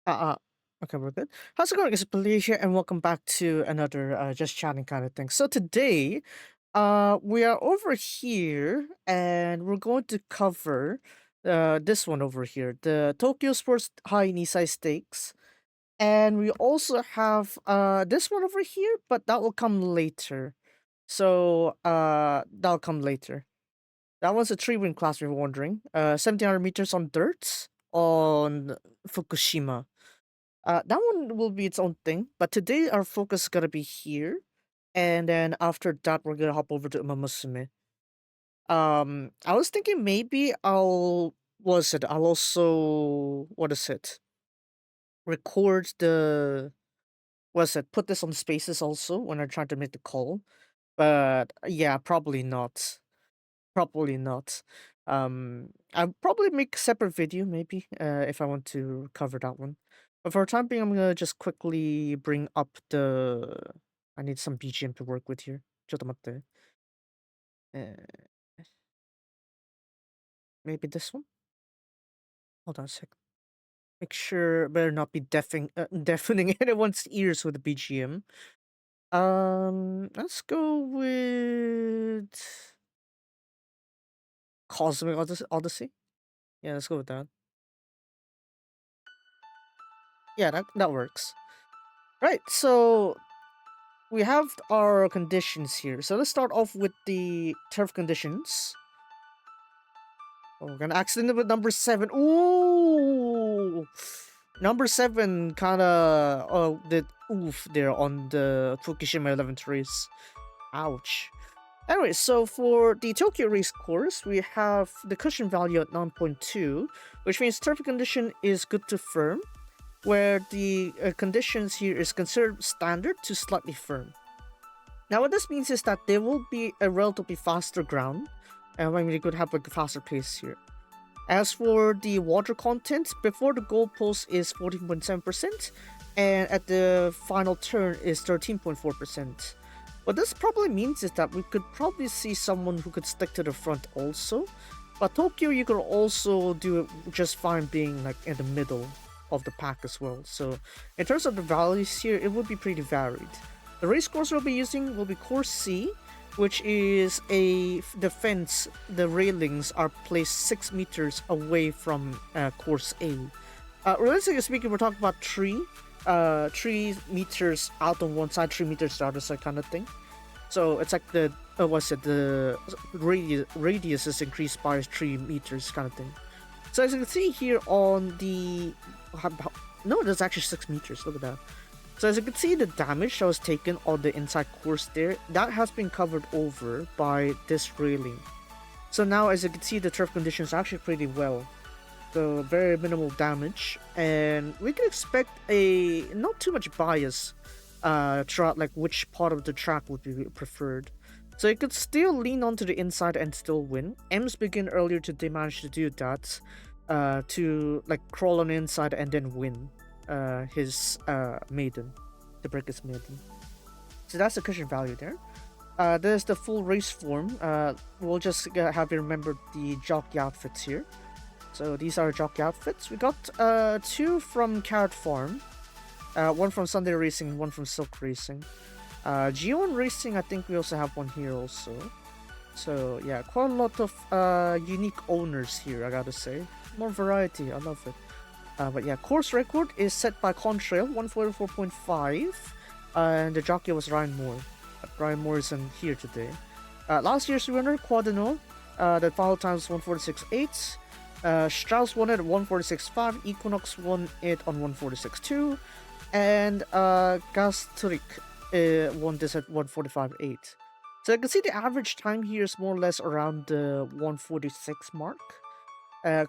Uh, uh, okay, we're good. How's it going? It's Felicia, and welcome back to another just chatting kind of thing. So today, we are over here, and we're going to cover this one over here, the Tokyo Sports High Nisai Stakes, and we also have this one over here, but that will come later. So that'll come later. That one's a three-win class. If you're wondering, 1700 meters on dirt on Fukushima. That one will be its own thing, but today our focus is gonna be here, and then after that we're gonna hop over to Musume. I was thinking maybe I'll also what is it? Record the what's it? Put this on spaces also when I'm trying to make the call, but yeah, probably not. Probably not. I'll probably make a separate video maybe if I want to cover that one. But for the time being, I'm gonna just quickly bring up the. I need some BGM to work with here. ちょっと待って. Maybe this one. Hold on a sec. Make sure better not be deafening anyone's ears with the BGM. Let's go with Cosmic Odyssey. Yeah, let's go with that. Yeah, that works. Right, so we have our conditions here. So let's start off with the turf conditions. Oh, we're gonna accident with number 7. Ooh! Number 7 kinda did oof there on the Fukushima 11th race. Ouch. Anyway, so for the Tokyo race course, we have the cushion value at 9.2, which means turf condition is good to firm, where the conditions here is considered standard to slightly firm. Now, what this means is that there will be a relatively faster ground, and I mean, you could have like a faster pace here. As for the water content, before the goalpost is 14.7%, and at the final turn is 13.4%. What this probably means is that we could probably see someone who could stick to the front also, but Tokyo you could also do it just fine being like in the middle of the pack as well. So in terms of the values here, it would be pretty varied. The race course we'll be using will be course C, which is a fence. The railings are placed 6 meters away from course A. Realistically speaking, we're talking about 3 meters out on one side, 3 meters the other side, kind of thing. So it's like the what's it? The radius is increased by 3 meters, kind of thing. So as you can see here on the no, there's actually 6 meters. Look at that. So as you can see, the damage that was taken on the inside course there, that has been covered over by this railing. So now as you can see, the turf conditions are actually pretty well. So very minimal damage, and we can expect a not too much bias throughout like which part of the track would be preferred. So you could still lean onto the inside and still win. M's begin earlier today managed to do that, to like crawl on the inside and then win his maiden, to break his maiden. So that's the cushion value there. There's the full race form. We'll just have you remember the jockey outfits here. So these are jockey outfits. We got 2 from Carrot Farm, 1 from Sunday Racing, 1 from Silk Racing. G1 Racing, I think we also have one here also. So yeah, quite a lot of unique owners here, I gotta say. More variety, I love it. But yeah, course record is set by Contrail, 144.5, and the jockey was Ryan Moore. Ryan Moore isn't here today. Last year's winner, Quadino, the final time was 146.8. Strauss won it at 146.5, Equinox won it on 146.2, and Gastric won this at 145.8. So you can see the average time here is more or less around the 146 mark.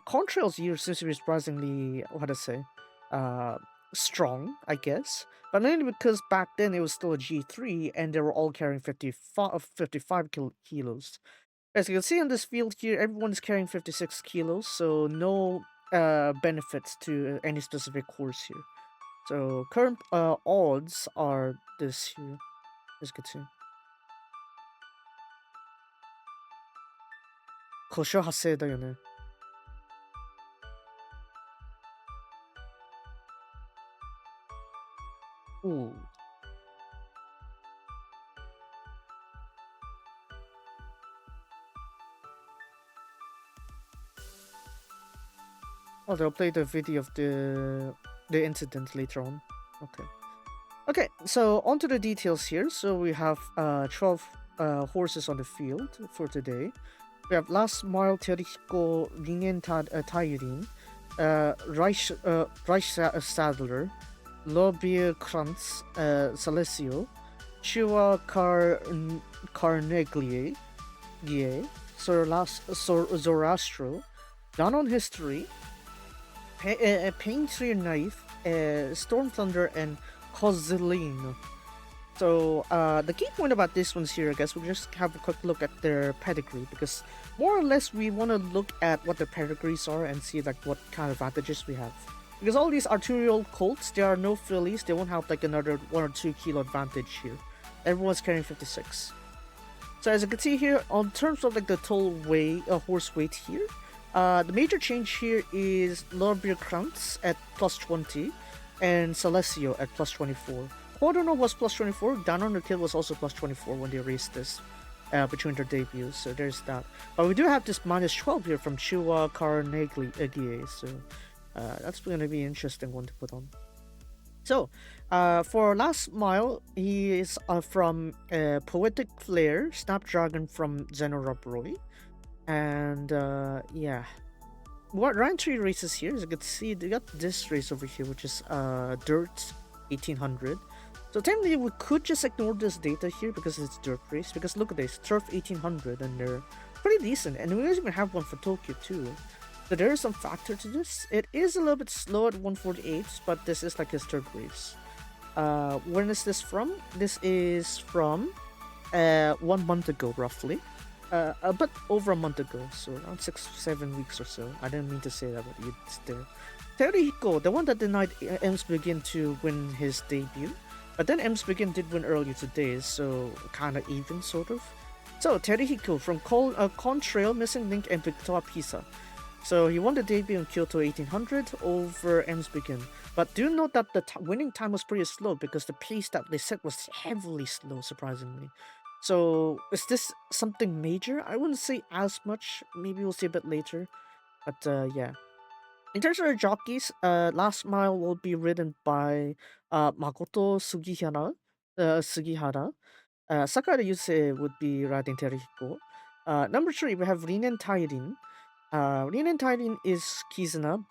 Contrail's year seems to be surprisingly, what to say, strong, I guess. But mainly because back then it was still a G3 and they were all carrying 55 kilos. As you can see on this field here, everyone is carrying 56 kilos, so no benefits to any specific horse here. So current odds are this here, as you can see. 故障発生だよね。Ooh. Oh, they'll play the video of the incident later on. Okay. Okay, so on to the details here. So we have 12 horses on the field for today. We have Last Mile Terihiko Ringen Tairin, Reich Lobby Krantz Salesio, Chua Carneglie, Zoroastro, Danon History, Paintree Knife, Storm Thunder, and Kozilin. So the key point about this one's here, I guess, we'll just have a quick look at their pedigree, because more or less we want to look at what their pedigrees are and see like what kind of advantages we have. Because all these arterial colts, there are no fillies, they won't have like another 1 or 2 kilo advantage here. Everyone's carrying 56. So as you can see here, on terms of like the total weight, horse weight here, the major change here is Lorbeer Krantz at plus 20 and Celesio at plus 24. Quadrano was plus 24, Danon the Kid was also plus 24 when they raised this between their debuts, so there's that. But we do have this minus 12 here from Chua Carneglie, so that's going to be an interesting one to put on. So, for Last Mile, he is from Poetic Flair, Snapdragon from Xenorob Roy. And yeah, what Ryan 3 races here, as you can see, they got this race over here, which is Dirt 1800. So technically we could just ignore this data here because it's dirt race, because look at this, Turf 1800, and they're pretty decent, and we even have one for Tokyo too. So there is some factor to this. It is a little bit slow at 148, but this is like his third race. When is this from? This is from 1 month ago roughly. But over a month ago, so around 6-7 weeks or so. I didn't mean to say that, but it's there. Terihiko, the one that denied M's Begin to win his debut. But then M's Begin did win earlier today, so kinda even, sort of. So, Terihiko from Contrail, Missing Link, and Victoria Pisa. So, he won the debut in Kyoto 1800 over M's Begin. But do note that the winning time was pretty slow because the pace that they set was heavily slow, surprisingly. So, is this something major? I wouldn't say as much. Maybe we'll see a bit later. But yeah. In terms of our jockeys, Last Mile will be ridden by Makoto Sugihara. Sakura Yusei would be riding Terihiko. Number 3, we have Rinen Tairin. Rinen Tairin is Kizuna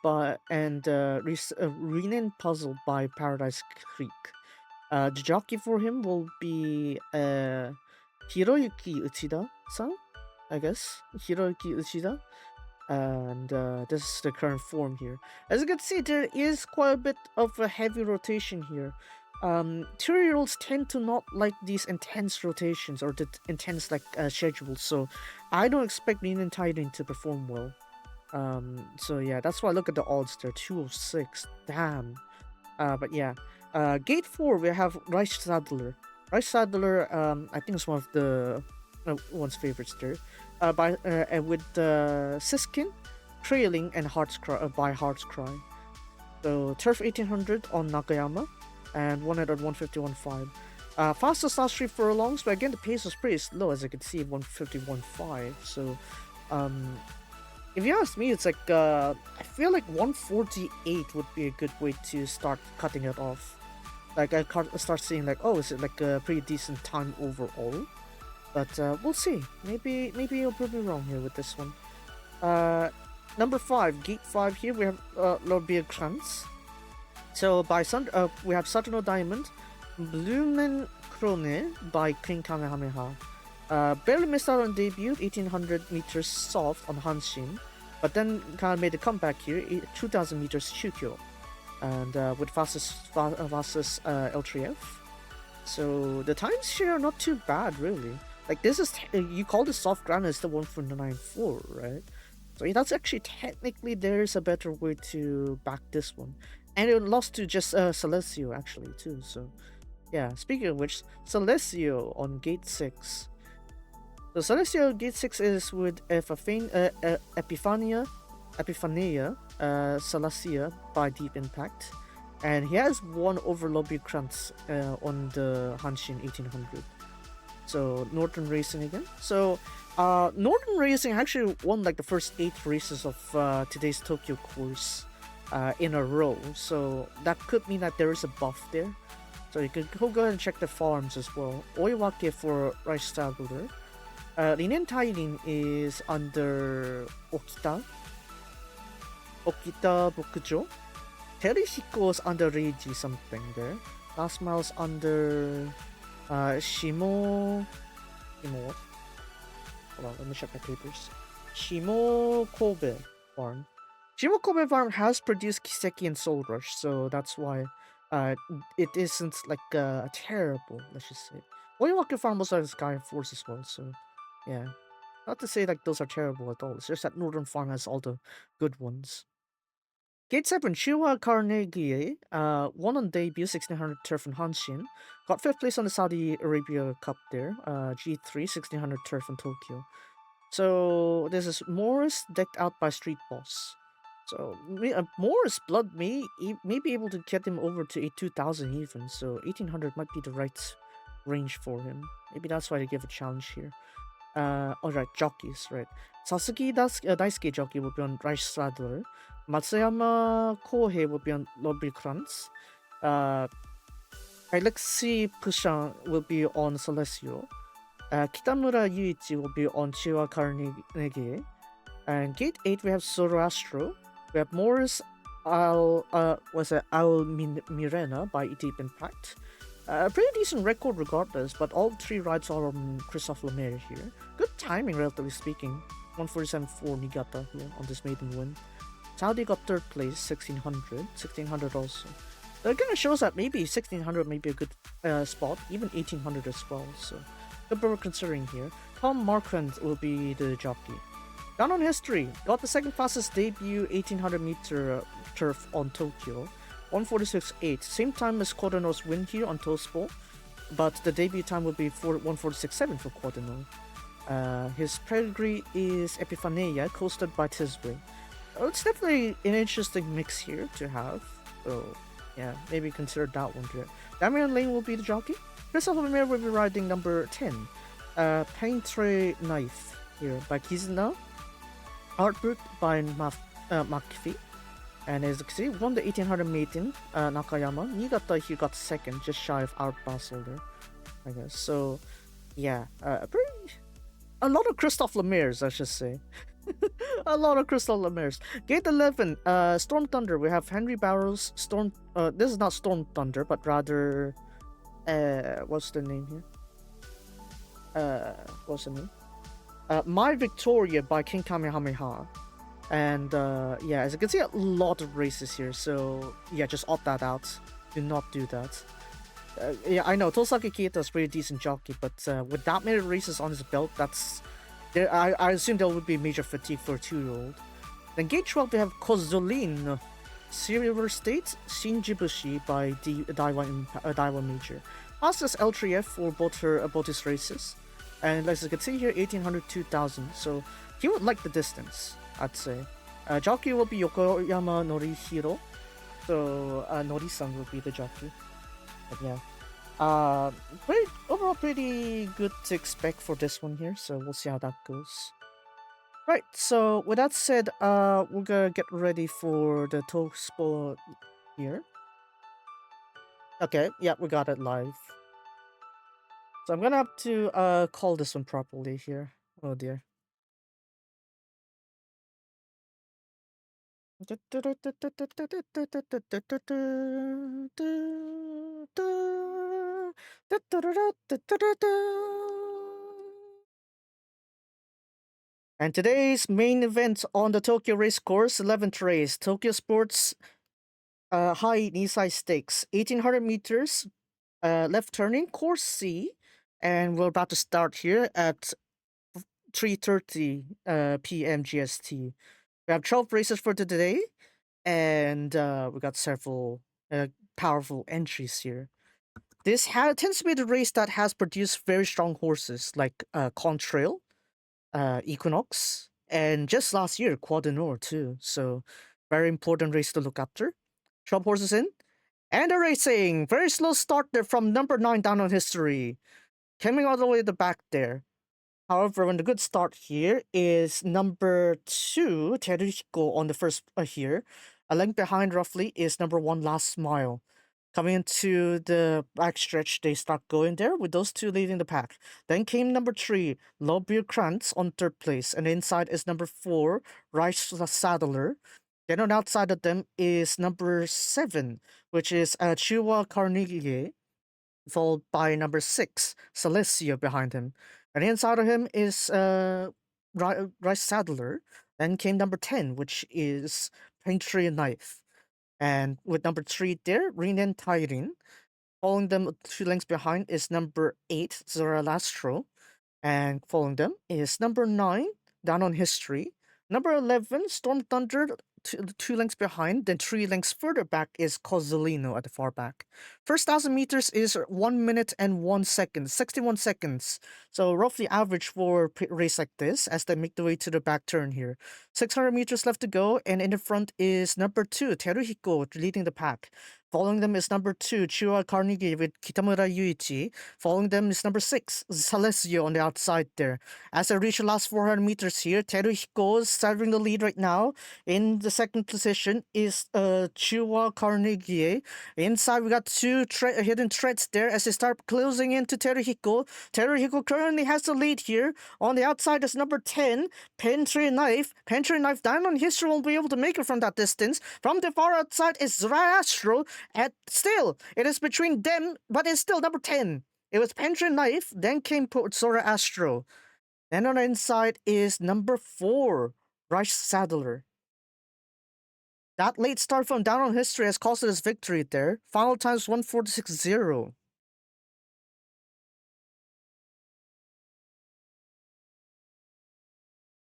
and Rinen Puzzle by Paradise Creek. The jockey for him will be Hiroyuki Uchida-san, I guess. Hiroyuki Uchida. And this is the current form here. As you can see, there is quite a bit of a heavy rotation here. 2-year-olds tend to not like these intense rotations or the intense schedules, so I don't expect Rinen Tairin to perform well. So yeah, that's why I look at the odds there. 206, damn. But yeah, gate 4 we have Reich Sadler. Reich Sadler, I think it's one of the one's favorites there. With Siskin, Trailing, and Heart's Cry by Heart's Cry. So Turf 1800 on Nakayama, and won it at 151.5. Fastest last 3 furlongs, but again the pace was pretty slow, as you can see, 151.5. So if you ask me, it's like I feel like 148 would be a good way to start cutting it off. Like I start seeing like, oh, is it like a pretty decent time overall? But we'll see. Maybe you'll prove me wrong here with this one. Number 5, gate 5 here, we have Lorbeer Krantz. So by we have Saturno Diamond, Blumen Krone by King Kamehameha. Barely missed out on debut, 1800 meters soft on Hanshin, but then kind of made a comeback here, 2000 meters Shukyo, and with fastest L3F. So the times here are not too bad, really. Like this is you call this soft ground, it's the 1.94, right? So that's actually technically there's a better way to back this one, and it lost to just Celesio actually too. So yeah. Speaking of which, Celesio on gate 6. So Celesio gate 6 is with Epiphania Salacia by Deep Impact. and he has won over Lobby Krantz on the Hanshin 1800. So Northern Racing again. So Northern Racing actually won like the first 8 races of today's Tokyo course in a row. So that could mean that there is a buff there. So you can go ahead and check the farms as well. Oiwake for Rice Stadler. Rinen Tairin is under Okita Bokujo. Terishiko is under Reiji something there. Last Mile's under Shimo what? Hold on, let me check my papers. Shimo Kobe Farm. Shimo Kobe Farm has produced Kiseki and Soul Rush, so that's why uh, it isn't like terrible, let's just say. Oyawaki Farm also has Sky Force as well, so yeah. Not to say like those are terrible at all, it's just that Northern Farm has all the good ones. Gate 7, Shiwa Carnegie, won on debut 1600 turf in Hanshin. Got 5th place on the Saudi Arabia Cup there, G3 1600 turf in Tokyo. So this is Morris decked out by Street Boss. So Morris Blood may be able to get him over to a 2000 even, so 1800 might be the right range for him. Maybe that's why they give a challenge here. Alright, jockeys, right. Sasuke Daisuke jockey will be on Rice Straddler. Matsuyama Kohei will be on Lobby Krantz. Alexei Pushan will be on Celestio. Kitamura Yuichi will be on Chiwa Carnegie. And Gate 8, we have Zoroastro. We have Morris Mirena by Deep Impact. A pretty decent record regardless, but all 3 rides are on Christophe Lemaire here. Good timing, relatively speaking. 147 for Niigata here on this maiden win. Saudi got 3rd place, 1600 also. That kind of shows that maybe 1600 may be a good spot, even 1800 as well, so good we're considering here. Tom Marquand will be the jockey. Down on history, got the 2nd fastest debut 1800 meter turf on Tokyo. 146.8, same time as Quaderno's win here on Tospo, but the debut time will be 146.7 for Quaderno. His pedigree is Epiphania, coasted by Tisbury. It's definitely an interesting mix here to have, so yeah, maybe consider that one here. Damian Lane will be the jockey. Christophe Lemaire will be riding number 10. Paintre Knife here by Kizuna. Artbook by McAfee. And as you can see, won the 1800 maiden, Nakayama. Niigata here got 2nd, just shy of Art Basel there, I guess. So, yeah, a lot of Christophe Lemaire's, I should say. A lot of Christophe Lemaire's. Gate 11, Storm Thunder. We have Henry Barrows, this is not Storm Thunder, but rather, what's the name here? What's the name? My Victoria by King Kamehameha. And yeah, as you can see, a lot of races here, so yeah, just opt that out. Do not do that. Yeah, I know Tosaki Keita is a pretty decent jockey, but with that many races on his belt, I assume there would be major fatigue for a 2-year-old. Then Gate 12, we have Kozolin, Silver State, Shinjibushi by Daiwa Major. Fastest L3F for both his races. And as you can see here, 1800, 2000, so he would like the distance, I'd say. Jockey will be Yokoyama Norihiro, so Nori-san will be the jockey. But yeah, overall pretty good to expect for this one here, so we'll see how that goes. Right, so with that said, we're gonna get ready for the Tospo here. Okay, yeah, we got it live. So I'm gonna have to call this one properly here. Oh dear. And today's main event on the Tokyo Race Course, 11th race, Tokyo Sports High Nisai Stakes, 1800 meters, left turning, course C, and we're about to start here at 3:30 p.m. GST. We have 12 races for today, and we got several powerful entries here. This tends to be the race that has produced very strong horses like Contrail, Equinox, and just last year, Quad Nord too. So, very important race to look after. 12 horses in. And the racing, very slow start there from number 9 down on history, coming all the way to the back there. However, when the good start here is number 2, Teruhiko on the first here. A length behind roughly is number 1, Last Mile. Coming into the backstretch, they start going there with those two leading the pack. Then came number 3, Lobir Krantz on third place, and inside is number 4, Rice Saddler. Then on outside of them is number 7, which is Chiwa Carnegie, followed by number 6, Celestia behind him. And inside of him is Rice Saddler. Then came number 10, which is Paintree Knife. And with number 3 there, Renan Tyrin. Following them 2 lengths behind is number 8, Zoralastro. And following them is number 9, Down on History. Number 11, Storm Thunder, 2 lengths behind. Then 3 lengths further back is Cozzolino at the far back. First 1,000 meters is 1 minute and 1 second, 61 seconds. So roughly average for a race like this as they make the way to the back turn here. 600 meters left to go, and in the front is number 2, Teruhiko, leading the pack. Following them is number 2, Chiwa Carnegie with Kitamura Yuichi. Following them is number 6, Salesio on the outside there. As I reach the last 400 meters here, Teruhiko is serving the lead right now. In the second position is Chiwa Carnegie. Inside, we got 2 hidden threads there as they start closing into Teruhiko. Teruhiko currently has the lead here. On the outside is number 10, Pentry Knife. Pentry Knife down on history won't be able to make it from that distance. From the far outside is Zaraastro. And still, it is between them, but it's still number 10. It was Pentry Knife, then came Zoroastro. Then on the inside is number 4, Rice Saddler. That late start from down on history has cost us victory there. Final times 146.0.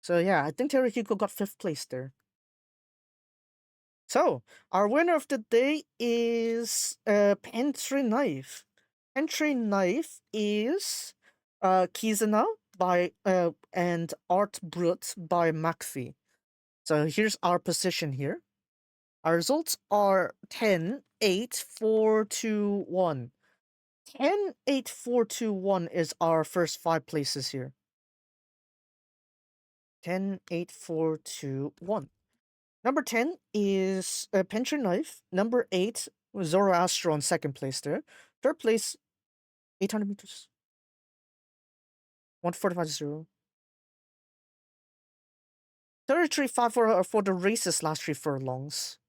So yeah, I think Teruhiko got 5th place there. So, our winner of the day is Pentry Knife. Pentry Knife is Kizuna by and Art Brut by McPhee. So here's our position here. Our results are 10, 8, 4, 2, 1. 10, 8, 4, 2, 1 is our first 5 places here. 10, 8, 4, 2, 1. Number 10 is Pentry Knife. Number 8, Zoroastro on second place there. Third place, 800 meters. 145.0. 33.5 for the race's last 3 furlongs.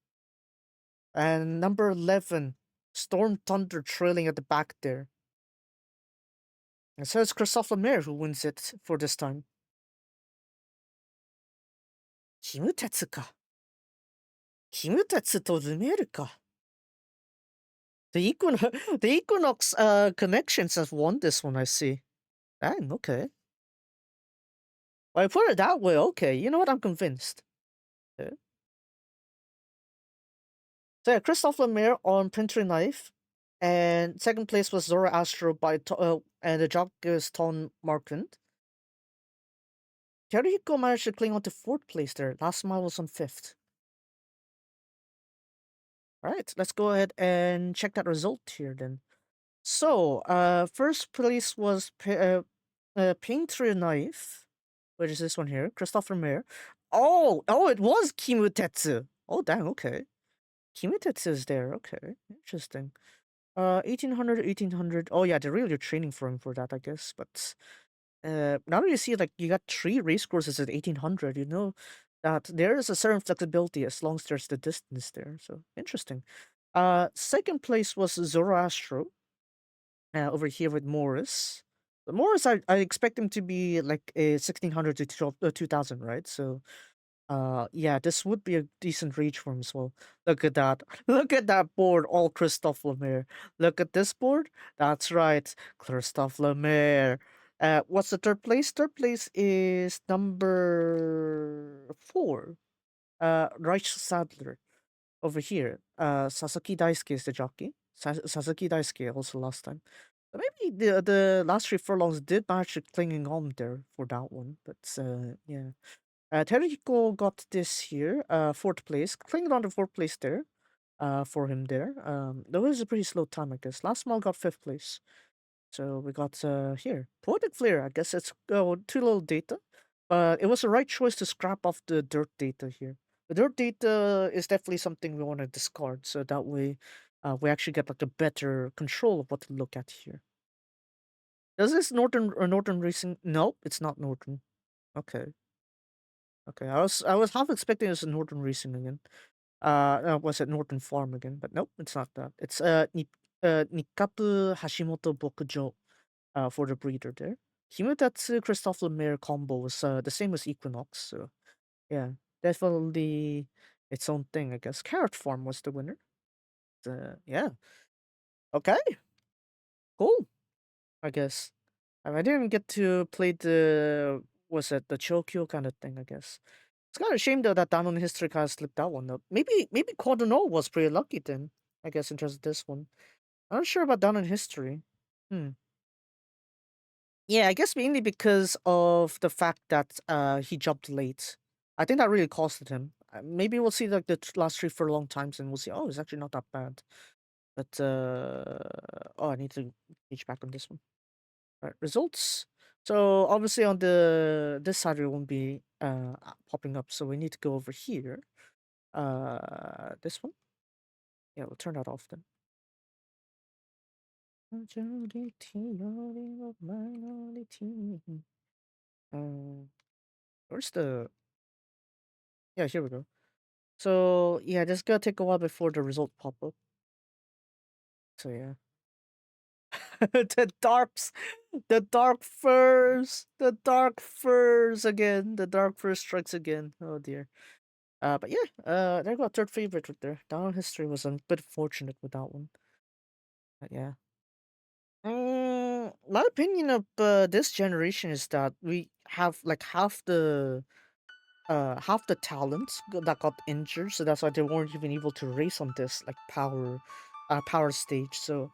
And number 11, Storm Thunder trailing at the back there. And so it's Christophe Lemaire who wins it for this time. Kimutetsu ka. Kimutetsu to Lemaire ka. The Equinox connections have won this one, I see. Dang, okay. Well, I put it that way, okay. You know what? I'm convinced. Okay. So yeah, Christophe Lemaire on Pentry Knife. And second place was Zoroastro by and the jock is Ton Markand. Teruhiko managed to cling on to 4th place there. Last Mile was on 5th. Alright, let's go ahead and check that result here then. So, first place was Painter Knife, which is this one here, Christopher Mayer. Oh, it was Kimutetsu. Oh, dang, okay. Kimutetsu is there, okay. Interesting. 1800, 1800. Oh, yeah, they're really training for him for that, I guess. But now that you see, like, you got 3 race courses at 1800, you know that there is a certain flexibility as long as there's the distance there. So, interesting. Second place was Zoroastro. Over here with Morris. But Morris, I expect him to be like a 1600 to 2000, right? So, yeah, this would be a decent reach for him as well. Look at that. Look at that board, all Christophe Lemaire. Look at this board. That's right, Christophe Lemaire. What's the third place? Third place is number 4. Reich Sadler over here. Sasaki Daisuke is the jockey. Sasaki Daisuke also last time. Maybe the last 3 furlongs did manage to clinging on there for that one, but yeah. Teruhiko got this here, 4th place, clinging on to 4th place there. for him there. That was a pretty slow time, I guess. Last model got 5th place. So we got here Poetic Flare. I guess it's too little data, but it was the right choice to scrap off the dirt data here. The dirt data is definitely something we want to discard, so that way we actually get like a better control of what to look at here. Does this Norton Racing? No, it's not Norton. Okay, okay. I was half expecting it's a Norton Racing again. Was it Norton Farm again? But nope, it's not that. It's Nikkapu Hashimoto Bokujo for the breeder there. Himutatsu Christophe Lemaire combo was the same as Equinox, so yeah, definitely its own thing, I guess. Carrot Farm was the winner. Yeah, okay, cool. I guess I didn't even get to play the was it the Chokyo kind of thing. I guess it's kind of a shame though that Down on History kind of slipped that one up. Maybe Cordonneau was pretty lucky then. I guess in terms of this one, I'm not sure about Down on History. Hmm. Yeah, I guess mainly because of the fact that he jumped late. I think that really costed him. Maybe we'll see like the last three for long times, and we'll see. Oh, it's actually not that bad. But oh, I need to gauge back on this one. Right, results. So obviously on the this side it won't be popping up. So we need to go over here. This one. Yeah, we'll turn that off then. Where's the? Yeah, here we go. So yeah, this gonna take a while before the result pop up. So yeah. the darks the dark furs again. The dark fur strikes again. Oh dear. But yeah, there got third favorite right there. Down history was a bit fortunate with that one. But yeah. My opinion of this generation is that we have like half the talents that got injured, so that's why they weren't even able to race on this like power stage. So,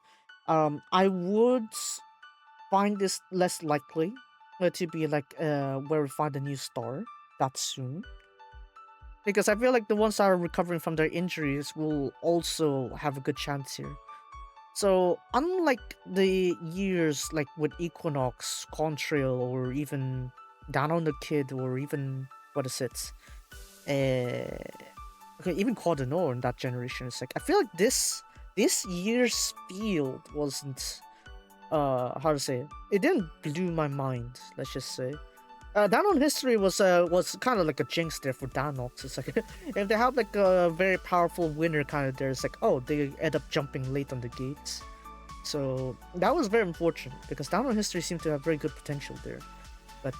I would find this less likely to be like where we find a new star that soon, because I feel like the ones that are recovering from their injuries will also have a good chance here. So, unlike the years like with Equinox, Contrail, or even Down on the Kid, or even what is it? Okay, even Quadenor in that generation is like I feel like this year's field wasn't how to say it. It didn't blew my mind. Let's just say. Down on History was kind of like a jinx there for Danox. It's like if they have like a very powerful winner kind of there, it's like oh they end up jumping late on the gates. So that was very unfortunate because Down on History seemed to have very good potential there. But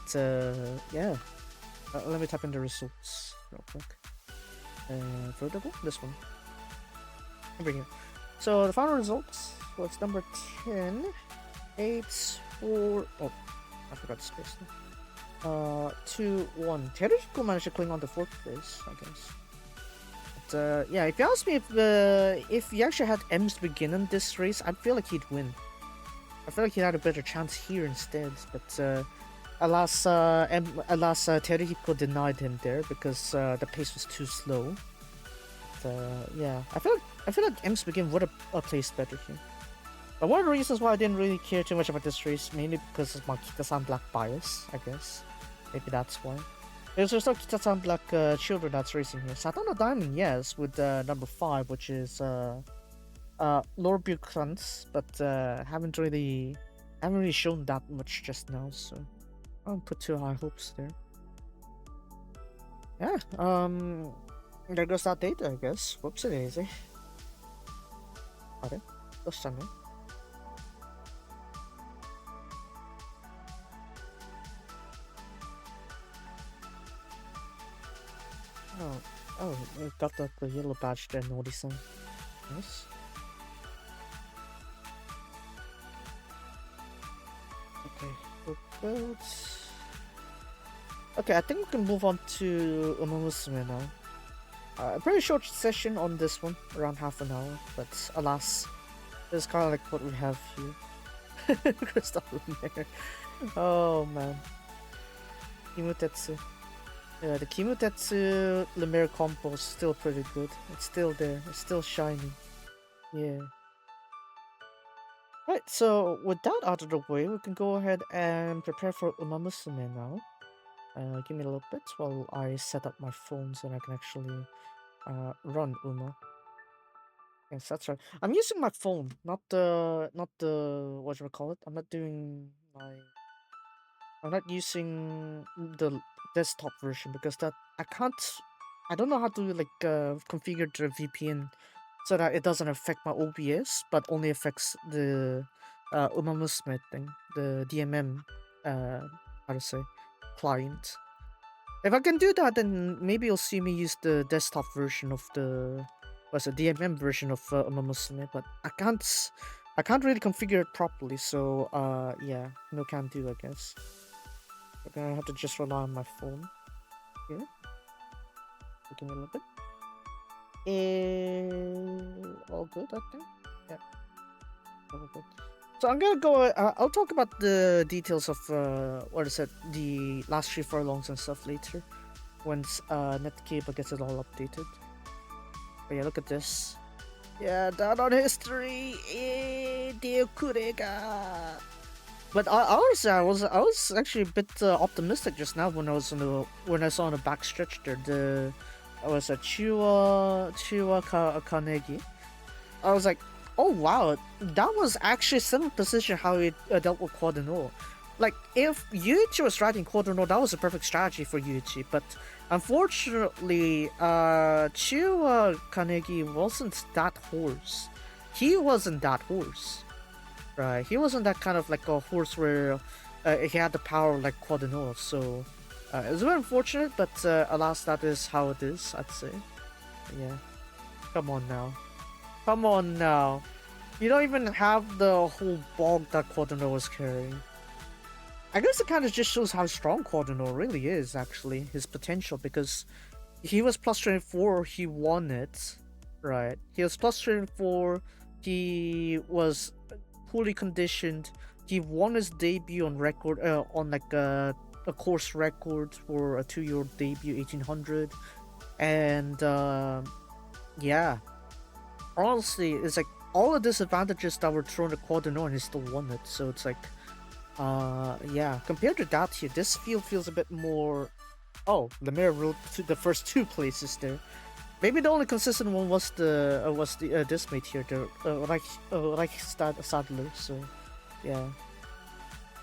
yeah, let me type in the results real quick. Vertical, this one. Over here. So the final results was number 10, 8, 4. Oh, I forgot the space. 2, 1. Teruhiko managed to cling on to 4th place, I guess. But yeah, if you ask me if he actually had M's begin in this race, I'd feel like he'd win. I feel like he had a better chance here instead, but alas, Teruhiko denied him there because the pace was too slow. But yeah, I feel like M's begin would have placed better here. But one of the reasons why I didn't really care too much about this race, mainly because of my Kita-san Black bias, I guess. Maybe that's why. There's no Kita-san Black children that's racing here. Satana Diamond, yes, with number 5, which is Lord Buchan's, but haven't really shown that much just now, so I don't put too high hopes there. Yeah, there goes that data, I guess. Whoopsie daisy. Okay, that's something. Oh, we got the yellow badge there, Naughty-san. Nice. Okay, okay, I think we can move on to Musume now. A pretty short session on this one, around half an hour, but alas, this is kind of like what we have here. Christopher Mayer. Oh man. Himutetsu. Yeah, the Kimutetsu Lemire combo is still pretty good. It's still there. It's still shiny. Yeah. Right, so with that out of the way, we can go ahead and prepare for Musume now. Give me a little bit while I set up my phone so that I can actually run Uma. Yes, that's right. I'm using my phone, not the what do you call it? I'm not using the desktop version because that I don't know how to configure the VPN so that it doesn't affect my OBS but only affects the Umamusume thing, the DMM how to say client. If I can do that, then maybe you'll see me use the desktop version of the what's the DMM version of Umamusume, but I can't really configure it properly, so yeah, no can do, I guess. I'm gonna have to just rely on my phone here. Give me a little bit. All good, I think. Yeah, all good. So I'm gonna go. I'll talk about the details of what is it, the last 3 furlongs and stuff later, once Netcable gets it all updated. But yeah, look at this. Yeah, down on history. But I was actually a bit optimistic just now when I saw on the back stretch there I was a Kanegi. I was like, oh wow, that was actually 7th position how it dealt with Quadrino. Like if Yuichi was riding Quadrino, that was a perfect strategy for Yuichi. But unfortunately, Chiwa Kanegi wasn't that horse. He wasn't that horse. Right, he wasn't that kind of like a horse where he had the power like Quadrino, so it was very unfortunate, but alas, that is how it is, I'd say. Yeah, come on now. Come on now. You don't even have the whole bog that Quadrino was carrying. I guess it kind of just shows how strong Quadrino really is, actually, his potential, because he was plus 24, he won it, right? He was plus 24, he was fully conditioned. He won his debut on record, on like a course record for a 2-year-old debut, 1800, and yeah, honestly, it's like all the disadvantages that were thrown at Quadrino and he still won it. So it's like, yeah, compared to that here, this field feels a bit more. Oh, Lemire ruled to the first 2 places there. Maybe the only consistent one was the this mate here, the Reichstad Sadler. So, yeah.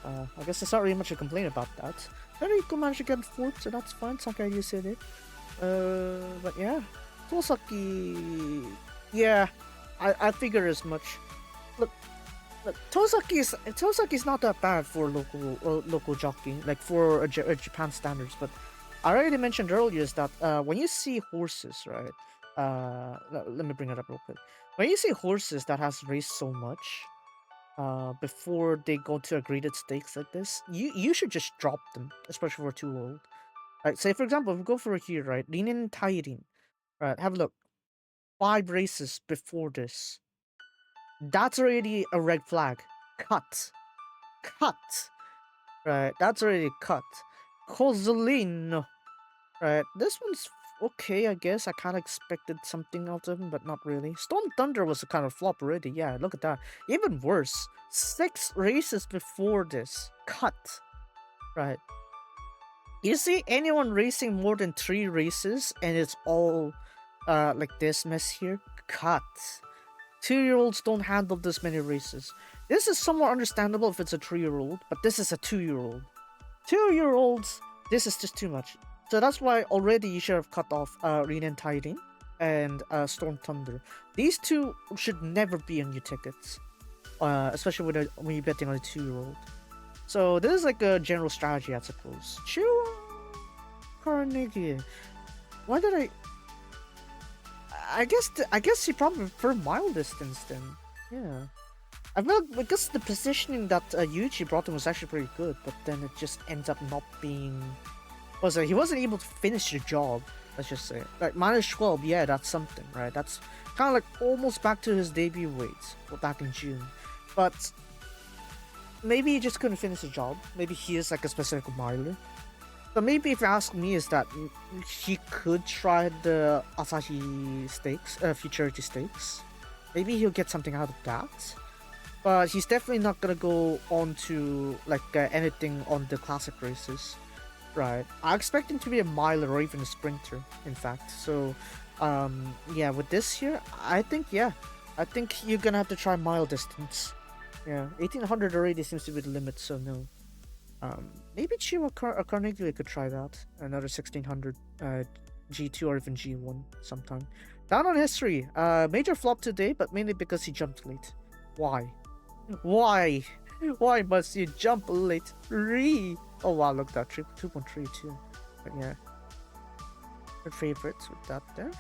I guess there's not really much to complain about that. Federico managed to get 4th, so that's fine. Sakai, you said it. But yeah, Tosaki. Yeah, I figure as much. Look, Tosaki's not that bad for local jockey, like for Japan standards, but I already mentioned earlier is that when you see horses, right? Let me bring it up real quick. When you see horses that has raced so much, before they go to a graded stakes like this, you should just drop them, especially for 2-year-old. Right? Say for example, if we go for here, right? Rinin Tairin, right? Have a look. 5 races before this. That's already a red flag. Cut. Right? That's already cut. Kozolino. Right, this one's okay, I guess. I kind of expected something out of him, but not really. Storm Thunder was a kind of flop already. Yeah, look at that. Even worse. 6 races before this. Cut. Right. You see anyone racing more than 3 races and it's all like this mess here? Cut. 2-year-olds don't handle this many races. This is somewhat understandable if it's a 3-year-old, but this is a 2-year-old. 2-year-olds, this is just too much. So that's why already you should have cut off Renan Tiding and Storm Thunder. These 2 should never be on your tickets, especially when you're betting on a 2-year-old. So this is like a general strategy, I suppose. Chua Carnegie. Why did I guess he probably preferred mile distance then. Yeah. I feel like because the positioning that Yuichi brought him was actually pretty good, but then it just ends up not being. He wasn't able to finish the job. Let's just say, like -12. Yeah, that's something, right? That's kind of like almost back to his debut weight back in June, but maybe he just couldn't finish the job. Maybe he is like a specific miler. So maybe if you ask me, is that he could try the Asahi stakes, futurity stakes. Maybe he'll get something out of that. But he's definitely not gonna go on to like anything on the classic races, right? I expect him to be a miler or even a sprinter, in fact. So, yeah, with this here, I think you're gonna have to try mile distance. Yeah, 1800 already seems to be the limit, so no. Maybe Chiwa Carnegie could try that. Another 1600 G2 or even G1 sometime. Down on history. Major flop today, but mainly because he jumped late. Why? Why? Why must you jump late? Oh wow, look at that. 2.3 too. But yeah, good favorites with that there.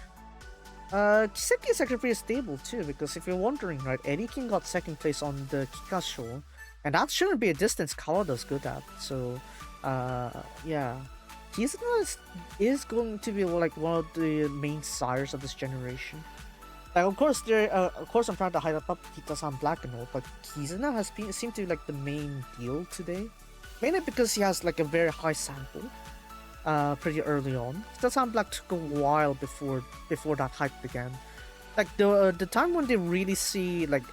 Kiseki is actually pretty stable too, because if you're wondering, right, Eddie King got second place on the Kikasho, and that shouldn't be a distance Kawada's good at. So, yeah, Kizuna is going to be like one of the main sires of this generation. Like, of course, I'm trying to hype up Kita-san Black and all, but Kizuna has seemed to be like the main deal today, mainly because he has like a very high sample pretty early on. Still Sound Black took a while before that hype began. Like the time when they really see like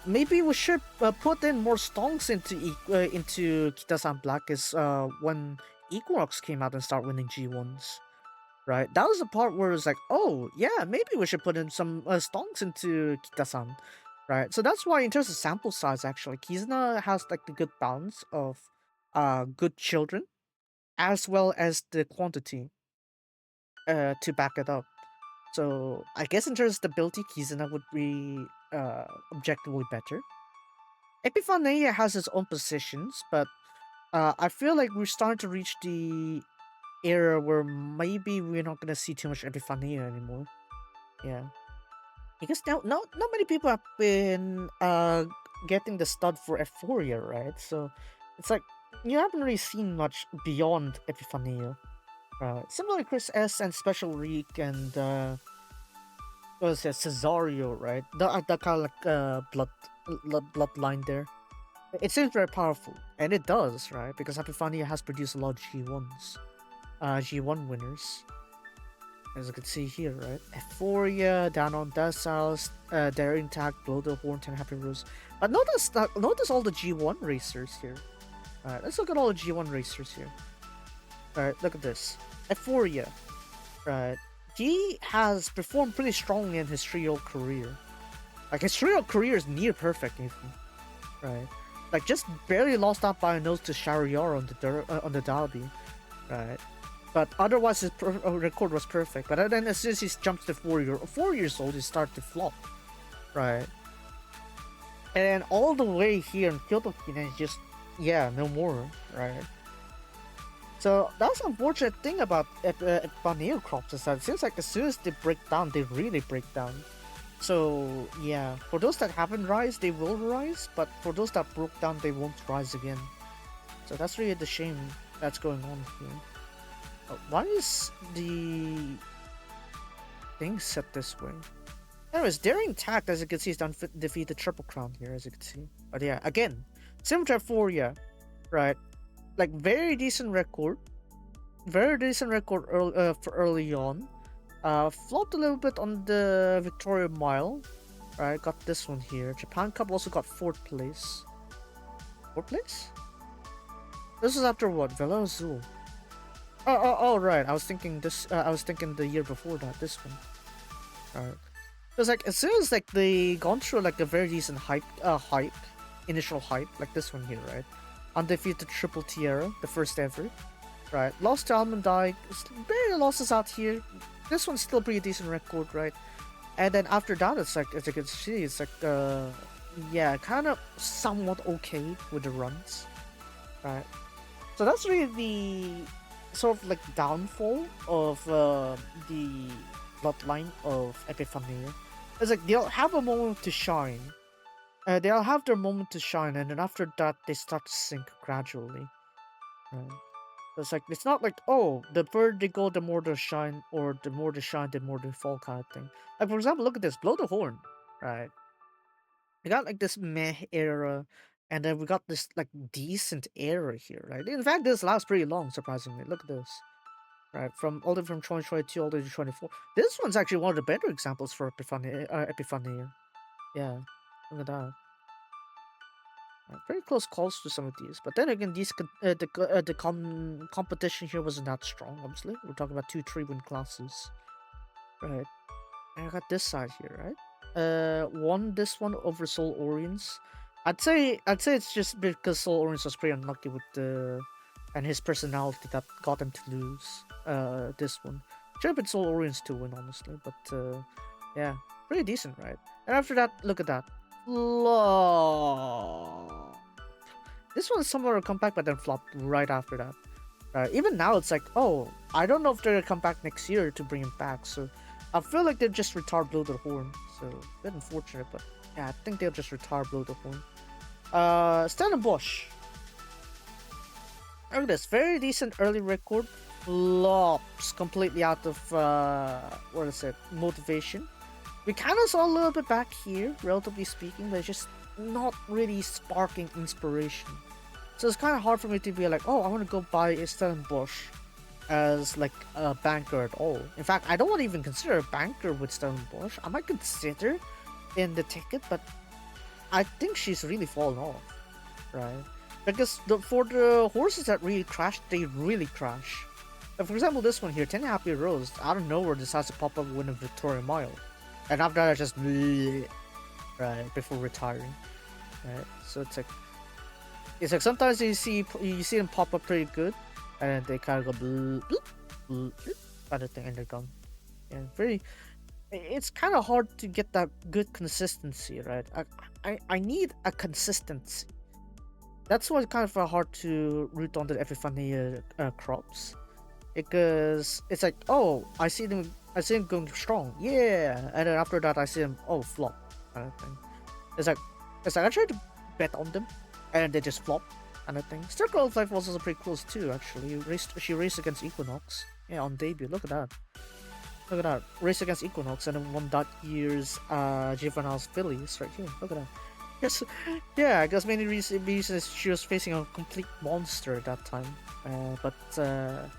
maybe we should put in more stonks into Kita-san Black is when Equinox came out and start winning G1s. Right, that was the part where it's like, oh yeah, maybe we should put in some stonks into Kita-san. Right, so that's why in terms of sample size, actually, Kizuna has like the good balance of good children as well as the quantity to back it up. So I guess in terms of stability, Kizuna would be objectively better. Epiphania has its own positions, but I feel like we're starting to reach the era where maybe we're not gonna see too much Epiphania anymore. Yeah, because not many people have been getting the stud for Euphoria, right? So it's like you haven't really seen much beyond Epiphania. Similarly, Chris S and Special Reek and what was it, Cesario, right? The kind of like bloodline there. It seems very powerful, and it does, right? Because Epiphania has produced a lot of G1s, G1 winners, as you can see here, right? Euphoria, Down on Deciles, Dare Intact, Blow the Horn, and Happy Rose. But notice all the G1 racers here. Alright, let's look at all the G1 racers here. Alright, look at this. Euphoria, right? He has performed pretty strongly in his trio career. Like his trio career is near perfect, even, right? Like just barely lost out by a nose to Shariar on the derby, right? But otherwise, his record was perfect. But then as soon as he jumps to 4 years old, he started to flop, right? And all the way here in Kyoto Kinen is just no more, right? So that's the unfortunate thing about Baneo crops is that it seems like as soon as they break down, they really break down. So yeah, for those that haven't rise, they will rise, but for those that broke down, they won't rise again. So that's really the shame that's going on here. Why is the thing set this way? Anyways, Daring Tact, as you can see, is defeated Triple Crown here, as you can see. But yeah, again, similar to Euphoria, right? Like very decent record, for early on. Flopped a little bit on the Victoria Mile. Right, got this one here. Japan Cup also got fourth place. Fourth place? This is after what? Vela Azul. Oh, right. I was thinking this. I was thinking the year before that. This one. Alright. Because like as soon as like they gone through like a very decent initial hype, like this one here, right? Undefeated Triple Tiara, the first ever. Right. Lost to Almond Eye. Barely losses out here. This one's still pretty decent record, right? And then after that, it's like, as you can see, it's like, kind of somewhat okay with the runs, right? So that's really the sort of like downfall of the bloodline of Epiphania. It's like they'll have a moment to shine. They'll have their moment to shine, and then after that, they start to sink gradually. Right? It's like it's not like, oh, the further they go, the more they shine, or the more they shine, the more they fall kind of thing. Like for example, look at this, blow the horn, right? I got like this meh era And then we got this like decent era here, right? In fact, this lasts pretty long, surprisingly. Look at this. Right, from all the way from 2022 all the way to 24. This one's actually one of the better examples for Epiphania. Yeah, look at that. Very close calls to some of these, but then again, the competition here wasn't that strong. Obviously, we're talking about 2-3 win classes, right? And I got this side here, right? Won this one over Soul Oriens. I'd say it's just because Soul Oriens was pretty unlucky with the and his personality that got him to lose. This one should have been Soul Oriens to win, honestly, but yeah, pretty decent, right? And after that, look at that. Flop. This one's somewhere a comeback, but then flopped right after that. Even now, it's like, oh, I don't know if they're gonna come back next year to bring him back. So I feel like they'll just retire Blow the Horn. So a bit unfortunate, but yeah, I think they'll just retire Blow the Horn. Stellenbosch. Look at this, very decent early record. Flops completely out of what is it? Motivation. We kind of saw a little bit back here, relatively speaking, but just not really sparking inspiration. So it's kind of hard for me to be like, oh, I want to go buy a Stellenbosch as like a banker at all. In fact, I don't want to even consider a banker with Stellenbosch. I might consider in the ticket, but I think she's really fallen off, right? Because for the horses that really crash, they really crash. For example, this one here, 10 Happy Rose, out of nowhere decides to pop up win a Victoria Mile. And after that, I just right before retiring, right? So it's like sometimes you see them pop up pretty good, and they kind of go kind of thing, and they're gone. Yeah, very. It's kind of hard to get that good consistency, right? I need a consistency. That's why it's kind of hard to root on the Epiphania crops, because it's like, oh, I see them going strong, yeah, and then after that I see them, oh, flop, kind of thing. It's like I tried to bet on them, and they just flop, kind of thing. Circle of Life was also pretty close too, actually. She raced against Equinox, yeah, on debut. Look at that. Look at that. Race against Equinox and then won that year's Juveniles Phillies right here. Look at that. Yes, yeah, I guess mainly reasons she was facing a complete monster at that time. But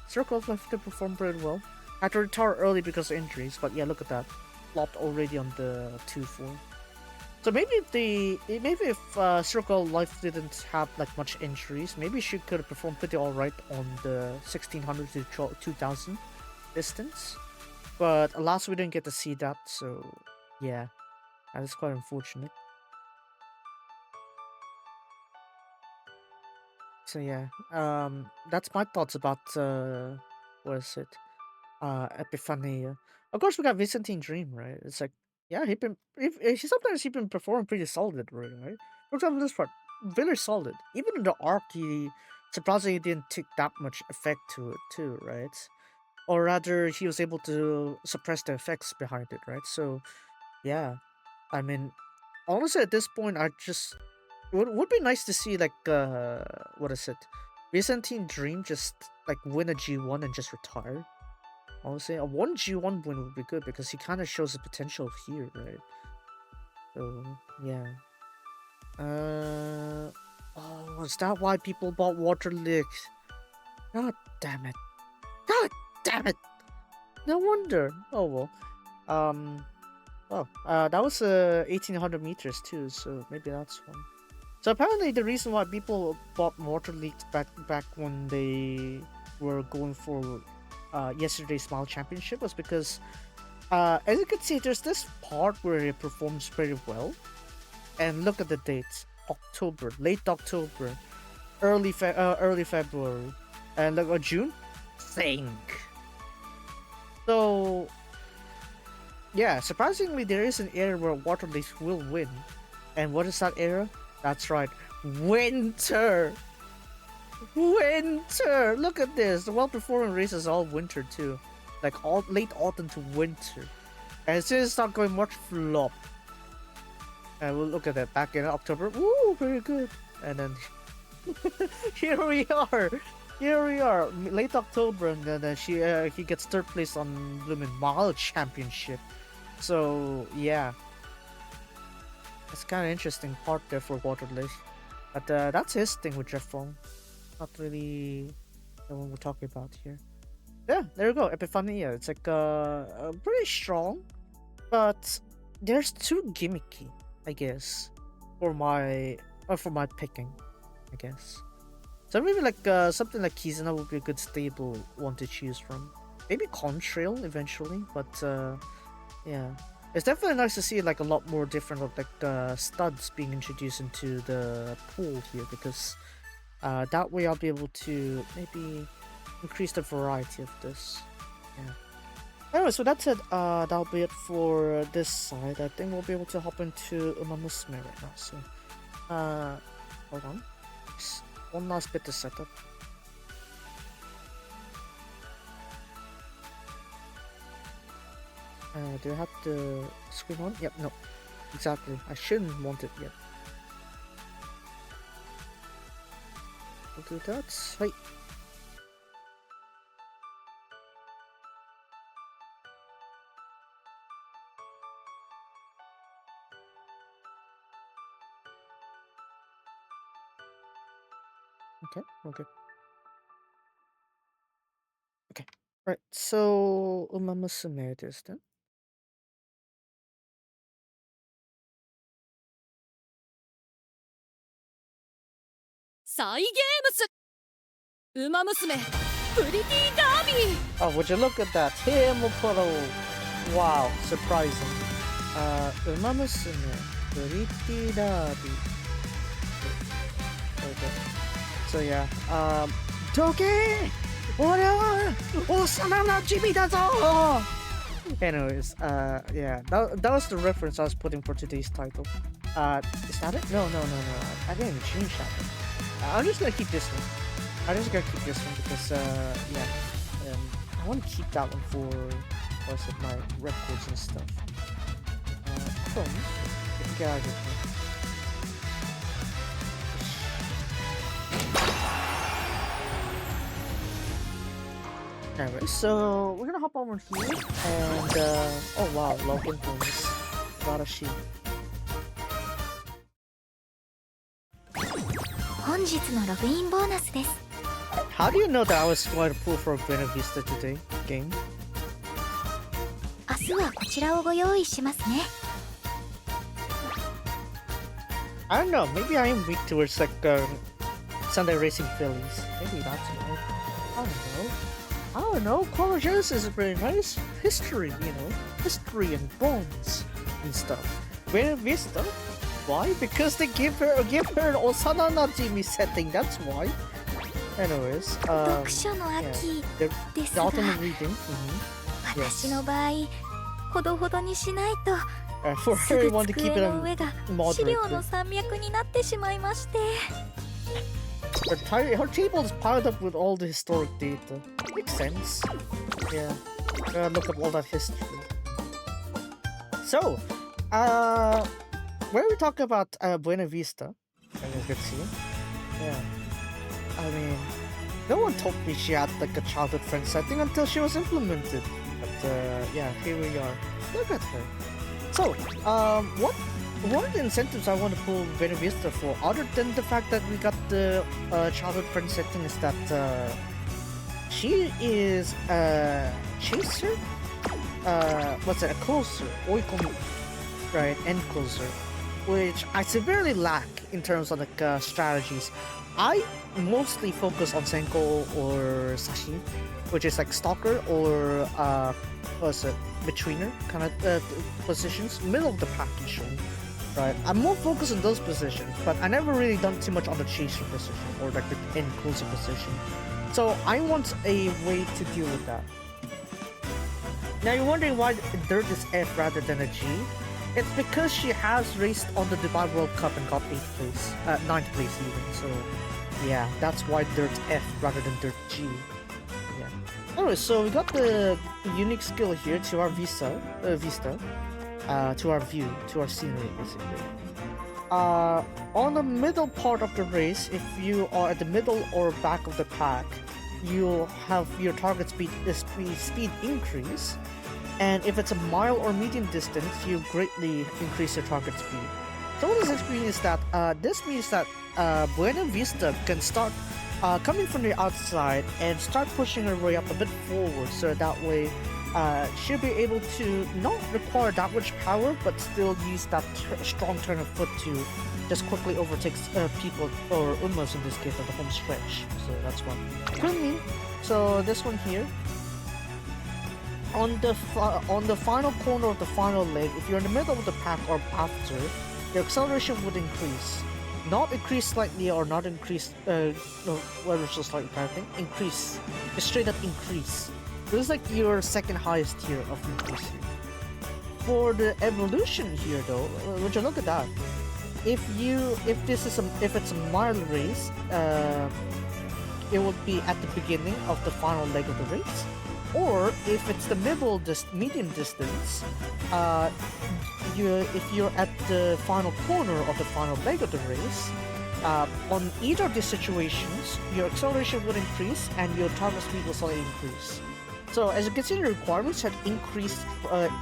Circle of Life did perform pretty well. Had to retire early because of injuries, but yeah, look at that. Flopped already on the 2-4. So maybe if Circle of Life didn't have like much injuries, maybe she could have performed pretty alright on the 1600 to 2000 distance. But alas, we didn't get to see that, so yeah, that is quite unfortunate. So yeah, that's my thoughts about what is it? Epiphania. Of course, we got Byzantine Dream, right? It's like, yeah, sometimes he been performing pretty solid, right? For example, this part, very solid. Even in the arc, he surprisingly didn't take that much effect to it too, right? Or rather, he was able to suppress the effects behind it, right? So yeah, I mean, honestly, at this point, I just would be nice to see like what is it? Byzantine Dream just like win a G1 and just retire. Honestly, a one G1 win would be good because he kind of shows the potential here, right? So yeah. Oh, is that why people bought Water League? God damn it! God damn it! No wonder. Oh well. Oh, that was 1800 meters too, so maybe that's one. So apparently the reason why people bought Water League back when they were going for yesterday's Smile Championship was because as you can see, there's this part where it performs pretty well, and look at the dates: October, late October, early February, and look at June, sink. So yeah, surprisingly, there is an era where Water League will win, and what is that era? That's right, winter. Winter! Look at this. The well-performing races all winter too, like all late autumn to winter. And as soon as it starts going much flop, and we'll look at that back in October. Woo, very good. And then here we are. Here we are, late October, and then he gets third place on Blooming Mile Championship. So yeah, it's kind of interesting part there for Water League. But that's his thing with Jeffong. Not really the one we're talking about here. Yeah, there you go. Epiphania. It's like pretty strong, but there's too gimmicky, I guess, for my picking, I guess. So maybe like something like Kizuna would be a good stable one to choose from. Maybe Contrail eventually, but yeah, it's definitely nice to see like a lot more different of like studs being introduced into the pool here, because that way I'll be able to maybe increase the variety of this. Yeah. Anyway, so that's it. That'll be it for this side. I think we'll be able to hop into Musume right now. So, hold on. Just one last bit to set up. Do I have the screen on? Yep, no. Exactly. I shouldn't want it yet. We'll do that. Hey. Okay. Okay. Right. So, Musume it is then. サイ・ゲームスウマ娘プリティダービー Oh, would you look at that? Himoporo. Wow, surprising. Musume, Pretty Derby. Okay. So yeah, Toki! Anyways, yeah, that was the reference I was putting for today's title. Is that it? No. I didn't even change that. I'm just gonna keep this one. I'm just gonna keep this one because, yeah, I want to keep that one for, what's it, my records and stuff. Boom. Get out of here. Anyway, so we're gonna hop over here and oh wow, login bonus. Warashi. 本日のログインボーナスです。 How do you know that I was going to pull for Buena Vista today, game? 明日はこちらをご用意しますね。 I don't know, maybe I am weak towards like Sunday Racing Phillies. Maybe that's why. I don't know. Color Genesis is pretty nice. History, you know. History and bones and stuff. Buena Vista? Why? Because they give her an Osana Najimi setting, that's why. Anyways, 読書の yeah. 秋 The ですが、 autumn reading. 私の場合、ほどほどにしないと For すぐ everyone to keep 机 it の上が moderate. 資料の山脈になってしまいまして。 Her table is piled up with all the historic data. Makes sense. Yeah. Look up all that history. So, when we talk about Buena Vista, as you can see, yeah. I mean, no one told me she had like a childhood friend setting until she was implemented. But yeah, here we are. Look at her. So, what are the incentives I want to pull Buena Vista for, other than the fact that we got the childhood friend setting, is that she is a chaser? What's it? A closer, oikomi, right? End closer, which I severely lack in terms of like strategies. I mostly focus on Senko or Sashi, which is like stalker or what's it? Betweener kind of positions, middle of the pack usually. Right, I'm more focused on those positions, but I never really done too much on the chaser position or like the end closer position. So I want a way to deal with that. Now you're wondering why Dirt is F rather than a G? It's because she has raced on the Dubai World Cup and got 8th place, 9th place even. So yeah, that's why Dirt's F rather than Dirt G. Yeah. Anyway, so we got the unique skill here to our Vista. To our view, to our scenery, basically. On the middle part of the race, if you are at the middle or back of the pack, you'll have your target speed increase, and if it's a mile or medium distance, you greatly increase your target speed. what does this mean is that this means that Buena Vista can start coming from the outside and start pushing her way up a bit forward, so that way she'll be able to not require that much power, but still use that strong turn of foot to just quickly overtake people, or Umas in this case, at the home stretch. So that's one. Currently, so this one here, on the final corner of the final leg, if you're in the middle of the pack or after, your acceleration would increase. Not increase slightly or not increase, no, whether it's just slightly kind of thing. Increase. Just straight up increase. This is like your second highest tier of increase here. For the evolution here though, would you look at that? If it's a mile race, it would be at the beginning of the final leg of the race. Or if it's the medium distance, if you're at the final corner of the final leg of the race, on either of these situations, your acceleration would increase and your target speed will slightly increase. So as you can see, the requirements have increased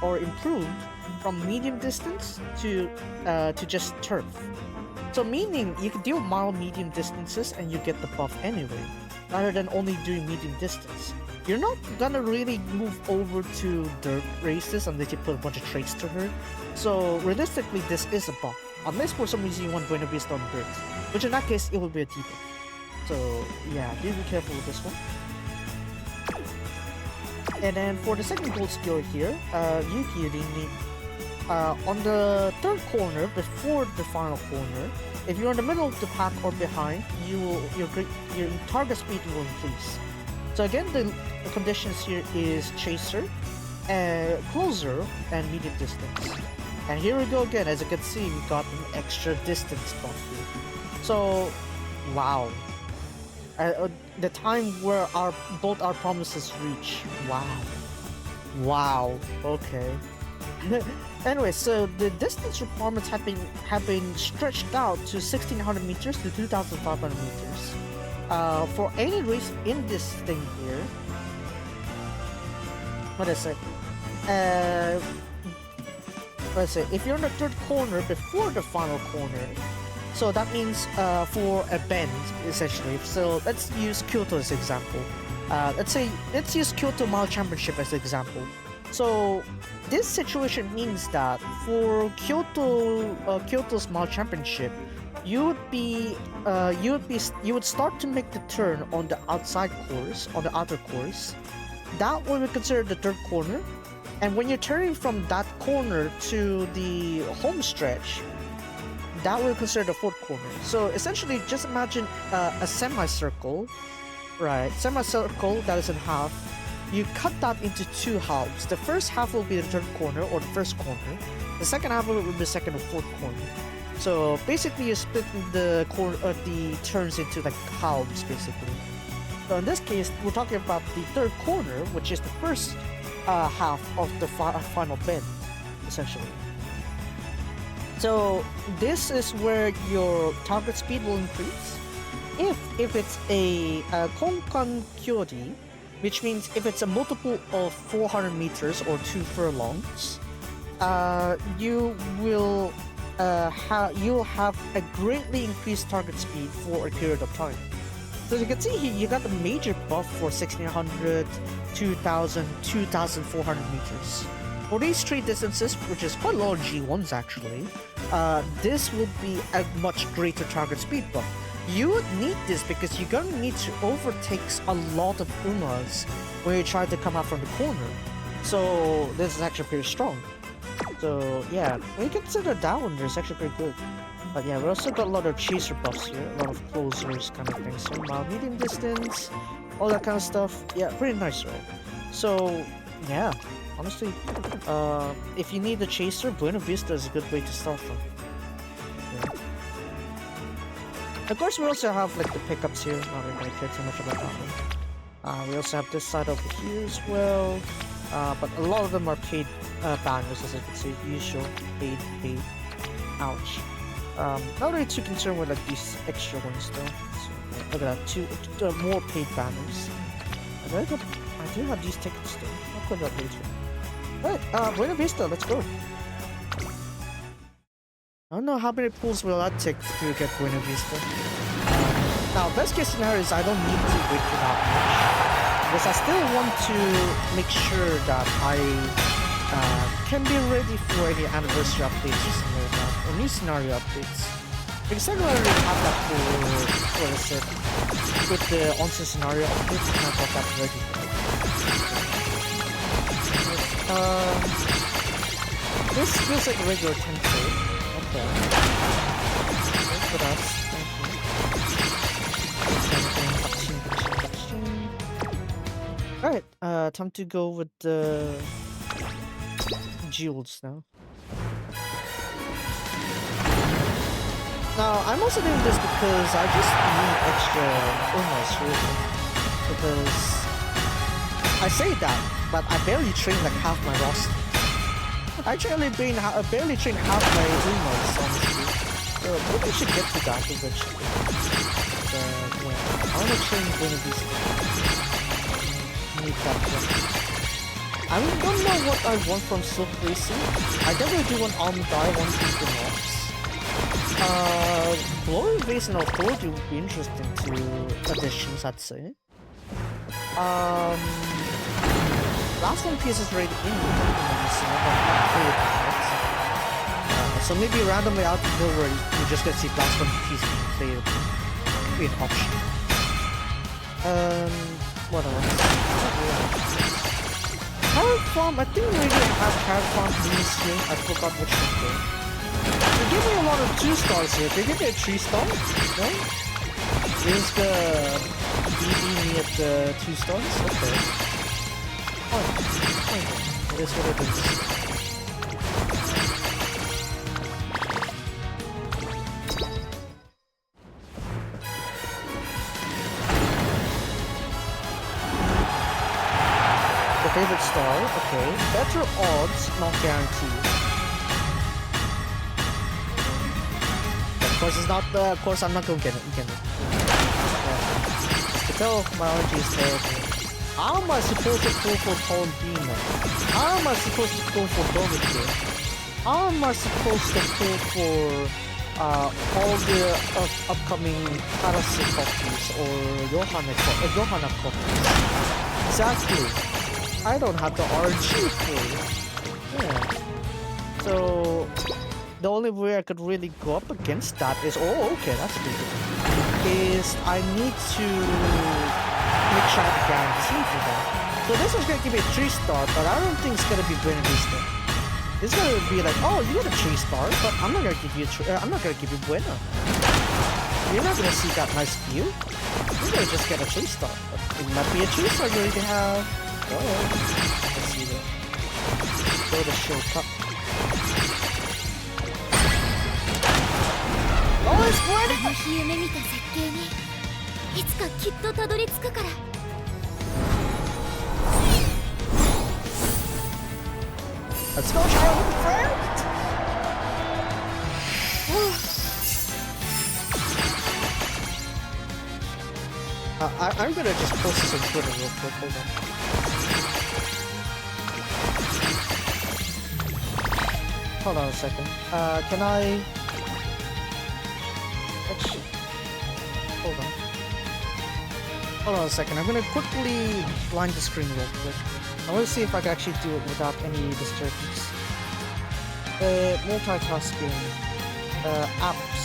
or improved from medium distance to just turf. So meaning you can do mile medium distances and you get the buff anyway, rather than only doing medium distance. You're not gonna really move over to dirt races unless you put a bunch of traits to her. So realistically, this is a buff, unless for some reason you want Buena Vista on dirt, which in that case it will be a debuff. So yeah, be careful with this one. And then for the second gold skill here, you need on the third corner before the final corner. If you're in the middle of the pack or behind, your target speed will increase. So again, the conditions here is chaser, closer, and medium distance. And here we go again. As you can see, we got an extra distance buff here. So, wow. The time where both our promises reach. Wow. Wow. Okay. Anyway, so the distance requirements have been stretched out to 1,600 meters to 2,500 meters. For any race in this thing here, what is it? Let's say if you're in the third corner before the final corner, so that means for a bend essentially. So let's use Kyoto as an example. Let's use Kyoto Mile Championship as an example. So this situation means that for Kyoto's Mile Championship, you would start to make the turn on the outside course, on the outer course. That would be considered the third corner. And when you're turning from that corner to the home stretch, that would be considered the fourth corner. So essentially, just imagine a semicircle, right? Semicircle that is in half. You cut that into two halves. The first half will be the third corner or the first corner. The second half will be the second or fourth corner. So basically, you're splitting the turns into like halves, basically. So in this case, we're talking about the third corner, which is the first half of the final bend, essentially. So this is where your target speed will increase. If it's a konkan kyori, which means if it's a multiple of 400 meters or 2 furlongs, you'll have a greatly increased target speed for a period of time. So as you can see here, you got a major buff for 1,600, 2,000, 2,400 meters. For these three distances, which is quite a lot of G1s actually, this would be a much greater target speed buff. You would need this because you're gonna need to overtake a lot of Umas when you try to come out from the corner. So this is actually pretty strong. So yeah, when you consider that one, it's actually pretty good. But yeah, we also got a lot of chaser buffs here, a lot of closers kind of things. So medium distance, all that kind of stuff. Yeah, pretty nice, right? So yeah, honestly, if you need a chaser, Buena Vista is a good way to start from. Yeah. Of course, we also have like the pickups here. Not really gonna care too much about that one. We also have this side over here as well. But a lot of them are paid banners, as you can see. Usual paid. Ouch. Not really too concerned with like these extra ones though. So, look at that, two more paid banners. I do have these tickets though. I'll put that later. Alright, Buena Vista, let's go. I don't know how many pulls will that take to get Buena Vista. Now, best case scenario is I don't need to wait for that much. Because I still want to make sure that I can be ready for any anniversary updates or something like that. Or new scenario updates. Because I don't already have that for what I said. With the onsen scenario updates, and I got that ready. This feels like a regular template. Okay. What else? Alright, time to go with the jewels now. Now, I'm also doing this because I just need extra almost really. Because I say that, but I barely train like half my roster. I barely train half my Umas, honestly. So maybe I should get to that eventually. But yeah, I wanna train Buena Vista. Need that one. I don't know what I want from Silk Racing. I definitely do want Almond Eye, I want to keep the mobs. Glory Base and Authority would be interesting to additions, I'd say. Last one piece is already in, so maybe randomly out of nowhere you're just gonna see last one piece being played. Be an option. What else? Carrot Farm, I think we already have Carrot Farm this year. I forgot which one though. They give me a lot of 2 stars here. They give me a 3 star, no? Is the BB me at the 2 stars? Okay. Fine. It is what it is. The favorite star, okay. Better odds, not guaranteed. Of course, it's not the. Of course, I'm not gonna get it. Yeah. Just to tell, my RNG is terrible. How am I supposed to go for Paulina? How am I supposed to go for Dominik? How am I supposed to go for all the upcoming Karase copies or Johanna copies? Exactly. I don't have the RNG for it. Yeah. So the only way I could really go up against that is, oh, okay, that's pretty good. Is I need to make sure I have a guarantee for that. So this one's gonna give me a 3 star, but I don't think it's gonna be Buena Vista. It's gonna be like, oh, you got a 3 star, but I'm not gonna give you I'm not gonna give you Buena. You're not gonna see that nice view. You're gonna just get a 3 star. But it might be a 3 star you already have. Oh, let's see that. Go to shortcut. Oh, it's Buena! あの日夢見た絶景にいつかきっとたどり着くから。Let's go, childhood friend! I'm gonna just post this on Twitter real quick, hold on. Hold on a second. Can I... Actually... Hold on. Hold on a second, I'm gonna quickly blind the screen real quick. I want to see if I can actually do it without any disturbance. Multitasking. Apps.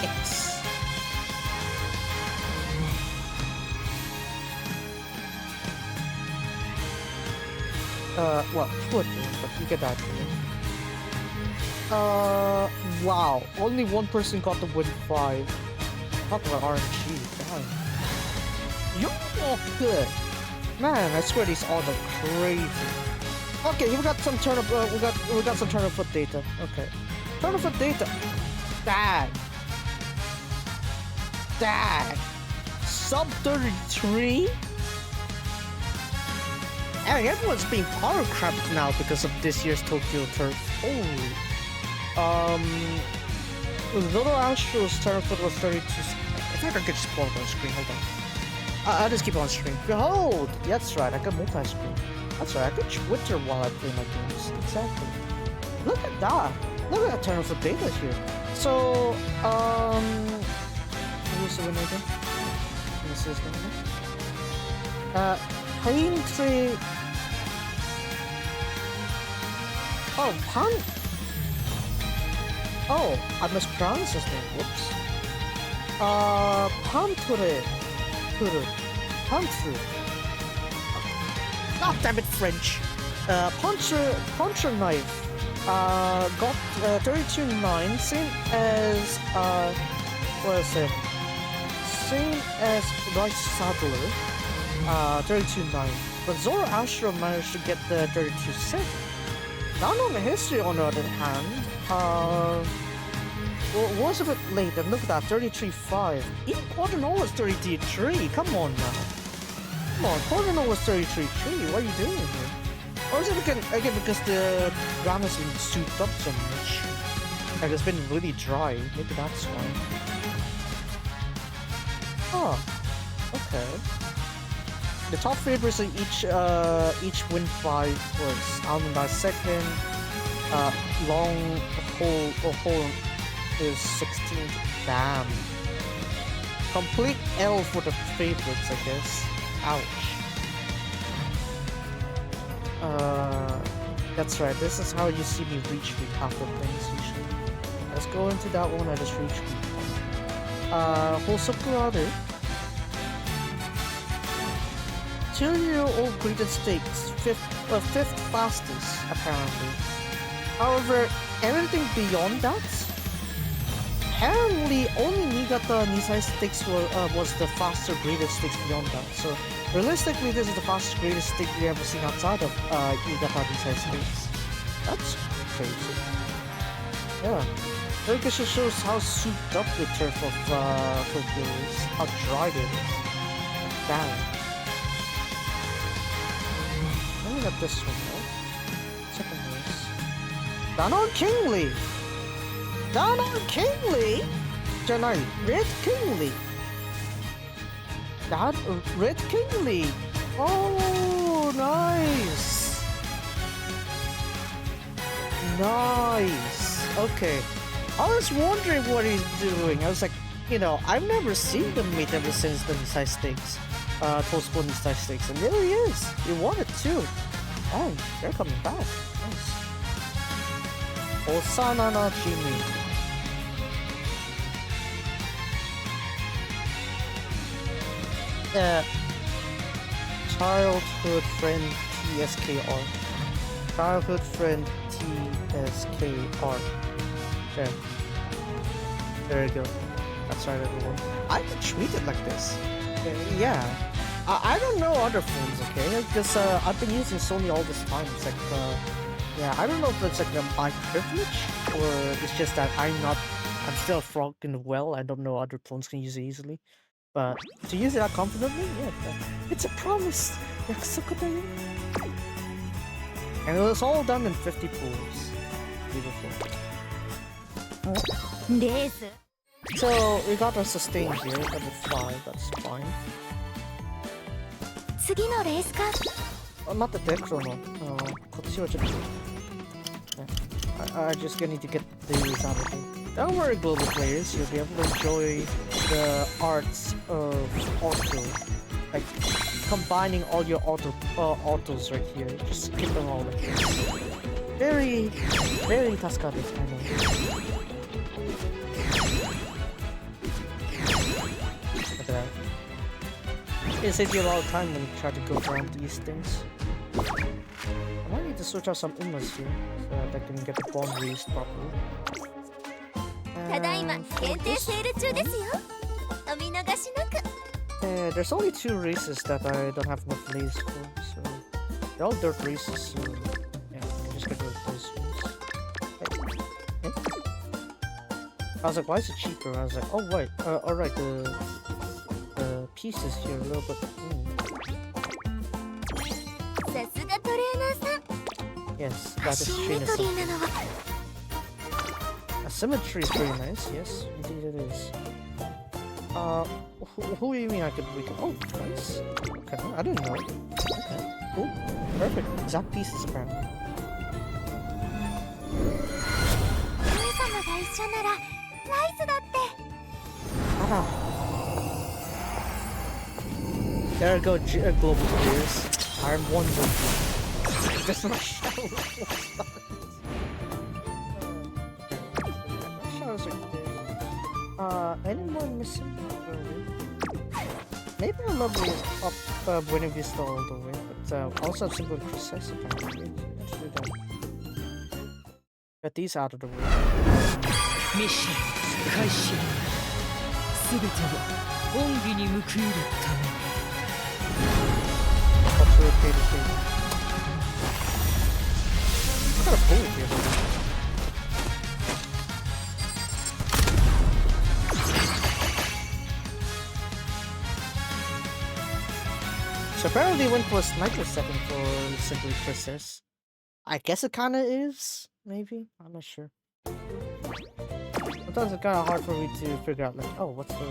X. Well, Twitter, but you get that. Wow. Only one person got the win 5. Talk about RNG. Damn. You're good. Man, I swear these odds are crazy. Okay, we got some turnip. We got some turnip foot data. Okay, turnip foot data. Dag. Sub 33. Hey, everyone's being power cramped now because of this year's Tokyo Turf. Holy. Little Astro's turnip foot was 32. I think I could just pull up on screen. Hold on. I'll just keep it on screen. Behold! That's right, I got multi-screen. That's right, I can Twitter while I play my games. Exactly. Look at that! look at that turn for data here. So, who's the winner again? Let me see his name. Pain Tree. Oh, Pan. Oh, I mispronounced his name. Whoops. Panture. Panture. God damn it, French. Puncher Knife. Got 32.9, same as, what is it? Same as Rice Saddler, 32.9. But Zoroastro managed to get the 32.7. Down on the history, on the other hand, was a bit late, and look at that, 33.5. Even Quadrano was 33.3, come on now. Come on, Quadrano was 33.3, what are you doing here? Or is it again because the ground has been souped up so much? Like it's been really dry, maybe that's why. Oh, okay. The top favorites in each win fight was Almondar second, long hole is 16th. Damn. Complete L for the favorites, I guess. Ouch. That's right, this is how you see me reach half the things usually. Let's go into that one, I just reach Hosokurade. 2-year-old graded stakes, fifth fastest, apparently. However, anything beyond that? Apparently, only Niigata Nisai stakes was the faster graded stakes beyond that, so realistically, this is the fastest greatest stick we ever seen outside of Niigata Nisai stakes. That's crazy. Yeah. I think it just shows how souped up the turf of Tokyo is, how dry it is. Damn. Let me get this one, right? Second race. Danon Kingly! Danon Kingly! Janai, Red Kingly! That Red Kingly! Oh, nice! Nice! Okay. I was wondering what he's doing. I was like, you know, I've never seen them meet ever since the Nisai Stakes. Postponed Nisai Stakes. And there he is! He won it too! Oh, they're coming back. Nice. Osanana Jimmy. Childhood friend TSKR. Childhood friend TSKR. There you go. That's right, everyone. I can treat it like this. Yeah. I don't know other phones, okay? Because I've been using Sony all this time. It's like, yeah, I don't know if it's like my privilege or it's just that I'm still frogging well. I don't know other phones can use it easily. But to use it that confidently, yeah, it's a promise. And it was all done in 50 pools. Beautiful. So we got our sustain here, level 5, that's fine. Not the Chrono. I just need to get these out of here. Don't worry, global players, you'll be able to enjoy the arts of auto. Like, combining all your autos right here. Just keep them all like this. Very, very Tascade, I know. Look at that. It saves you a lot of time when you try to go around these things. I might need to switch out some Umas here, so that I can get the bomb raised properly. There's only 2 races that I don't have enough lays for, so they're all dirt races, so yeah, I can just get rid of those ones. Okay. I was like, why is it cheaper? I was like, oh wait, alright, the pieces here a little bit. Yes, that is trainer. Symmetry is very nice, yes, indeed it is. Who do you mean I could weaken? Oh, nice. Okay, I didn't know. Okay, cool. Perfect. Exact pieces apparently. 緒ならナイスだって。 There go global players. I'm wondering. Just my shadow. Shadows are good. Anyone missing? Maybe I'll level up Buena Vista all the way, but also have simple and precise apparently. Let's do that. Get these out of the way. Mission 開始。すべては恩義に報いるために。What's the rotated thing? What kind of bullet here? So apparently went for a sniper setting for simply precise. I guess it kinda is, maybe? I'm not sure. Sometimes it's kinda hard for me to figure out like, oh, what's the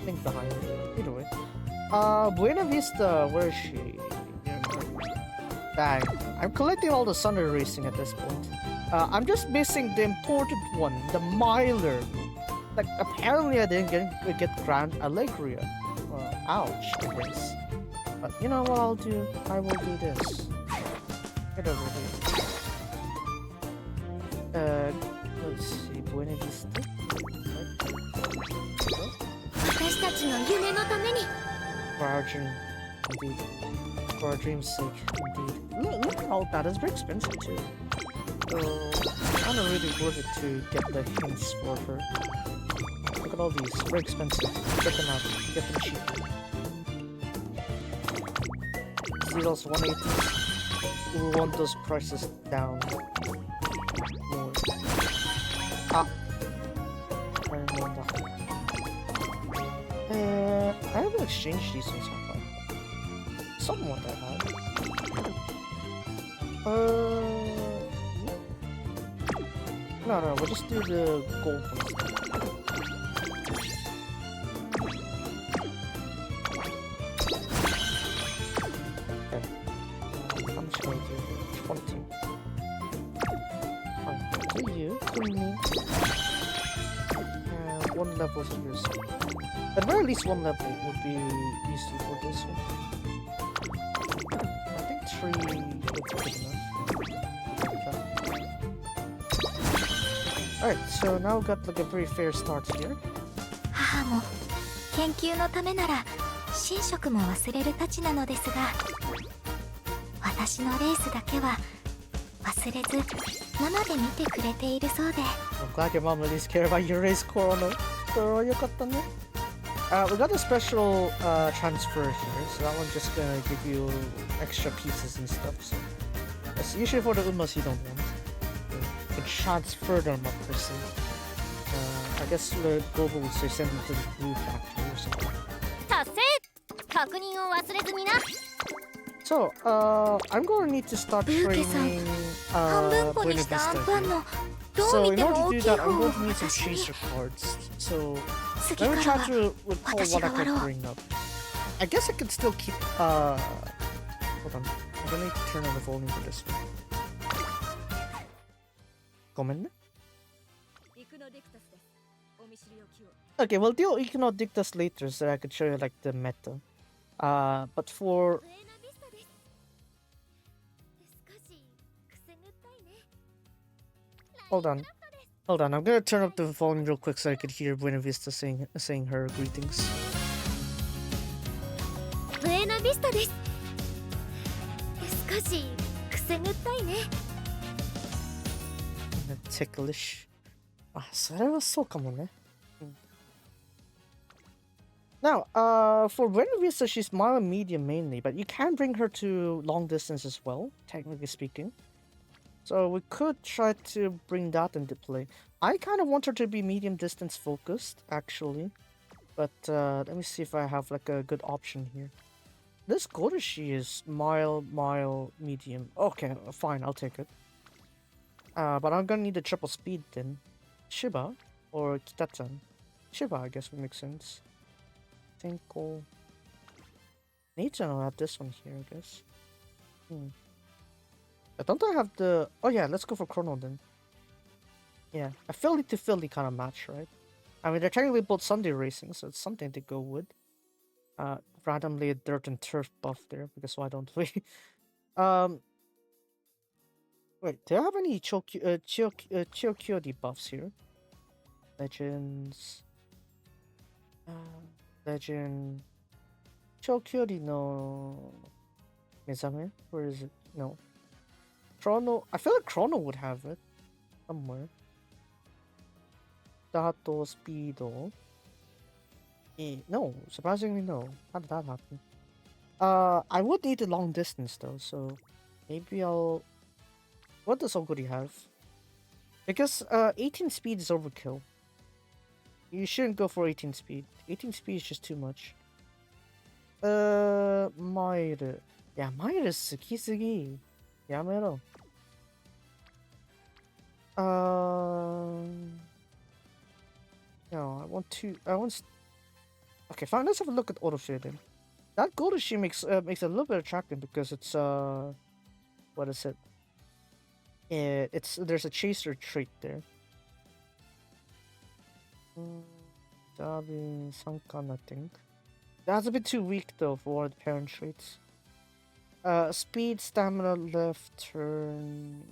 thing behind it? Either way. Buena Vista, where is she? Dang. I'm collecting all the Thunder Racing at this point. I'm just missing the important one, the Miler. Like, apparently I didn't get Grand Allegria. Ouch, I guess. But you know what I'll do? I will do this. Get over here. Let's see, Buena Vista. For our dream, indeed. For our dream's sake, indeed. Look at all that, it's very expensive too. So, kind of really worth it to get the hints for her. Look at all these, very expensive. Get them out, get them cheap. See those 180s? We want those prices down more. Ah! I haven't exchanged these ones so far. Somewhat I have. No, we'll just do the gold ones. Okay. How much can I do? 20. Fine. To you, to me. One level here. So. At very least one level would be useful for this one. I think 3 would be good enough. Alright, so now we've got like a very fair start here. 母も研究のためなら寝食も忘れるたちなのですが、私のレースだけは忘れず生で見てくれているそうで。I'm glad your mom at least care about your race core on the we got a special transfer here, so that one's just gonna give you extra pieces and stuff. So it's usually for the Umas you don't want. You can transfer them up per se. I guess the global would say send them to the blue factory or something. So, I'm going to need to start training Buena Vista here. So in order to do that, I'm going to need some chaser cards. So let me try to recall what I could bring up. I guess I could still keep hold on. I'm gonna need to turn on the volume for this one. Comment? Okay, we'll do Iconodictus later so I could show you like the meta. But for Hold on, I'm gonna turn up the volume real quick so I could hear Buena Vista saying her greetings. Buena Vista です。少し癖ぐったいね。Ticklish. あ、それはそうかもね。Now, for Buena Vista, she's mild and medium mainly, but you can bring her to long distance as well, technically speaking. So we could try to bring that into play. I kind of want her to be medium distance focused, actually. But let me see if I have like a good option here. This Godashi is mild, medium. Okay, fine, I'll take it. But I'm gonna need a triple speed then. Shiba or Kitatan? Shiba, I guess would make sense. Tenko. Nature, I'll have this one here, I guess. Don't I have the... Oh yeah, let's go for Chrono then. Yeah, a Philly to Philly kind of match, right? I mean, they're technically both Sunday racing, so it's something to go with. Randomly a dirt and turf buff there, because why don't we? um, wait, do I have any Chokyo buffs here? Legends. Legend. Chokyo no. Misame? Where is it? No. Chrono. I feel like Chrono would have it somewhere. Dato Speedo. No, surprisingly no. How did that happen? I would need a long distance though, so maybe I'll. What does Oguri have? Because 18 speed is overkill. You shouldn't go for 18 speed. 18 speed is just too much. Maire. Yeah, Maire is suki-sugi. Yamero. No, I want to. Okay, fine. Let's have a look at autofill then. That Goldishi makes it a little bit attractive because it's what is it? There's a chaser trait there. Dabi Sankan, I think. That's a bit too weak though for the parent traits. Speed, stamina, left turn.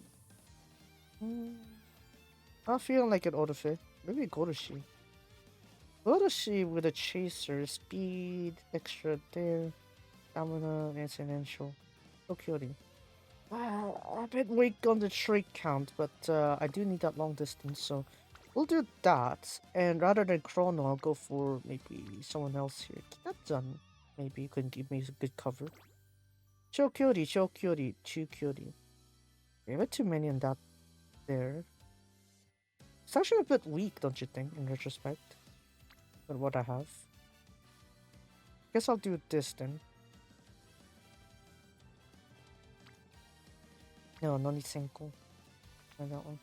I'm feeling like an autofit. Maybe Goldishi. Goldishi with a chaser, speed, extra there, stamina, incidental. So cutie. A bit weak on the trait count, but I do need that long distance, so we'll do that. And rather than Chrono, I'll go for maybe someone else here. Get that done. Maybe you can give me a good cover. Chokyori, Chukyori. Okay, a bit too many on that there. It's actually a bit weak, don't you think, in retrospect? But what I have. Guess I'll do this then. No, no need Senko. Try that one.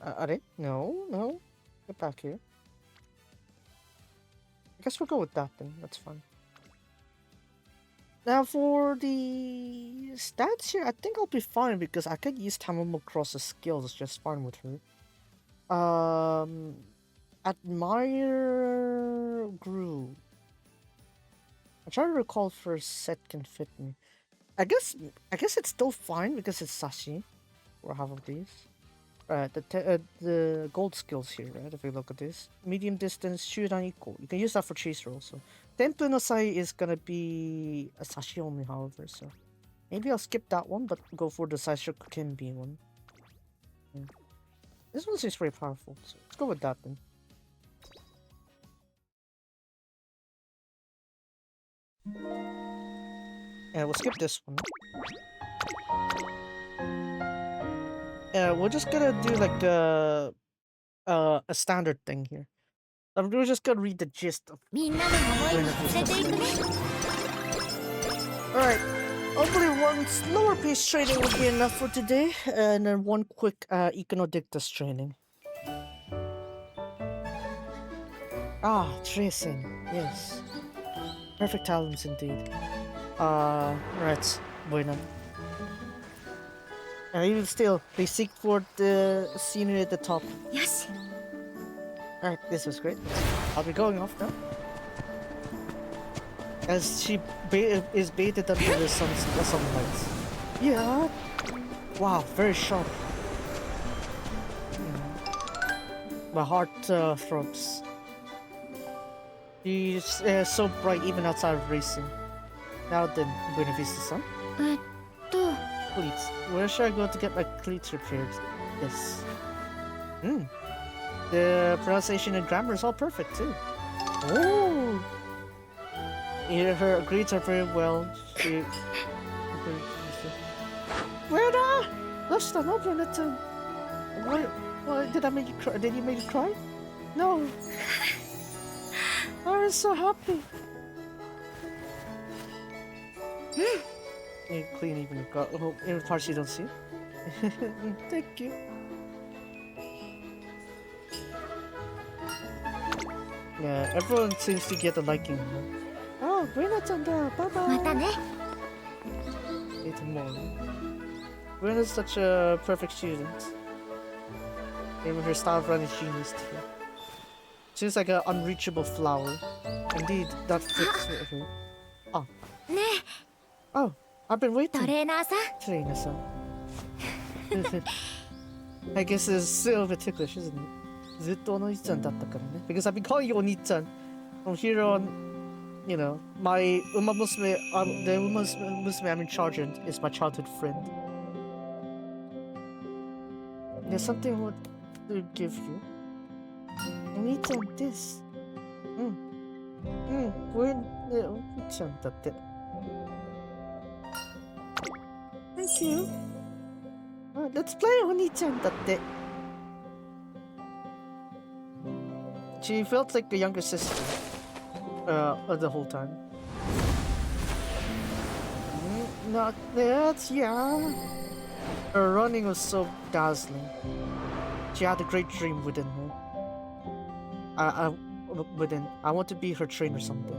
Are they? No. Get back here. I guess we'll go with that then. That's fine. Now for the stats here, I think I'll be fine because I could use Tamamo Cross's skills just fine with her. Admire Grew. I'm trying to recall if her set can fit me. I guess it's still fine because it's Sashi for half of these. The gold skills here, right? If we look at this, medium distance, Shudan equal. You can use that for chaser also. Tenpu Nisai is gonna be a Sashi only, however. So maybe I'll skip that one, but go for the Saishoku Kenbi one. Yeah. This one seems very powerful, so let's go with that then. Yeah, we'll skip this one. We're just gonna do like a standard thing here. We're just gonna read the gist of Buena Vista. Alright, hopefully one slower pace training will be enough for today, and then one quick Econodictus training. Tracing, yes. Perfect talents indeed. Right, Buena. And even still, they seek for the scenery at the top. Yes. Alright, this was great. I'll be going off now. As she is baited under the sunlight. Yeah. Wow, very sharp. My heart throbs. She's so bright even outside of racing. Now then, Buena Vista-san. Cleats. Where should I go to get my cleats repaired? Yes. The pronunciation and grammar is all perfect too. Oh! Yeah, her grades are very well. Buena! Basta, no, Buena. What, did I make you cry? Did you make you cry? No. I was so happy. You clean even in parts you don't see. Thank you. Yeah, everyone seems to get a liking. Oh, Buena-chan da. Bye-bye. またね。 Later more. Buena's such a perfect student. Even her style of running is genius too. Seems like an unreachable flower. Indeed, that fits with her. Oh. ね Oh, I've been え waiting. トレーナーさん Trainer-san. I guess it's still a bit ticklish, isn't it? ずっとお兄ちゃんだったからね. Because I've been calling you お兄ちゃん from here on. You know, my Musume, the Musume I'm in charge of is my childhood friend. There's something I want to give you. お兄ちゃんです。これね、お兄ちゃんだって。Thank you. Let's play お兄ちゃんだって。She felt like a younger sister the whole time. Not that, yeah. Her running was so dazzling. She had a great dream within her. I want to be her trainer someday.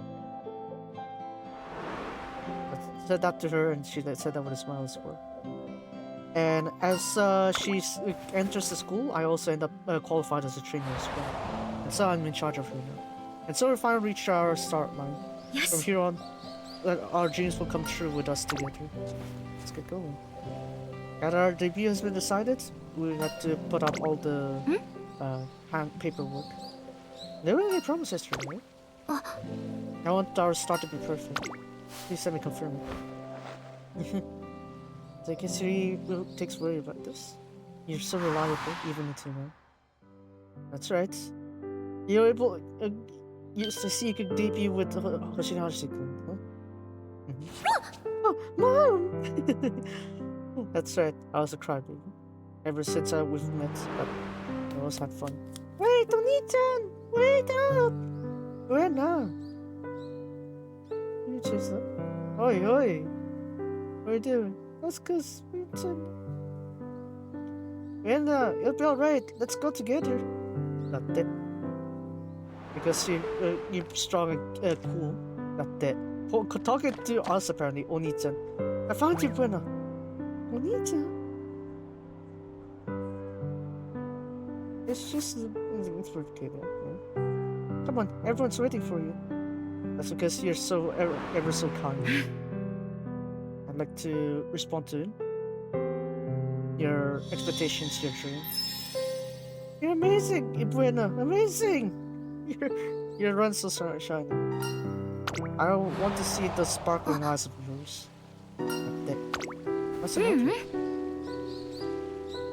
I said that to her, and she said that with a smile as well. And as she enters the school, I also end up qualified as a trainer as well. And so I'm in charge of her now. And so we finally reached our start line. Yes. From here on, our dreams will come true with us together. Let's get going. And our debut has been decided. We have to put up all the paperwork. They were really promised yesterday, right? I want our start to be perfect. Please let me confirm it. I guess he takes worry about this. You're so reliable, even until now. That's right. You're able. Used to see you could debut with Hoshinashi-kun, huh? Oh, Mom! That's right. I was a crybaby. Ever since we've met, but I always had fun. Wait, Oni-chan! Wait up! Buena! You choose that? Oi, oi! What are you doing? That's cause Buena, you'll be alright. Let's go together. Not that. Because you're strong and cool. Not that. Talking to us apparently, Oni-chan. I found you, Buena. Oni-chan? It's just it's okay though. Yeah. Come on, everyone's waiting for you. That's because you're so ever so kind. I'd like to respond to your expectations, your dreams. You're amazing, Buena. Amazing. Your run so shiny. I want to see the sparkling eyes of yours. What's about you?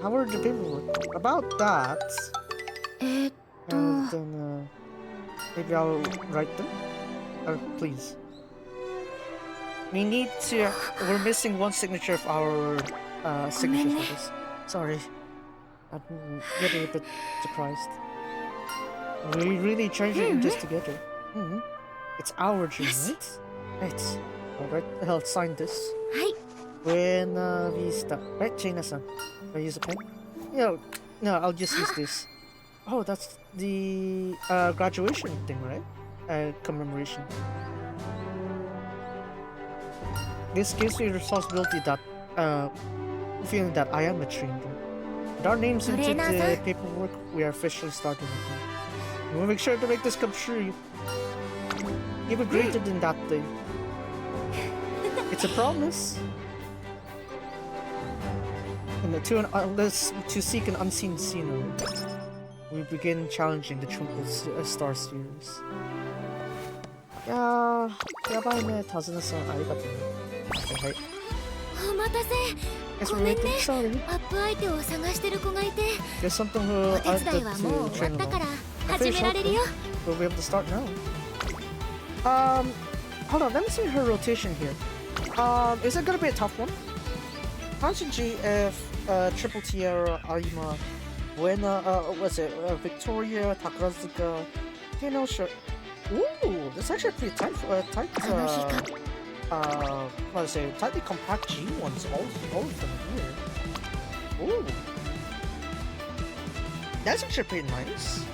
How are the paperwork? About that. Then maybe I'll write them. Please. We need to. We're missing one signature of our signature for this. Sorry, I'm getting a bit surprised. We really treasuring this together. It's our dream, right? Right. Alright, I'll sign this. Buena Vista. Right, Jaina-san? I use a pen? No, I'll just use this. Oh, that's the graduation thing, right? Commemoration. This gives me the responsibility that, feeling that I am a trainer. With our names into the paperwork, we are officially starting again. We'll make sure to make this come true. Even greater than that thing. It's a promise. And to seek an unseen scenery, we begin challenging the Twinkle Star series. Yeah, yabai Tazuna-san, arigatou. Okay. お待たせ Yes, ご we're めんね waiting. Sorry. アップ相手を探してる子がいて There's something お手伝いはもう終わったから始められるよ We'll be able to start now. Hold on, let me see her rotation here. Is it gonna be a tough one? Hanshin GF, Triple Tiara, Arima, Buena, what's it? Victoria, Takarazuka, Kano, sure. Ooh, that's actually a pretty tight, what is it? Tightly compact G ones, all of them here. Ooh. That's actually pretty nice.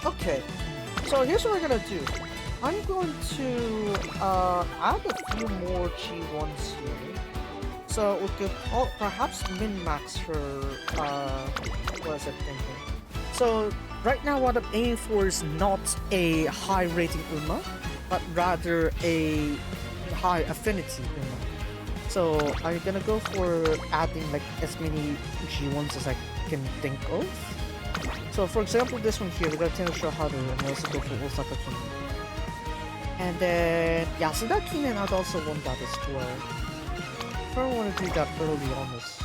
Okay. So here's what we're gonna do. I'm going to add a few more G1s here. So we could perhaps min-max her, what was I thinking? So right now what I'm aiming for is not a high rating Uma, but rather a high affinity Uma. So I'm gonna go for adding like as many G1s as I can think of. So for example, this one here, we got Tenosho Haru, and I also go for Osaka Kinen. And then Yasuda Kinen, I'd also want that as well. I don't want to do that early on this,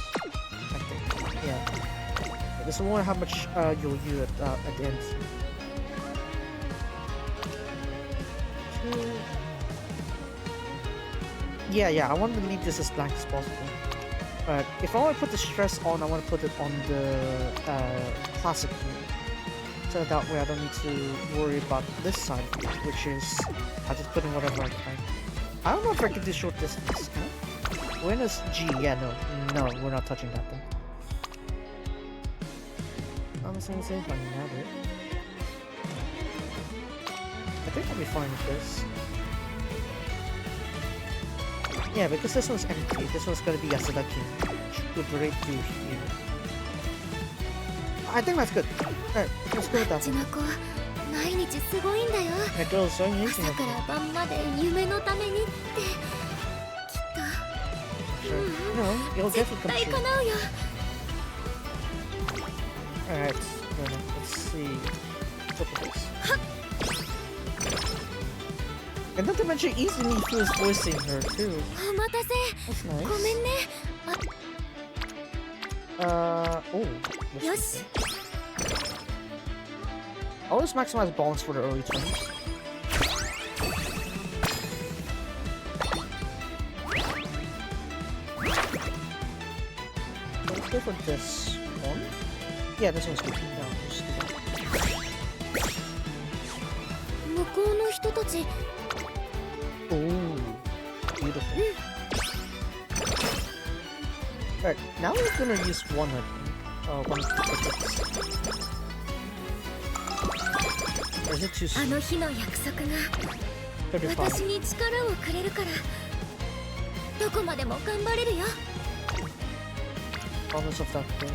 I think. Yeah. This one won't have much you'll use at the end. Yeah, I want to leave this as blank as possible. But if I want to put the stress on, I want to put it on the classic mode. So that way I don't need to worry about this side, which is I just put in whatever I can. I don't know if I can do short distance. Huh? Buena's G, yeah, no, we're not touching that thing. I think I'll be fine with this. Yeah, because this one's empty. This one's gonna be Yasuda King. Good rate to here. I think that's good. Alright, let's go with that one. 毎日すごいんだよ。 That girl's so amazing. 朝から晩まで夢のためにってきっ Sure. No, it'll と definitely 絶 come 対 true. 叶うよ。 Alright, let's see. What's up with this? And not to mention, easily feels voicing her too. お待たせ。 That's ごめ nice. んね。 Oh. よし。 Always maximize balance for the early turns. Let's go for this one. Yeah, this one's good. No, just do that. 向こうの人たち。 Oh, beautiful. Alright, now we're gonna use one, I think. One tickets. Or is it too あ soon? の日の約束が 35. 私に力をくれるからどこまでも頑張れるよ。 Promise of that thing.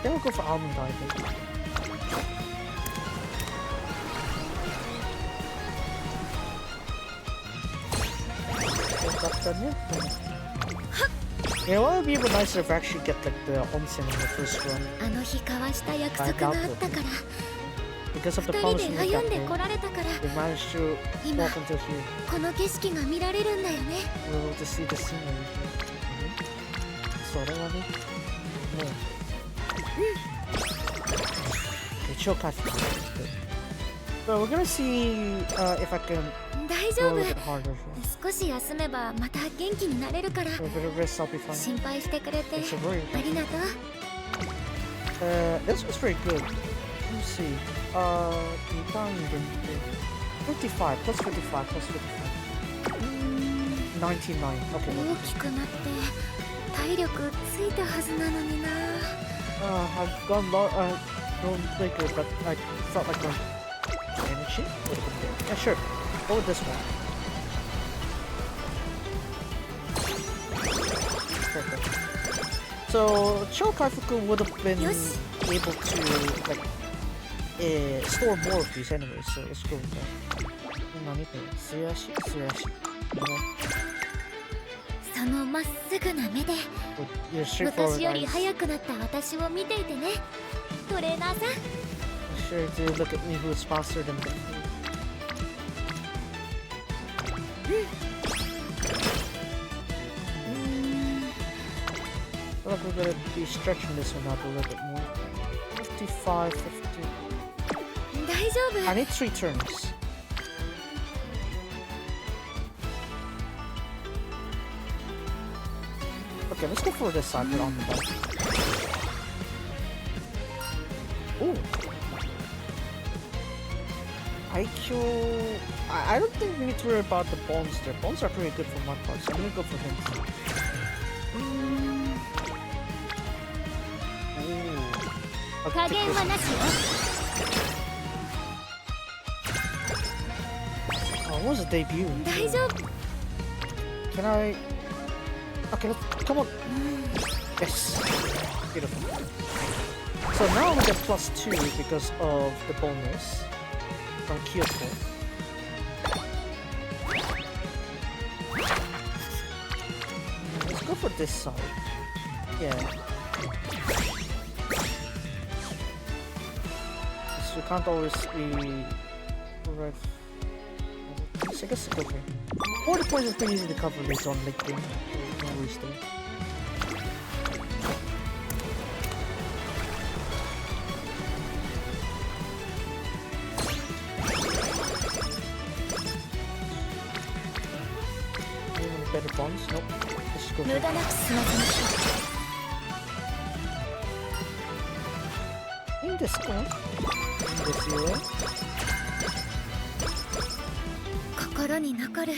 Then we'll go for almond eye, I think. Yeah, what would be even nicer if I actually get like the onsen in the first run あの日交わした約束があったから because of the 二 promise 人 we で made 歩 that んで day. こられたから We managed to 今 walk until here. この景色が見られるんだよね。 We were able to see the scenery here. So that one. Okay, chill cut. So we're gonna see if I can 大 go 丈 a 夫 little bit harder here. 少し休めばまた元気になれるから For a bit of rest, I'll be fine. 心配してくれて It's a very ありがとう。 this was very good. Let me see. 55 plus 55 plus 55. 99. Okay. 大きくなって体力ついたはずなのにな。 I've grown bigger, but I felt like my energy. Yeah, sure. Go with this one. Perfect. So Chokaifuku would have been Yes. able to like store more of these anyways, so let's go with that. You そのまっすぐな目で Your straightforward 昔より eyes. 速くなった私を見ていてね。トレーナーさん。 Sure to look at me who's faster than me. I feel like we're gonna be stretching this one out a little bit more. 55, 50. 大丈夫。 I need 3 turns. Okay, let's go for this side with on the ball. Ooh. IQ. I don't think we need to worry about the bones there. Bones are pretty good for my part, so I'm gonna go for him. Ooh. I'll 加 take 減 this はなしよ。 Oh, what was the debut? 大丈夫。can I? Okay, come on. Yes. Beautiful. So now we get +2 because of the bonus from Kyoto. Let's go for this side. Yeah. So we can't always be right. So I guess it's okay. 40 points is pretty easy to cover later on late game. No worries there. Better bombs? Nope. Let's just go for it. 無駄なく済ませましょう。いいんですか？いいんですよ。心に残る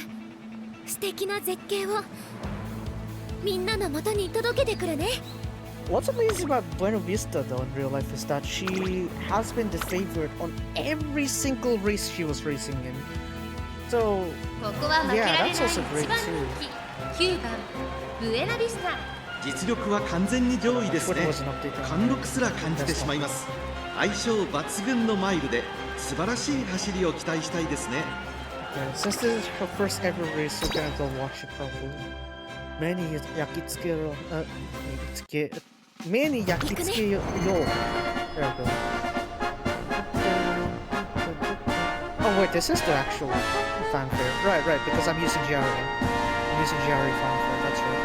素敵な絶景をみんなの元に届けてくるね。 What's amazing about Buena Vista though in real life is that she has been the favorite on every single race she was racing in. So ここは負けられない yeah, that's also 一 great 番 too. 人気9番ブエナビスタ。実力は完全に上位です What ね was an update on 貫禄すら感じてしまいます相性抜群のマイルで素晴らしい走りを期待したいですね Yeah, since this is her first ever race, we're gonna go watch it probably. Many yakitsuke many yakitsuke yo. There we go. Oh wait, this is the actual fanfare. Right, because I'm using Jerry. I'm using Jerry fanfare, that's right.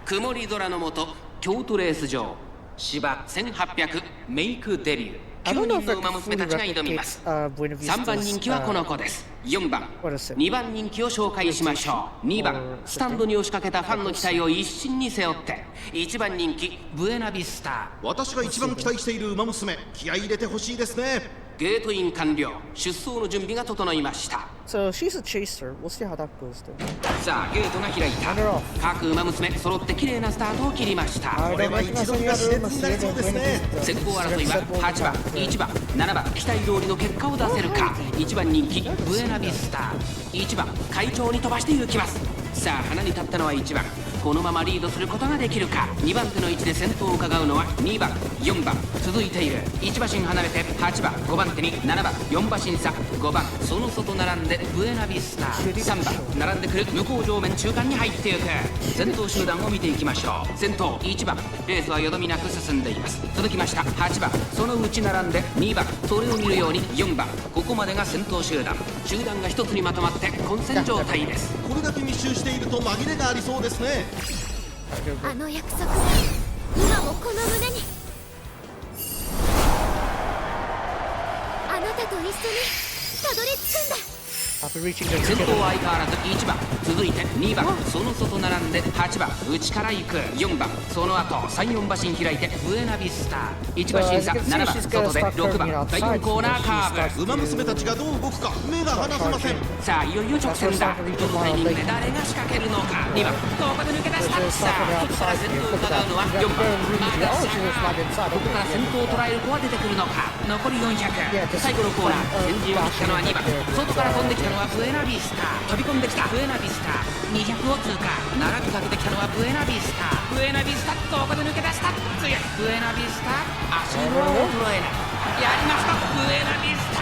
曇り空の下京都レース場芝1800メイクデビュー I 9 don't know 人 if の I 馬 can 娘 fully たちが挑みま replicate す Buena 3番 Vista's 人気はこの子です4番 what is it? 2番人気を紹介しましょう2番スタンドに押しかけたファンの期待を一身に背負って1番人気ブエナビスタ私が一番期待している馬娘気合い入れてほしいですねゲートイン完了出走の準備が整いました So she's a chaser. We'll see how that goes though. さあゲートが開いた Under off. 各馬娘揃って綺麗なスタートを切りましたこれは一度が熾烈になりそうですね先行争いは8番1番7番期待通りの結果を出せるか1番人気ブエナビスタ1番快調に飛ばして行きますさあ花に立ったのは1番このままリードすることができるか2番手の位置で先頭を伺うのは2番4番続いている1馬身離れて8番5番手に7番4馬身差5番その外並んでブエナビスタ3番並んでくる向こう上面中間に入っていく先頭集団を見ていきましょう先頭1番レースはよどみなく進んでいます続きました8番その内並んで2番それを見るように4番ここまでが先頭集団が一つにまとまって混戦状態ですこれだけ密集していると紛れがありそうですねあの約束が今もこの胸にあなたと一緒にたどり着くんだ I'll be reaching the 先頭は相変わらず1番続いて2番その外並んで8番内から行く4番その後3、4馬身開いてブエナビスタ1馬身差7番外で6番第4コーナーカーブ馬娘たちがどう動くか目が離せませんさあいよいよ直線だどのタイミングで誰が仕掛けるのか2番どこで抜け出したさあここから先頭を伺うのは4番まださあここから先頭を捉える子は出てくるのか残り400最後のコーナー先陣を切ったのは2番外から飛んできたのはブエナビスタ飛び込んできたブエナビスタ200を通過並びかけてきたのはブエナビスタブエナビスタどこで抜け出した強いブエナビスタ足の衰えないやりましたブエナビスタ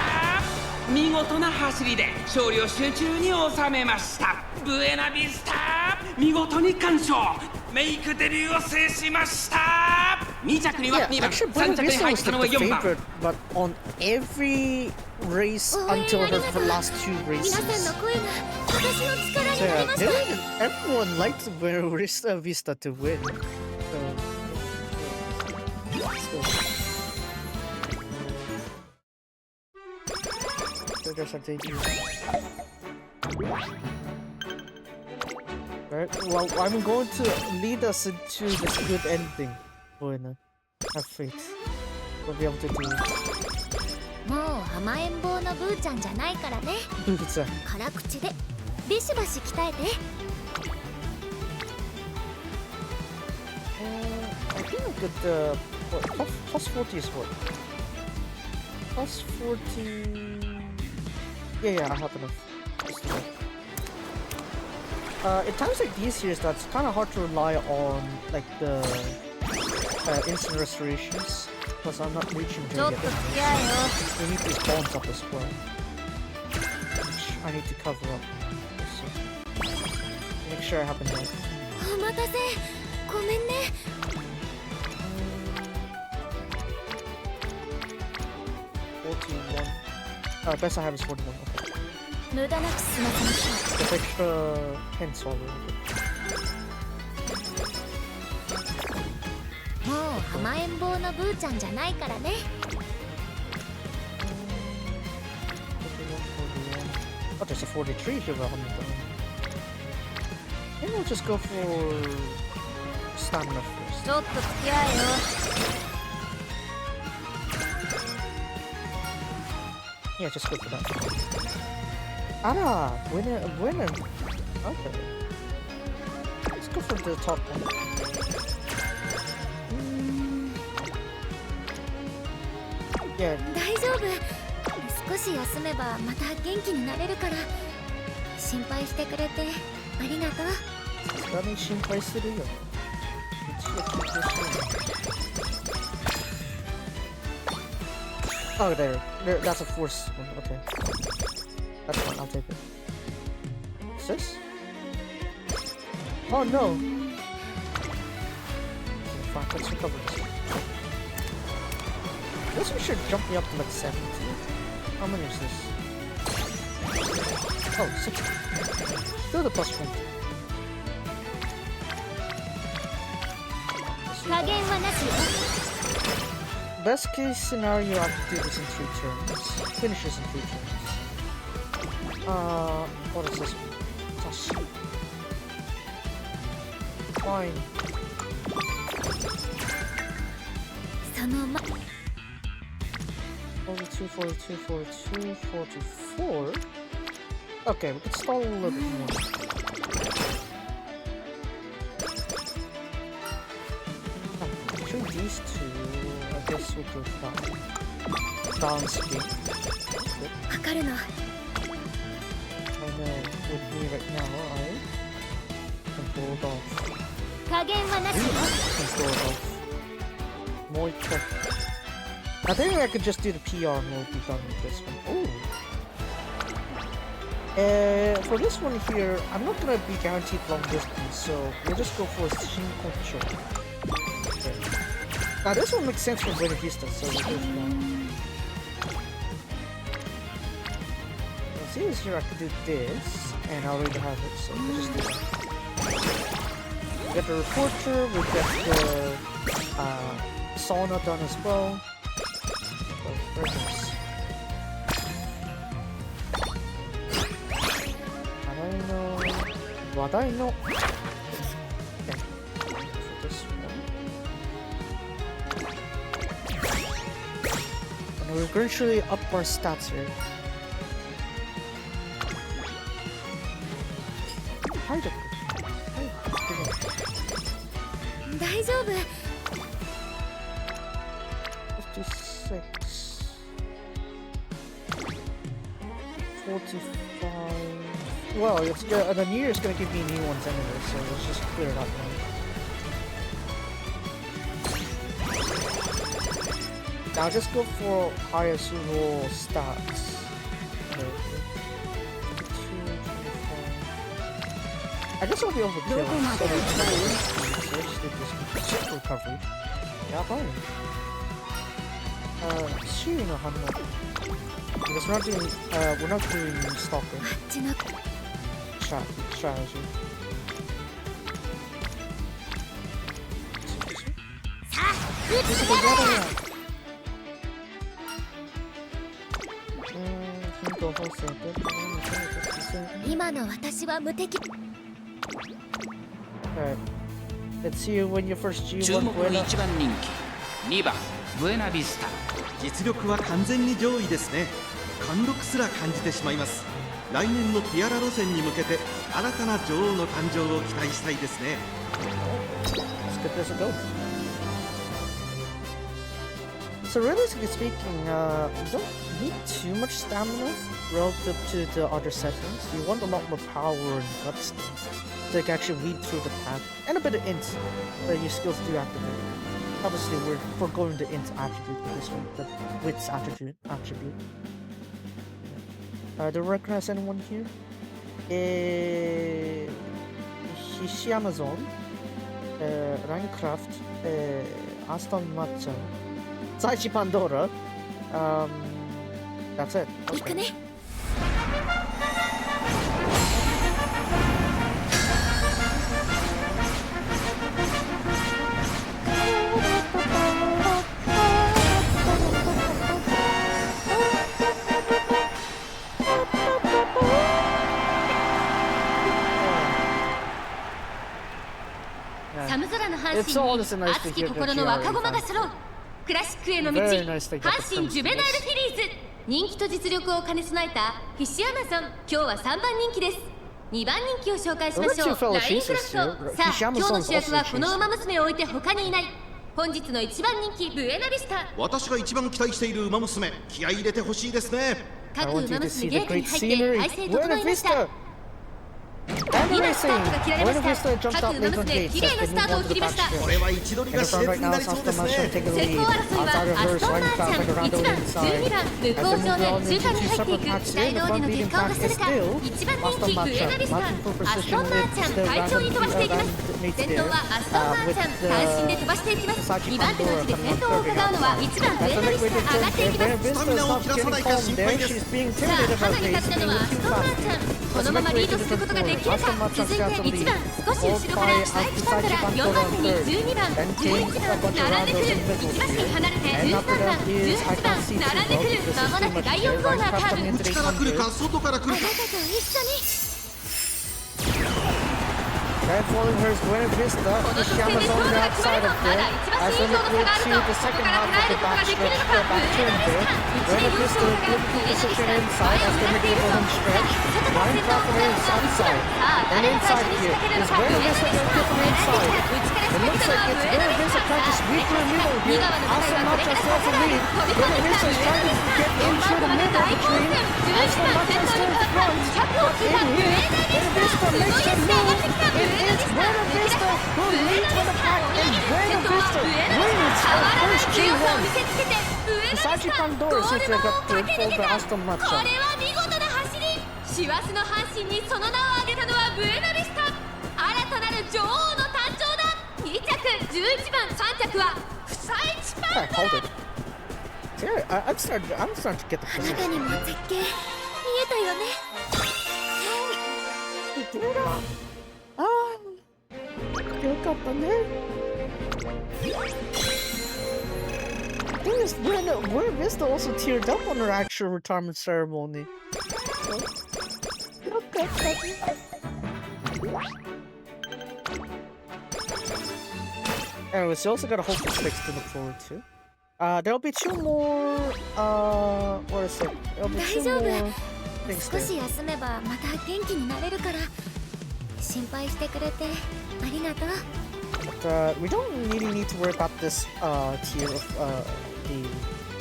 見事な走りで勝利を集中に収めましたブエナビスタ見事に完勝メイクデビューを制しました2着には Yeah, 2番 actually, 3 Buena 着に Vista 入っ was たの like は the 4番 favorite, but on every race until her last two 皆さん races. の声が私の力 So になり yeah, ました everyone liked Buena Vista to win. So there's our debut. Alright, well, I'm going to lead us into this good ending, Buena. Have faith. We'll be able to do it. もう甘えん坊のブーちゃんじゃないからね Buta. 辛口でビシバシ鍛えて I think I could, what, plus 40 is what? Plus 40... Yeah, I have enough. Just enough. in times like these here, that's kind of hard to rely on like the instant restorations because I'm not reaching to get them. We need these bombs up as well, which I need to cover up. So, make sure I have enough. お待たせごめんね 41. Best I have is 41. Okay. 無駄なく済ませましょ There's extra hints already. うもう甘えん坊のブーちゃんじゃないからね Oh, there's a 43 here. Maybe we'll just go for stamina first. ちょっと付き合えよ Yeah, just go for that. Ah, Buena. Okay. Let's go for the top one. Yeah, 大丈夫少し休めばまた元気になれるから心配してくれてありがとう running心配するよ. Oh, there. That's a force one. Okay. That's fine. I'll take it. What's this? Oh no. Okay, fine. Let's recover this. This one should jump me up to like 70. How many is this? Oh, 60. Still the plus 20. 加減はなしよ Best case scenario, I could do this in 3 turns. Finish this in 3 turns. What is this? Tashi. Fine. そのま 42, 42, 42, 44. Okay, we can stall a little bit more. Between these two, I guess we'll go fine. Down speed. わかるの And then with me right now, I can pull it off. 加減はなしよ Can pull it off. More quick. I think I could just do the PR and we'll be done with this one. Ooh. For this one here, I'm not gonna be guaranteed long distance, so we'll just go for Shinkocho. Okay. Now this one makes sense for Buena Vista, so we'll go for that. See, here I can do this, and I already have it, so we'll just do that. We get the reporter, we get the sauna done as well. Oh, very nice. Wadaino. Okay. For this one. And we'll gradually up our stats here. Hide it. 大丈夫 56. 45. Well, it's good. The New Year's gonna give me new ones anyway, so let's just clear it up now. Now just go for highest roll stats. Okay. 52, 25. I guess I'll be overkill. So let's just do this recovery. Yeah, fine. Shuri no Hanno. Because we're not doing stalking. あっちの Strategy. さあ撃つや今の私は無敵 Alright. Let's see you when your first 注 G1 目の Buena. 1番人気2番ブエナビスタ。実力は完全に上位ですね。貫禄すら感じてしまいます。来年のティアラ路線に向けて新たな女王の誕生を期待したいですね。 Let's get this a go. So realistically speaking, you don't need too much stamina relative to the other settings. You want a lot more power and guts. to actually lead through the path, and a bit of int that your skills do activate. Obviously, we're foregoing the int attribute with this one, the wits attribute. Do you recognize anyone here? Amazon, Minecraft, Aston Martin, Saichi Pandora. That's it. Okay. 寒空の阪神に熱き心の若駒が揃うクラシックへの道阪神ジュベナイルフィリーズ人気と実力を兼ね備えたフィッシュアマゾン今日は3番人気です2番人気を紹介しましょうラインクラフトさあ今日の主役はこの馬娘を置いて他にいない本日の1番人気ブエナビスタ私が一番期待している馬娘気合い入れてほしいですね各馬娘ゲートに入って体勢整いました今スタートが切られました各馬娘綺麗なスタートを切りましたこれは位置取りが熾烈になりそうですね先行争いはアストンマーチャン1番12番向こう上で中間に入っていく期待通りの結果を出せるか1番人気ブエナビスタアストンマーチャン快調に飛ばしていきます先頭はアストンマーチャン単身で飛ばしていきます2番手のうちで先頭を伺うのは1番ブエナビスタ上がっていきますスタミナを切らさないか心配ですさあかなり勝ちなのはアストンマーチャンこのままリードすることができるか続いて1番少し後ろから下へ来たから4番手に12番11番並んでくる1馬身離れて13番18番並んでくるまもなく第4コーナーカーブ内から来るか外から来るかあなたと一緒に And following her is Buena Vista. Ishiyama's on the outside of there. As we look to the second half of the back stretch, the back turn there. Buena Vista looking to position inside as they make the home stretch. Minecraft is outside. And inside here is Buena Vista going to from inside. It looks like it's Buena Vista trying to sweep through the middle here. Aston Martin still has a lead. Buena Vista is trying to get into the middle between Aston Martin still in front. But in here, Buena Vista makes a move. It's Buena Vista who leads on the pack, and Buena Vista wins the first G1. Saichi Pandora seems to have got third over Aston Martin. これは見事な走り師走の阪神にその名を挙げたのはブエナビスタ新たなる女王の誕生だ2着11番3着はフサイチパンダ Hold it. Yeah, I'm starting to get the あな position. たにも絶景見えたよね よかったね。Thing is, Buena Vista also teared up on her actual retirement ceremony. So,よかったね。Anyways, you also got a whole six to look forward to. There'll be two more. What is it? There'll be two 大丈夫 more things 少し there. 休めばまた元気になれるから心配してくれてありがとう But we don't really need to worry about this tier of the.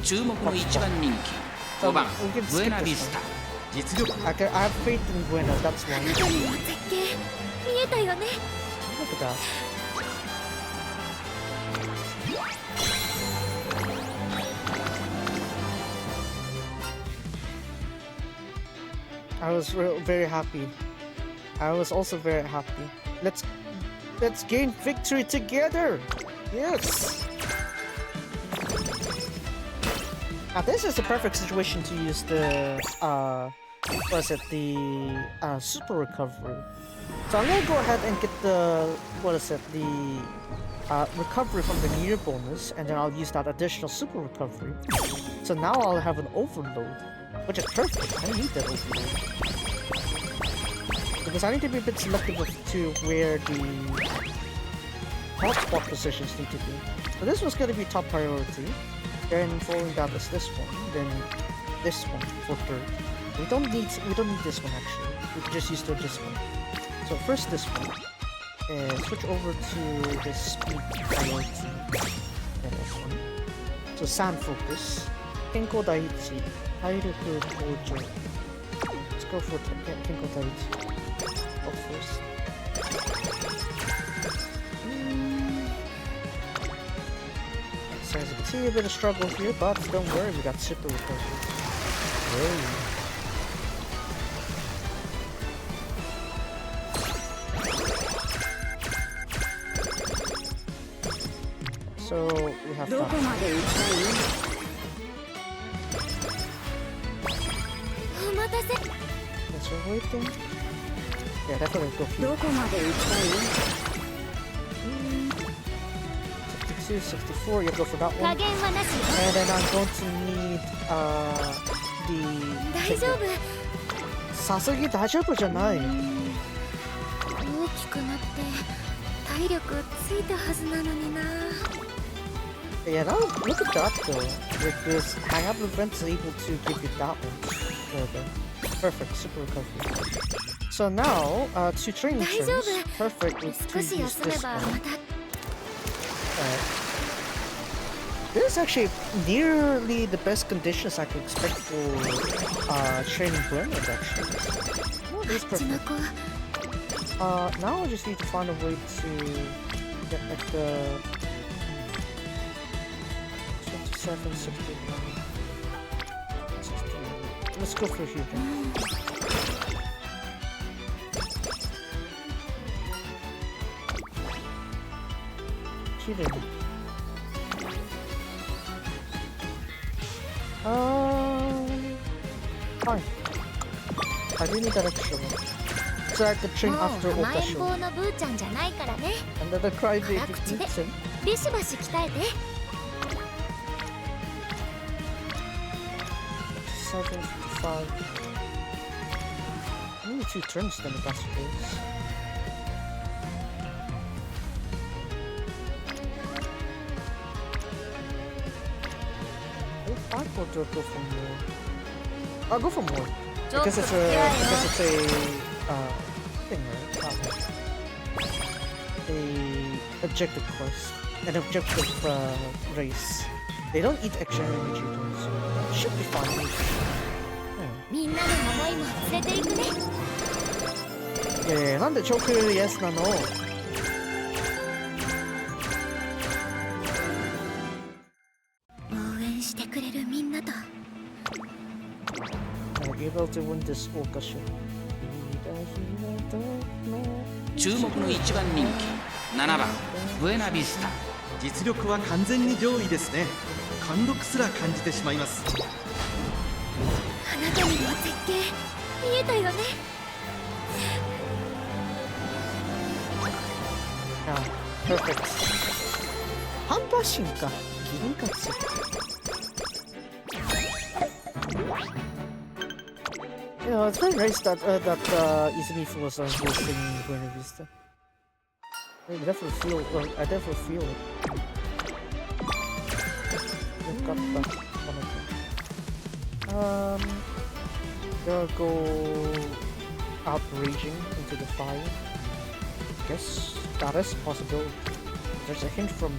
注目の1番人気5番ブエナビスタ実力 I have faith in Buena, that's あ why. なたにも絶景見えたよね Look at that. I was very happy. I was also very happy. Let's gain victory together. Yes. Now this is a perfect situation to use the what is it, the super recovery. So I'm gonna go ahead and get the recovery from the near bonus, and then I'll use that additional super recovery. So now I'll have an overload, which is perfect. I need that overload because I need to be a bit selective to where the hotspot positions need to be. So this was gonna be top priority. Then following that is this one, then this one for third. We don't need this one actually. We can just use this one. So first this one. Switch over to the speed priority. And this one. So sand focus. Kenko Daiichi. Hairuku Kojo. Let's go for Kenko Daiichi. Go first. So as you can see, a bit of struggle here, but don't worry, we got super recovery. Whoa. So we have that. As we're waiting. Yeah, definitely go for 62, 64, you go for that one. And then I'm going to need the さすがに大丈夫じゃない。大きくなって体力ついたはずなのにな。 Yeah, now look at that though. With this hang up event is able to give you that one. There we go. Perfect, super recovery. So now, 2 training turns. Perfect with 2 use this one. This is actually nearly the best conditions I could expect for training Buena actually. Oh, this is perfect. Now I just need to find a way to get like the 27, 61, 68. Let's go for here then. Kidding. Fine. I do need that extra one. So I could train after Okasho. And then the crybaby beats him. 75. Only 2 turns then if that's the case. I would go for more. I'll go for more. Because it's a thing, right? That one. A objective quest. An objective race. They don't eat extra energy though, so it should be fine. Yeah, なんでチョーク yes なの? I'll be able to win this Okasho. 注目の1番人気7番ブエナビスタ。実力は完全に上位ですね。貫禄すら感じてしまいます。あなたにも絶景見えたよね。Ah, perfect. 半端心か。キリンカツ。You know, it's very nice that Izumi was voicing Buena Vista. I definitely feel it. We've got that one of them. Gonna go out raging into the fire. Guess that is a possibility. There's a hint from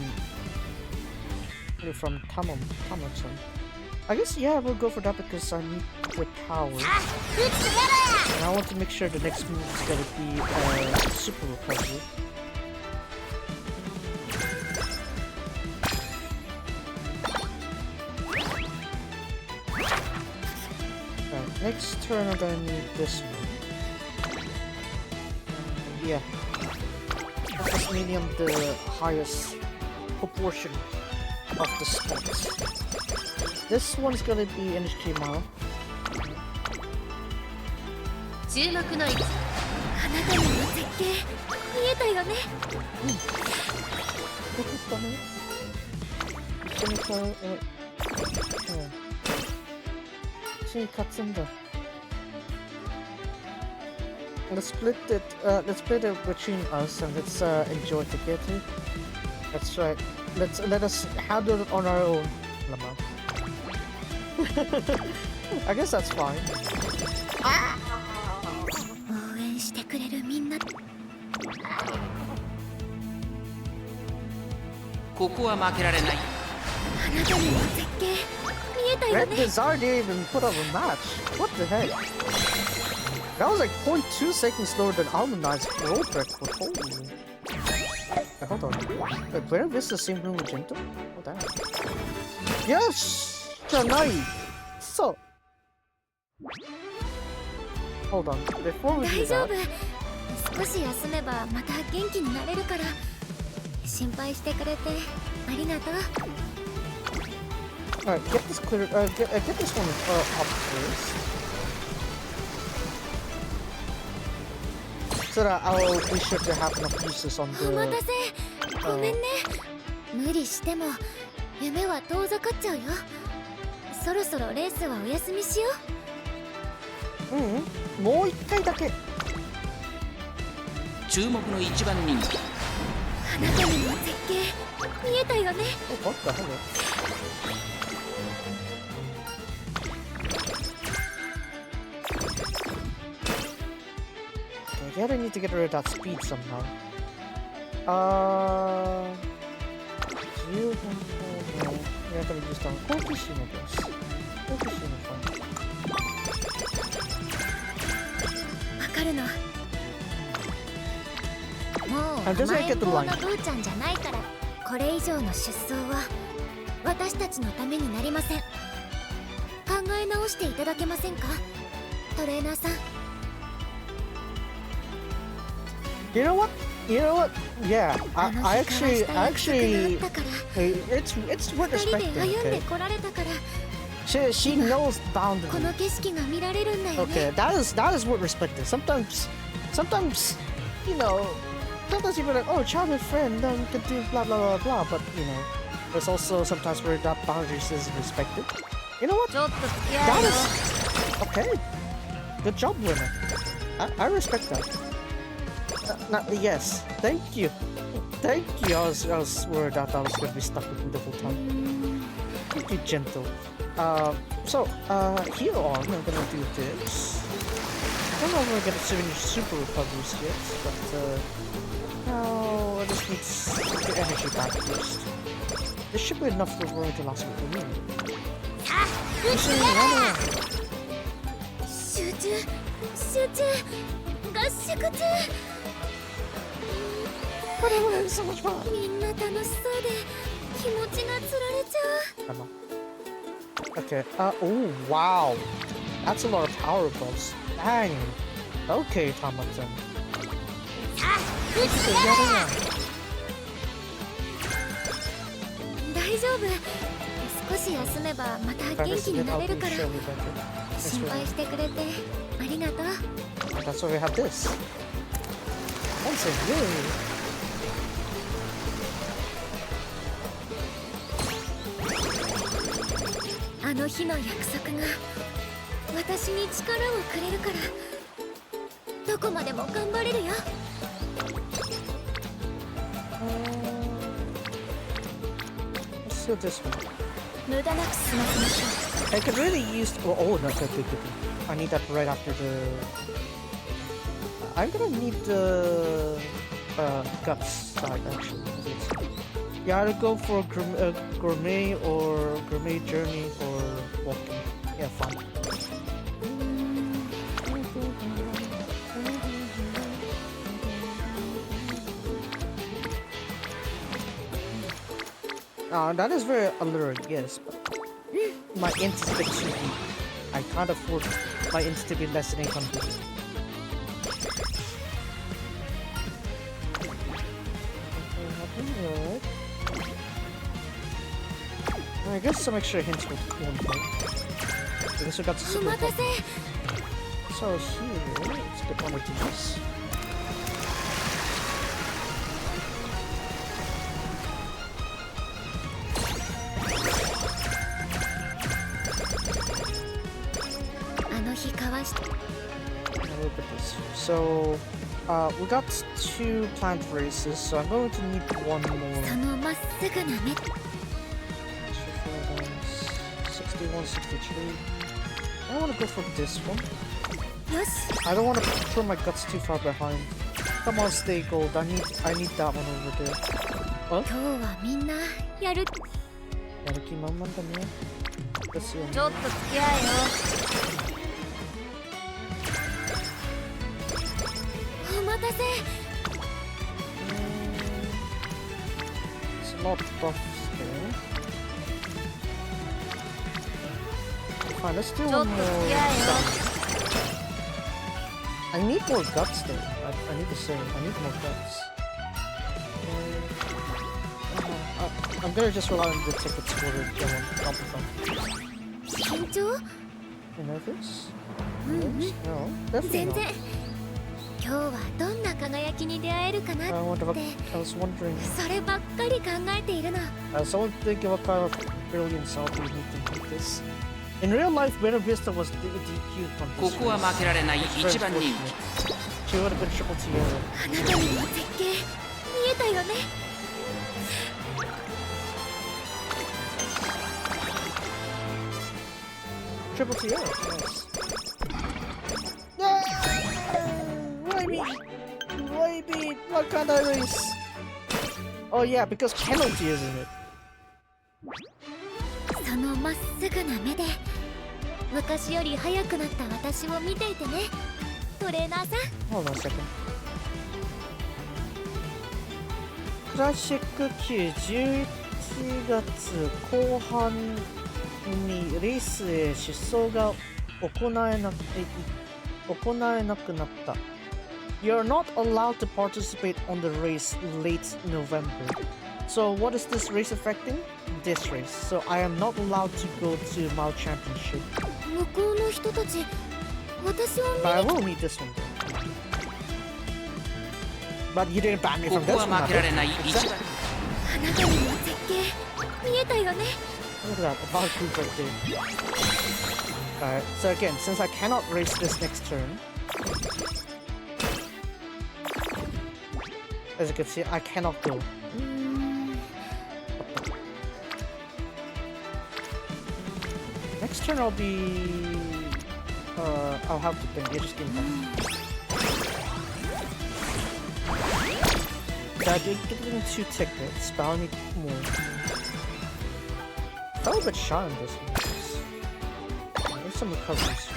Tamon-san. I guess yeah, we'll go for that because I need the power. And I want to make sure the next move is gonna be super recovery. Right, next turn I'm gonna need this one. Yeah. This medium the highest proportion of the spots. This one's gonna be NHK Mile. 注目の位置。あなたにも絶景見えたよね。よかったね。一緒に勝つんだ。Let's split it between us and let's enjoy together. That's right. Let us handle it on our own. I guess that's fine. 応援してくれるみんな。ここは負けられない。あなたにも絶景見えたよ Red ね。 Bizarre didn't even put up a match. What the heck? That was like 0.2 seconds slower than Almondized world record. Holy. I hold on. Wait, Buena Vista the same room with Gento? Oh, damn. Yes! Janai! So. Hold on. Before we do 大丈 that. 夫。少し休めばまた元気になれるから。心配してくれてありがとう。Alright, get this clear. Get this one up first. So that I'll be sure to have enough uses on お待 the. たせ。ごめんね。無理しても夢は遠ざかっちゃうよ。そろそろレースはお休みしようん、もう一回だけ。注目の一番人気う。あなたにも絶景見えたよね。Oh, what the hell? Okay, I gotta need to get rid of that speed somehow. You no, you're gonna use that Kokishi, I guess. Kokishi no fun. わかるの。もう I'm just 甘 gonna え get ん the 坊の line. ブーちゃんじゃないから、これ以上の出走は私たちのためになりません。考え直していただけませんか、トレーナーさん。 You know what? You know what? Yeah, あの I 日交わし actually, た I 約束があ actually, ったから、 it's worth 二人で respecting. 歩んで Okay, こられたから、 she knows こ boundaries. の景色が見られるんだよ Okay, ね。 that is worth respecting. Sometimes, you know, sometimes you're like, oh, childhood friend, then we could do blah blah blah blah. But you know, there's also sometimes where that boundaries isn't respected. You know what? ちょっと付き合 That いよ。 is okay. Good job, Winner. I respect that. Yes, thank you. Thank you. I was worried that I was gonna be stuck with you the whole time. Thank you, gentle. Here on, I'm gonna do this. I don't know if I'm gonna get a super recoveries yet, but no, I just need to get energy back first. This should be enough for going to last week. さあ、打って集中、集中、合宿中。 But I wanted so much fun. みんな楽しそうで気持ちがつられちゃう。 Come on. Okay. Oh wow, that's a lot of power buffs. Dang. Okay, Thomason. さあ、打ってやれ。大丈夫。少し休めばまた元気になれるから。心配してくれてありがとう。 That's why we have this. That's a really. あの日の約束が私に力をくれるからどこまでも頑張れるよ。Let's do this one. 無駄なく済ませましょ I could really use. Oh no, okay. I need that right after the. I'm gonna need the guts side actually. Yeah, I'll go for gourmet or gourmet journey or walking. Yeah, fine. That is very alluring, yes, but my int is a bit too weak. I can't afford my int to be less than 800. I guess some extra hints with one point. I guess we got to う。 super お待た point. せ。 So here, let's get one of these. Now look at this. So, we got 2 plant races, so I'm going to need one そ more. のまっすぐな目。 61, 63. I want to go for this one. よし。 I don't want to put my guts too far behind. Come on, stay gold. I need that one over there. 今日はみんなやる。やる気満々だね。ですよね。ちょっと付き合えよ。お待たせ。not buffs there. Fine, let's do one more. I need more guts though. I need to say, I need more guts. I'm gonna just rely on the tickets for the one. You nervous? No, definitely not. I was wondering. Someone think what kind of brilliance I'll be meeting with this. In real life, Buena Vista was DQ'd from this race. She would have been triple together. Triple TO, yes. No! Why me? Why me? What kind of race? Oh yeah, because penalty, isn't it? Hold on a second. クラシック級11月後半にレースへ出走が行えなくなった。You're not allowed to participate on the race late November. So what is this race affecting? This race. So I am not allowed to go to Mile Championship. But I will meet this one though. But you didn't ban me from this one. Exactly. Look at that, a bar group right there. Alright, so again, since I cannot race this next turn, as you can see, I cannot go. Next turn I'll be... I'll have to think, just give me time. I did get them 2 tickets, but I'll need more. Felt a bit shy on this one. There's some recoveries.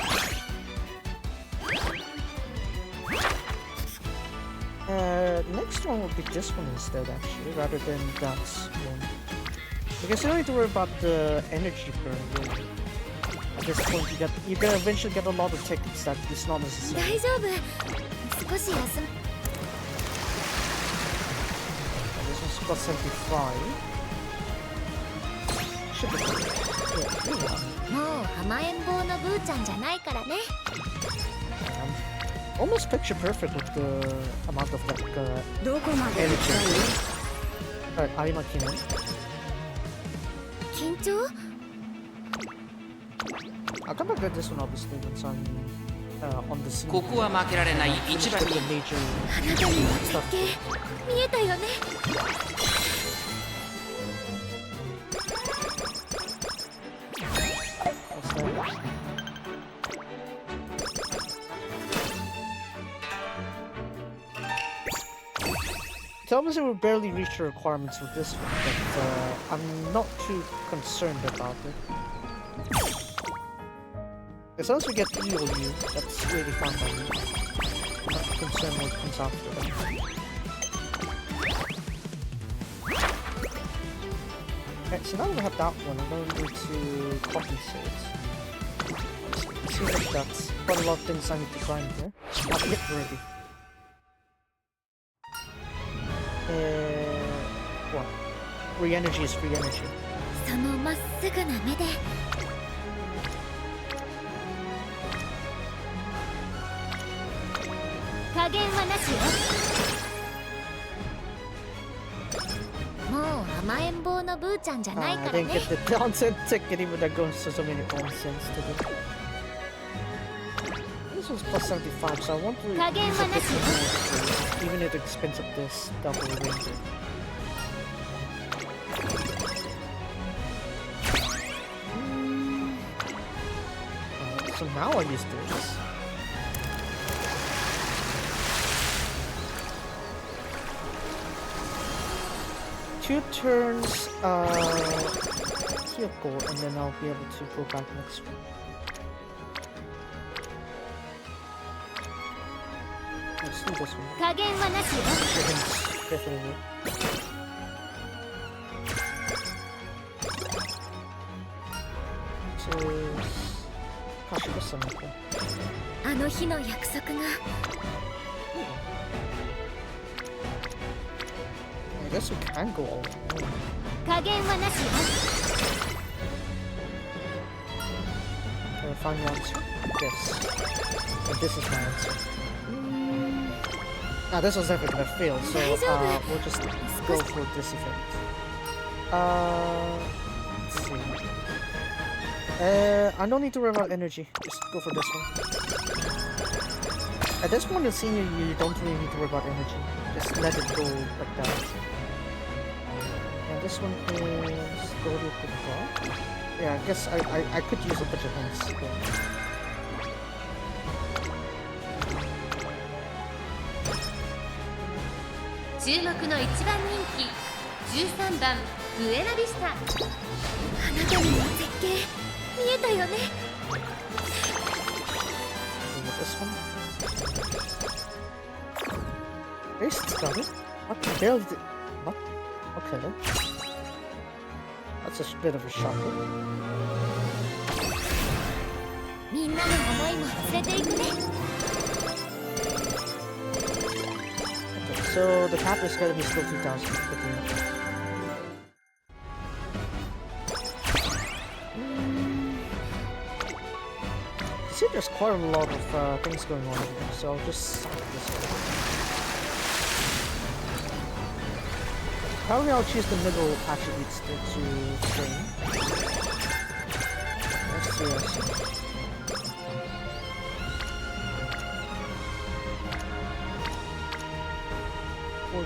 Next one will be this one instead, actually, rather than that one. Because you don't need to worry about the energy burn, really. At this point, you're gonna eventually get a lot of tickets that is not necessary. This one's got 75. Should be good. Almost picture perfect with the amount of like energy. Alright, Arima-Kinen. I'll come back at this one obviously once I'm on the scene. Finish the major stuff. So obviously we barely reached the requirements with this one, but I'm not too concerned about it. As long as we get evil you, that's really fine by me. I'm not concerned what comes after that. Okay, so now that we have that one, I'm going to need to compensate. It seems like that's quite a lot of things I need to grind here. Not yet ready. What? Free energy is free energy. I didn't get the downside ticket even though goes to so many nonsense to do. This one's plus 75, so I want to use a bit more, even at the expense of this double ranger. So now I use this. Two turns, Kyoko, and then I'll be able to go back next one. Let's do this one. Definitely. 賢さなんか。あの日の約束が I guess we can go all in. 加減はなしよ Can I find the answer? Yes. And this is my answer. This was definitely gonna fail, so we'll just go for this event. Let's see. I don't need to worry about energy. Just go for this one. At this point in senior, you don't really need to worry about energy. Just let it go like that. And this one is go to the Yeah, I guess I could use a bunch of hints. But... 注目の一番人気13番ブエナビスタ。あなたにも絶景見えたよね。This one. Race started? What the hell did... What? Okay then. That's a bit of a shocker. みんなの思いも連れていくね。 So the cap is gonna be still 2,000. See, there's quite a lot of things going on here, so I'll just sack this one. Probably I'll choose the middle attributes to train. Let's see. 48,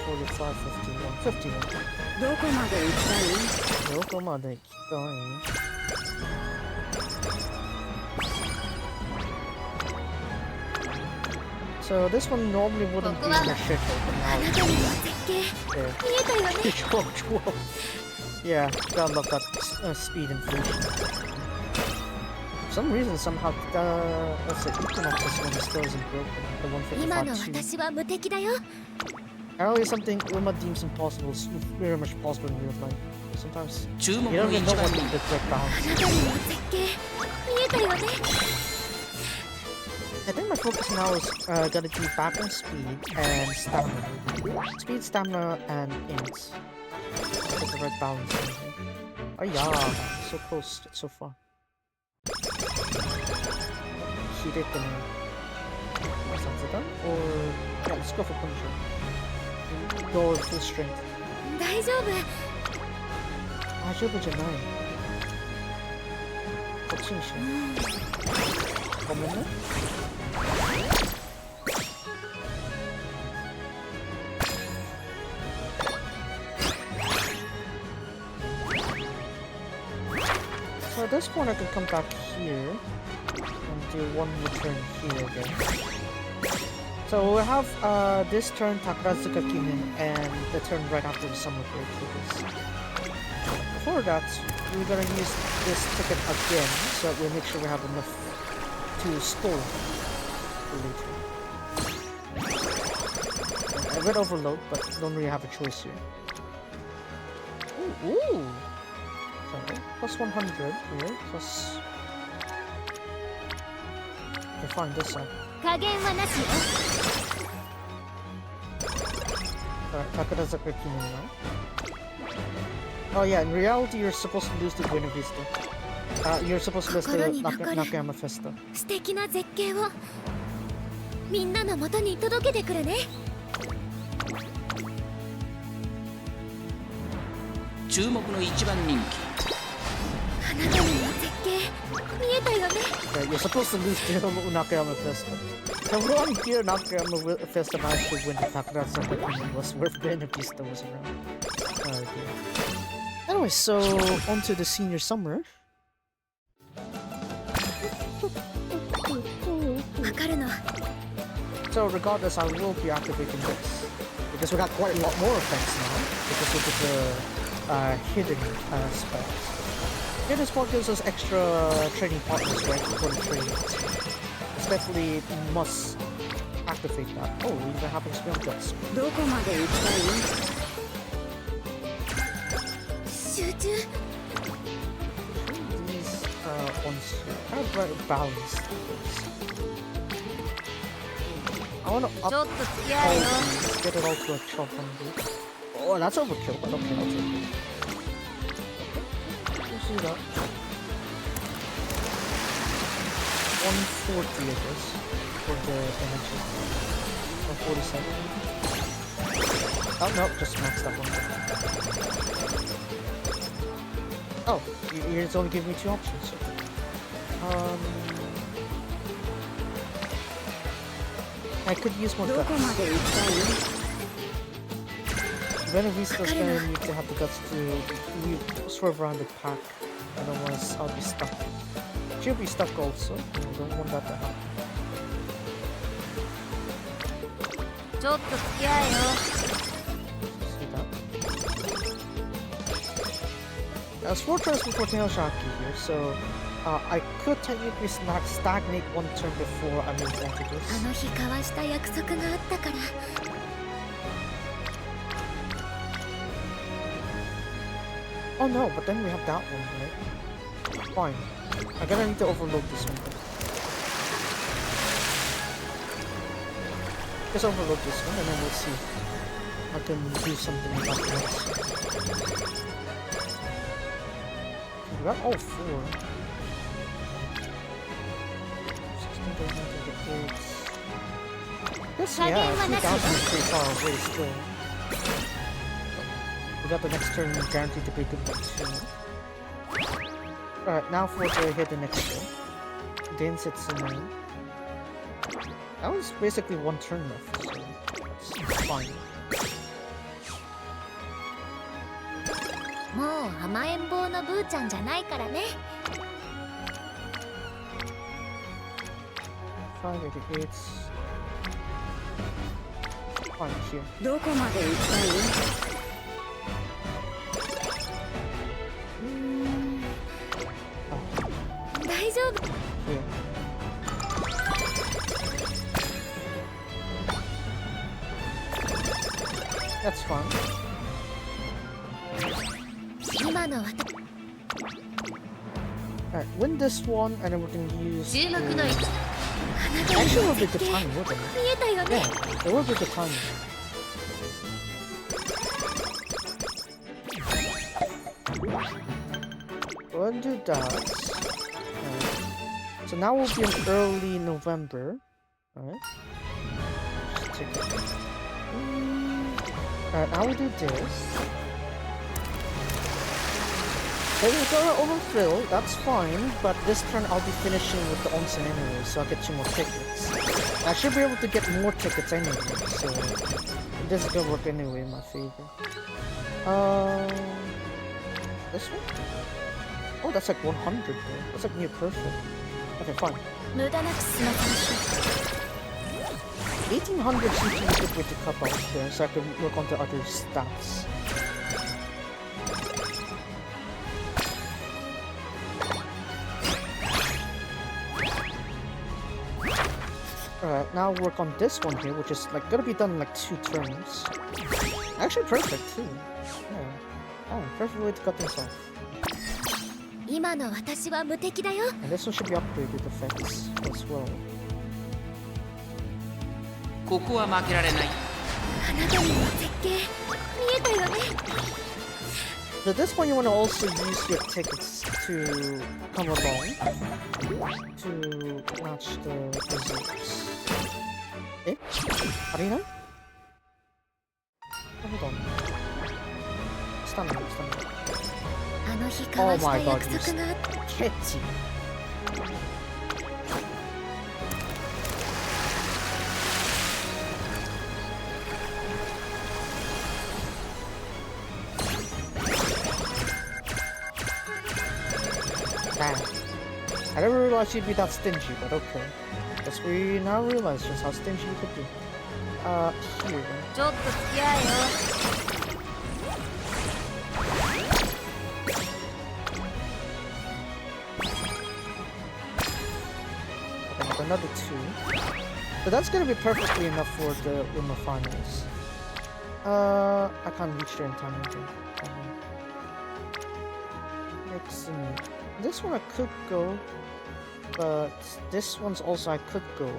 45, 51, 51. どこまで行きたい？どこまで行きたい？ So this one normally wouldn't be in the schedule, but now it's there. Yeah, gotta love that speed inflation. For some reason, somehow, let's say Equinox one still isn't broken. The 155. Apparently something Uma deems impossible is very much possible in real life. Sometimes you don't even know what the correct balance is. I think my focus now is gonna be back on speed and stamina. Speed, stamina, and ints. That's the right balance. Oh yeah, so close so far. Hit it and done? Or yeah, let's go for Punisher. Go with full strength. 大丈夫。大丈夫じゃない。こっちにしよう。ごめんね。So at this point I can come back here and do one return here again. So we'll have this turn Takarazuka Kimin and the turn right after the summer break because before that we're gonna use this ticket again so that we make sure we have enough to store for later. A bit overload, but don't really have a choice here. Ooh! Okay, plus 100 here, plus... Okay, fine, this side. Alright, Takarazuka Kimin now. Oh yeah, in reality you're supposed to lose to Buena Vista. You're supposed to lose to Nakayama Festa. 素敵な絶景をみんなの元に届けてくるね。注目の一番人気。あなたにも絶景見えたよね。Yeah, you're supposed to lose to Nakayama Festa. The one here Nakayama Festa managed to win the Takarazuka Kimin was where Buena Vista was around. Okay. Anyway, so on to the senior summer. So regardless, I will be activating this because we got quite a lot more effects now because of the hidden spells. Hidden spell gives us extra training partners right before the training. It's definitely must activate that. Oh, we even have experience guts. one's kind of like balanced. I want to up all these, get it all to like 1200. Oh, that's overkill, but okay, I'll take it. We'll see that. 140 it is for the energy. 147. Oh no, just maxed up on that. Oh, it's only giving me 2 options. I could use more guts. Buena Vista's gonna need to have the guts to swerve around the pack, otherwise I'll be stuck. She'll be stuck also. I don't want that to happen. See that? Sport transfer for Teoshaki here, so I could technically stagnate 1 turn before I move on to this. Oh no, but then we have that one, right? Fine. I'm gonna need to overload this one. Just overload this one and then we'll see. I can do something about this. We got all 4. 16,000 Yes, yeah, 3,000 is pretty far away still. We got the next turn guaranteed to be a good one too. Alright, now for the hit the next turn. Then sits in there. That was basically 1 turn left, so that's fine. もう甘えん坊のブーちゃんじゃないからね。588. Fine here. どこまで行きたい？大丈夫。Here. That's fine. 今の私。 Alright, win this one and then we can use. 注目の位置。 Actually, it will be good timing, wouldn't it? 見えたよね。 Yeah, it will be good timing. We'll do that. So now we'll be in early November. Alright. Just take it. Alright, now we'll do this. If we're gonna overfill, that's fine, but this turn I'll be finishing with the onsen anyway, so I'll get 2 more tickets. I should be able to get more tickets anyway, so this is gonna work anyway in my favor. This one? Oh, that's like 100 though. That's like near perfect. Okay, fine. 無駄なく済ませましょう。 1800 seems to be a good way to cut off there, so I can work on the other stats. Alright, now work on this one here, which is like gonna be done in like 2 turns. Actually perfect too. Yeah. Oh, perfect way to cut this off. 今の私は無敵だよ。 And this one should be upgraded effects as well. ここは負けられない。あなたにも絶景見えたよね。 So at this point you want to also use your tickets to come along to match the results. Eh? Arena? Oh, hold on. Stand up. あの日交わした約束があって。 Kitty. I never realized you'd be that stingy, but okay. Guess we now realize just how stingy you could be. Here. ちょっと付き合えよ。 Okay, another 2. But that's gonna be perfectly enough for the Uma finals. I can't reach there in time again. Excellent. This one I could go, but this one's also I could go.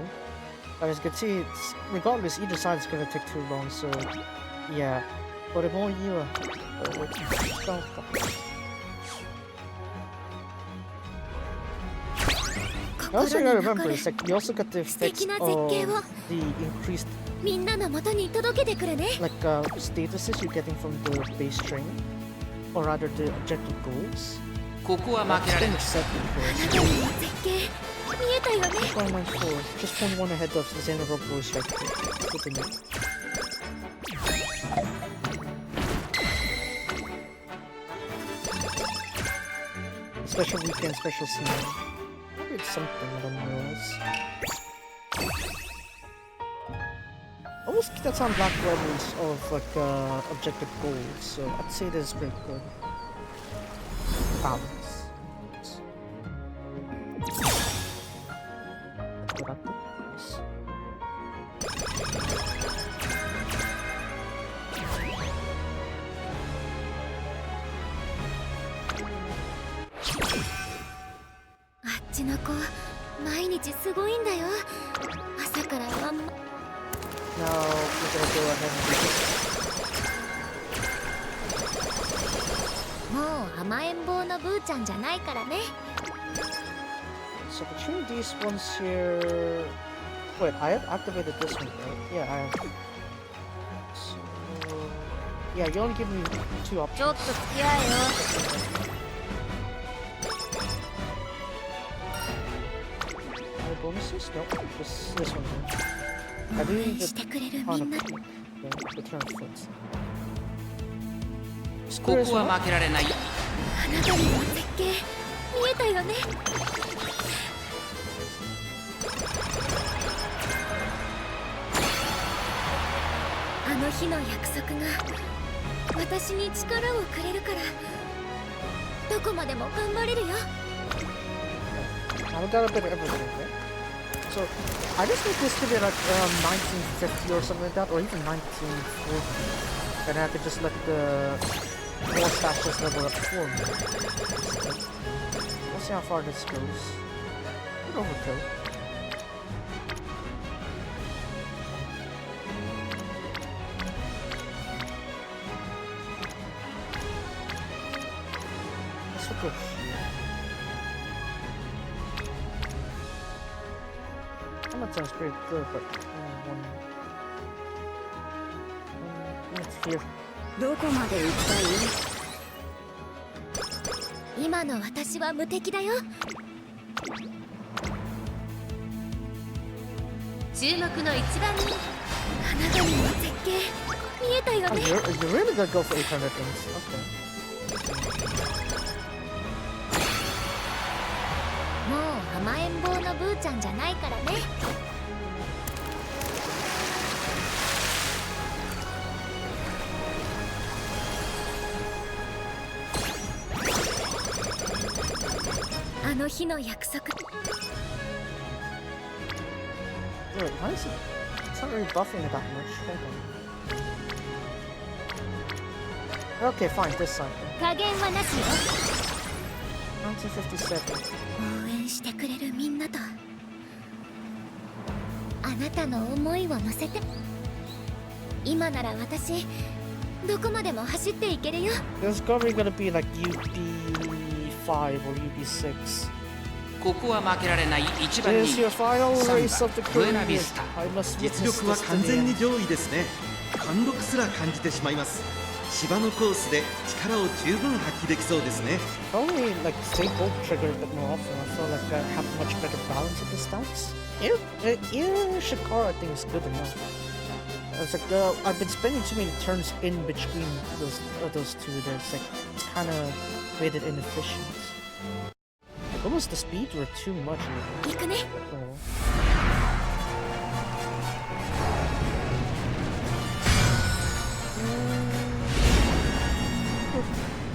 But as you can see, it's, regardless, either side is gonna take too long, so yeah. But more you also gotta remember, it's like you also got the effects of the increased like statuses you're getting from the base training, or rather the objective goals. ここは負けられない Just 1 ahead of Xenoverb voice right there. Special weekend, special scene. Maybe it's something I don't know. Almost that's on black levels of like objective goals, so I'd say this is pretty good. Balance. Now we're gonna go ahead and so between these ones here, wait, I have activated this one, right? Yeah, I have. So yeah, you only give me 2 options. Any bonuses? Nope, just this one here. I do need the return foot. ここは負けられない I got a bit of everything, right? So, I just need this to be like 1950 or something like that, or even 1940. And I could just let the more stashes level up for me. We'll see how far this goes. Good overkill. Let's look at that sounds pretty good, but let's hear. どこまで行きたい？今の私は無敵だよ。注目の一番にあなたにも絶景見えたよね。You're really gonna go for 800 things. Okay. もう甘えん坊のブーちゃんじゃないからね。あの日の約束。Wait, why is it? It's not really buffing it that much. Hold on. Okay, fine, this side. 加減はなしよ。1957. 応援してくれるみんなとあなたの思いを乗せて今なら私どこまでも走っていけるよ。 There's probably gonna be like UB5 or UB6. ここは負けられない一番 This is 人 your final race of the Buena career. Vista. I must 実 witness 力は this to 完 the 全 end. に上位ですね。貫禄すら感じてしまいます。芝のコースで力を十分発揮できそうですね。 Probably like stay bolt trigger a bit more often. I feel like I have much better balance of the stance. Air Shikara I think is good enough. It's like I've been spending too many turns in between those two. There's like it's kind of made it inefficient. Like, almost the speed were too much. 行くね。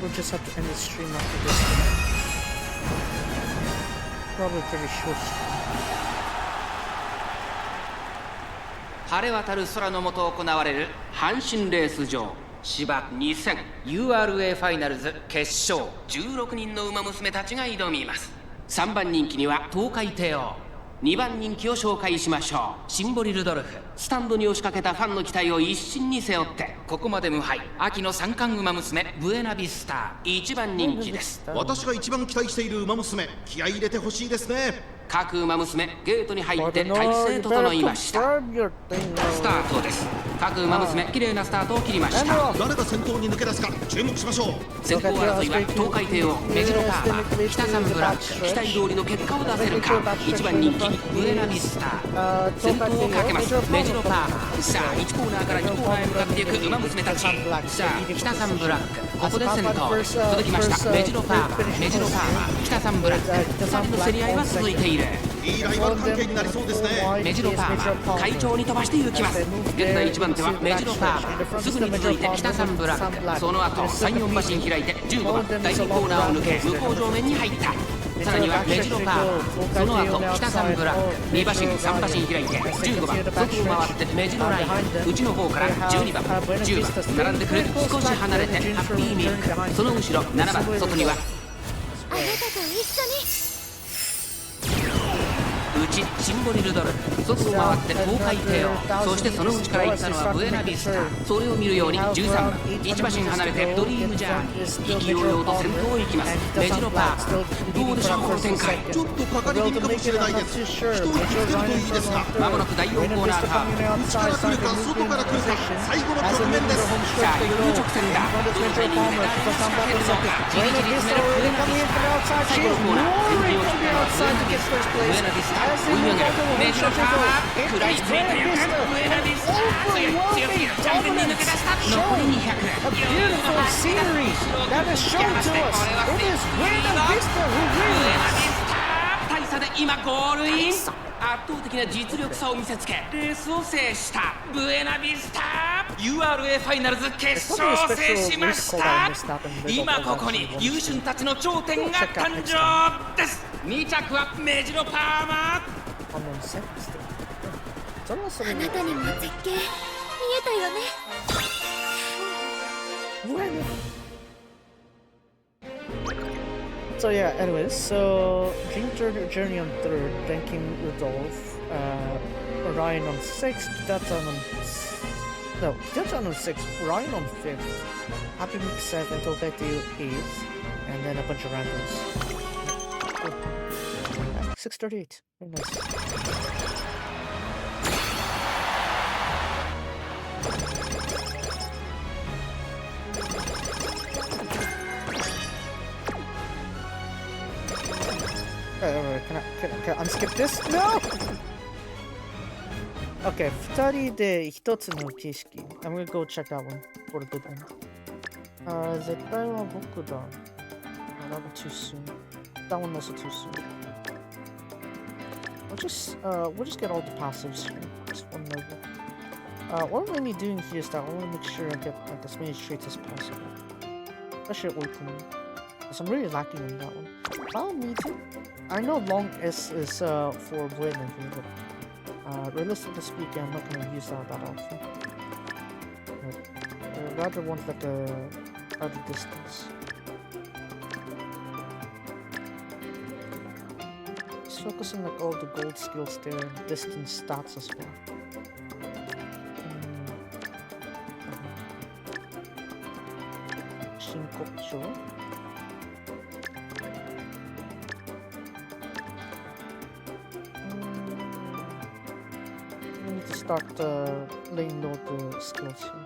We'll just have to end the stream after this. Probably pretty short. 晴れ渡る空の下行われる阪神レース場芝2000 URA ファイナルズ決勝、16人の馬娘たちが挑みます。3番人気には東海帝王、2番人気を紹介しましょう。シンボリルドルフ。スタンドに押しかけたファンの期待を一身に背負ってここまで無敗、秋の三冠馬娘ブエナビスター、1番人気です。私が一番期待している馬娘、気合い入れてほしいですね。各馬娘ゲートに入って体勢整いました。スタートです。各馬娘綺麗なスタートを切りました。誰が先頭に抜け出すか注目しましょう。先行争いは東海帝王、メジロパーマ、北三ブラック。期待通りの結果を出せるか。1番人気ブエナビスター、先頭をかけますメジロパーマ。さあ1コーナーから2コーナーへ向かっていく馬娘たち。さあ北三ブラック、ここで先頭。続きましたメジロパーマ、メジロパーマ、北三ブラック。2人の競り合いは続いている。いいライバル関係になりそうですね。メジロパーマ、会長に飛ばして行きます。現在1番手はメジロパーマ、すぐに続いて北三ブラック。その後3、4馬身開いて15番第2コーナーを抜け向こう上面に入った。さらにはメジロパーマ、その後北三ブラック、2馬身3馬身開いて15番外を回ってメジロライン、内の方から12番10番並んでくる。少し離れてハッピーミルク、その後ろ7番外にはあなたと一緒に内シンボリルドル、外を回って東海帝王、そしてその内から行ったのはブエナビスタ。それを見るように13番1馬身離れてドリームジャーニー、意気揚々と先頭を行きます。メジロパーマ、どうでしょうこの展開。ちょっとかかり気味かもしれないです。人を引きつけるといいですが、まもなく第4コーナーターン。内から来るか外から来るか、最後の局面です。さあ有直線だ。どのタイミングで誰が仕掛けるのか。じりじり詰めるブエナビスタ。最後のコーナー先頭を決めるブエナビスタ、追い上げるメジロパーマ、食らいついていくブエナビスタ。強い強すぎる、完全に抜け出した。残り200。大差で今ゴールイン。圧倒的な実力差を見せつけレースを制したブエナビスタ。 URA ファイナルズ決勝を制しました。今ここに優秀たちの頂点が誕生です。2着はメジロパーマ。あなたにも絶景見えたよね。So yeah, anyways, so Dream Journey on 3rd, Ranking Rudolph, Ryan on 6th, Kidacha on 6th, Ryan on 5th, Happy Meek 7th, Obeti 8th, and then a bunch of randoms. 638, very nice. Can I unskip this? No! Okay, 2人で1つの景色. I'm gonna go check that one for the good end. 絶対は僕だ. That one too soon. That one also too soon. We'll just get all the passives here. Just one level. What I'm mainly doing here is that I want to make sure I get like as many traits as possible. Especially opening. So I'm really lacking on that one. I don't need to. I know long S is for Buena here, but realistically speaking, I'm not going to use that often. I rather want like a other distance. Just focus on like all the gold skills there and distance stats as well. Shinkocho. We need to start laying low the skills here.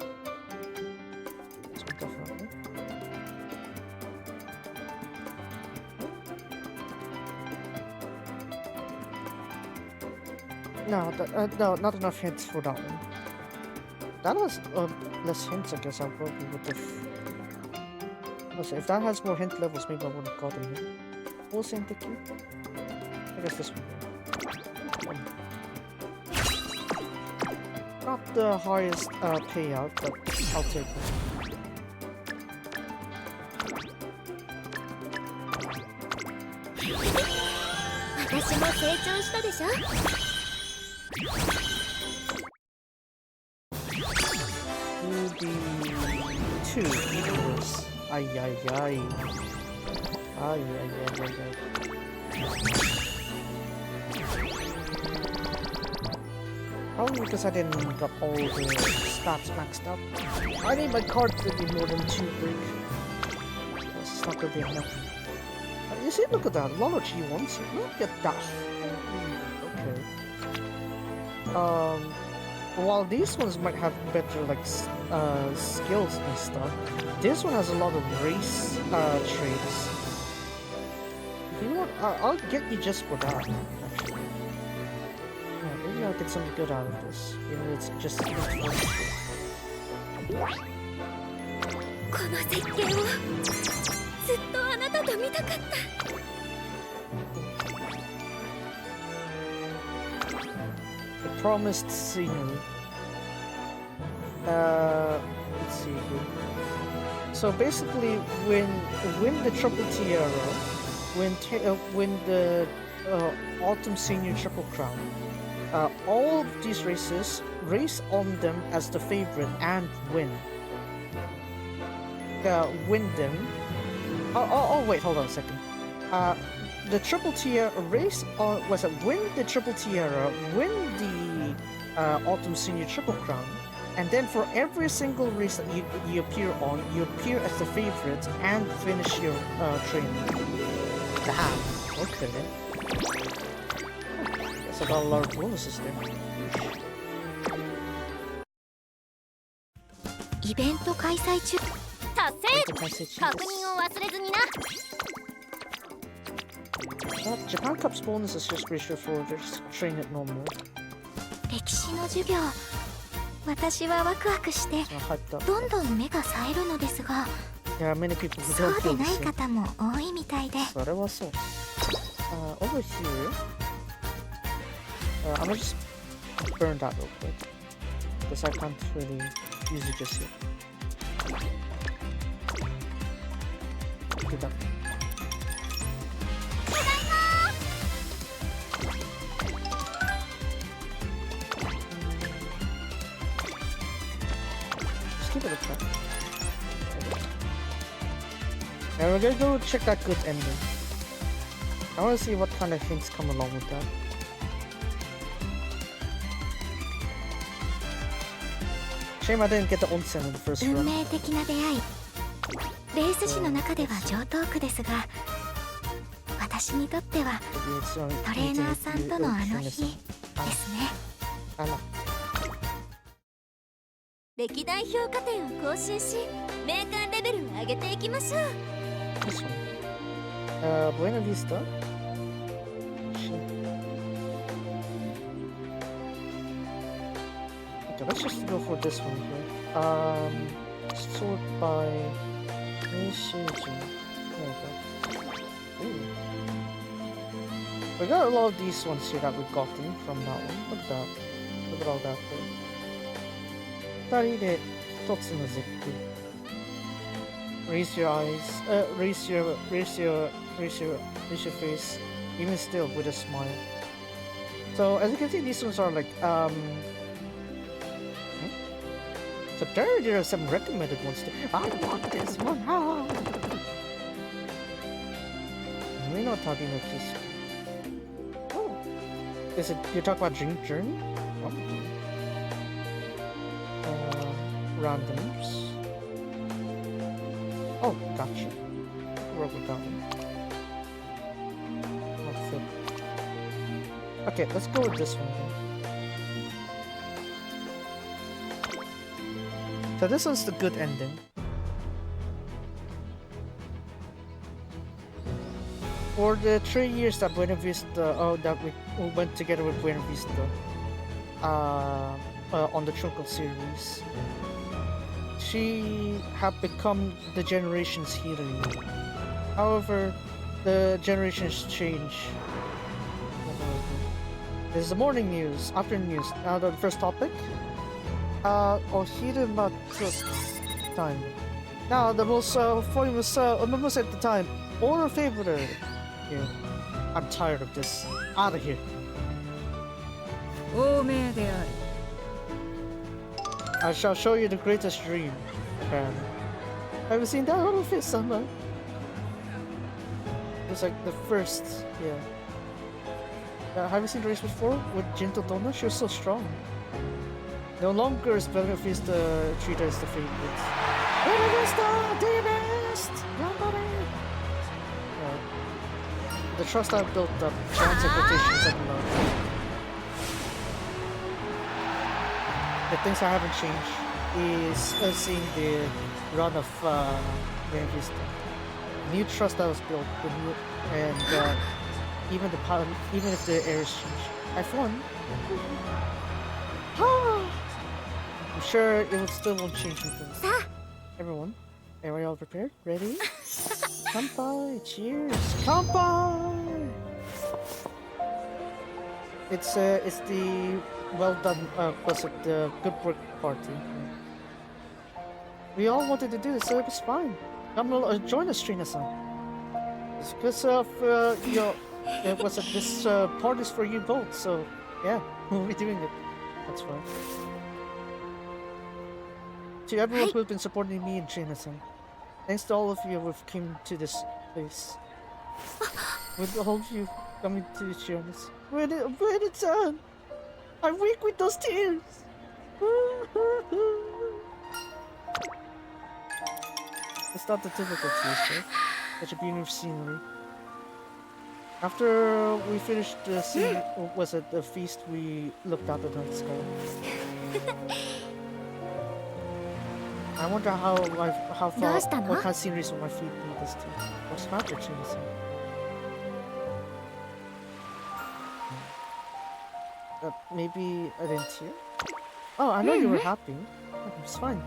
So definitely. No, not enough hints for that one. That has less hints, I guess. I probably would have. If that has more hint levels, maybe I would have gotten it. We'll see, thank you. I guess this one. Not the highest payout, but I'll take it. 私も成長したでしょ。2D Ay, ay, ay. Ay, ay, ay, ay, ay. Probably because I didn't got all the stats maxed up. I need my card to be more than 2 brick. It's not gonna be enough. You see, look at that. A lot of G1s. Look at that. Okay. While these ones might have better like skills and stuff, this one has a lot of race traits. You know what? I'll get you just for that. Actually, maybe I'll get something good out of this. You know, it's just. この絶景をずっとあなたと見たかった。The promised scenery. Let's see here. So basically, when the Triple Tiara, when the Autumn Senior Triple Crown, all of these races race on them as the favorite and win. Win them. Oh wait, hold on a second. The Triple Tiara race on win the Triple Tiara, win the Autumn Senior Triple Crown, and then for every single race that you appear on, you appear as the favorite and finish your training. Damn. Okay. Guess I got a lot of bonuses there. イベント開催中。達成。確認を忘れずにな。Japan Cup's bonus is just pretty straightforward. Just train it normal. 歴史の授業。私はワクワクしてどんどん目が冴えるのですが、yeah, many people who そ don't うで feel ない the same. 方も多いみたいで。それはそう。Over here, I'm gonna just burn that real quick because I can't really use it just yet. Do that. Just give it a try. And we're gonna go check that good ending. I want to see what kind of things come along with that. Shame I didn't get the onsen in the first 運 run. 命的な出会い。レース史の中では上等句ですが、私にとってはトレーナーさんとのあの日ですね。歴代評価点を更新し、メーカーレベルを上げていきましょう。This one. Buena Vista. Okay, let's just go for this one here. Sort by Nisai. There we go. Ooh. We got a lot of these ones here that we've gotten from that one. Look at that. Look at all that there. 2人で一つの絶句。Raise your eyes. Raise your face. Even still, with a smile. So as you can see, these ones are like So there are some recommended ones too. I want this one. We're not talking about this. Oh, is it? You're talking about Dream Journey? Probably. Randoms. Oh, gotcha. Work with that one. Not fit. Okay, let's go with this one then. So this one's the good ending. For the 3 years that Buena Vista, that we went together with Buena Vista, on the Trickle series, she had become the generation's hero. However, the generations change. This is the morning news, afternoon news. Now the first topic. Ohira took time. Now the most famous members at the time, or favorite. Here. I'm tired of this. Out of here. 王命である。 I shall show you the greatest dream. Have you seen that little face somewhere? It's like the first, yeah. Have you seen the race before with Jinto Donna? She was so strong. No longer is Buena Vista treated as the favorite. Buena Vista, do your best! The trust I've built up, challenge expectations of love. The things I haven't changed is seeing the run of Buena Vista. New trust that was built, and even if the airs change, I've won. I'm sure it still won't change anything. Everyone, are we all prepared? Ready? Kanpai! Cheers! Kanpai! It's the well done, was it the good work party? We all wanted to do this, so it was fine. Come join us, Trina-san. It's because of this party's for you both, so yeah, we'll be doing it. That's fine. To everyone who's been supporting me and Trina-san, thanks to all of you who came to this place. With all of you coming to cheer on us. When it's done, I'm weak with those tears. It's not the typical tears, right? Such a beautiful scenery. After we finished the scene, was it the feast? We looked out at the sky. I wonder how far, what kind of sceneries will my feet lead us to. What's the matter, Chinese? Maybe I didn't hear. Oh, I know you were happy. It's fine.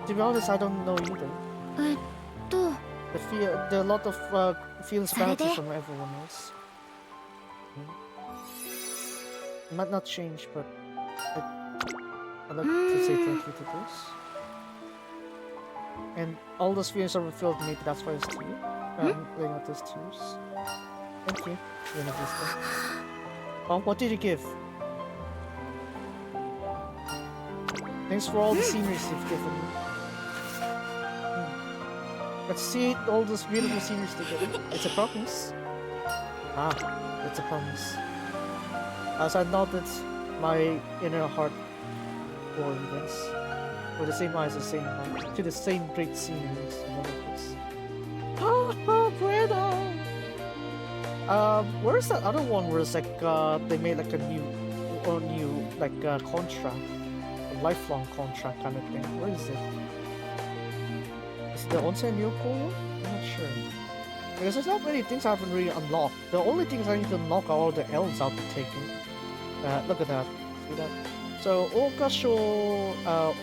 To be honest, I don't know either. The lot of feelings bounty from everyone else. It might not change, but I'd like to say thank you to this. And all those feelings are fulfilled. Maybe that's why it's to you. I'm laying out those tears. Thank you, Buena Vista. Oh, what did you give? Thanks for all the sceneries you've given me. Let's see all those beautiful sceneries together. It's a promise. It's a promise. As I nodded, my inner heart for you guys. With the same eyes, the same heart. To the same great sceneries in other place. Buena! Where's that other one where it's like, they made like a new contract? A lifelong contract kind of thing. Where is it? Is it the Onsen Ryoko one? I'm not sure. Because there's not many things I haven't really unlocked. The only things I need to unlock are all the L's I'll be taking. Look at that. See that? So, Okasho,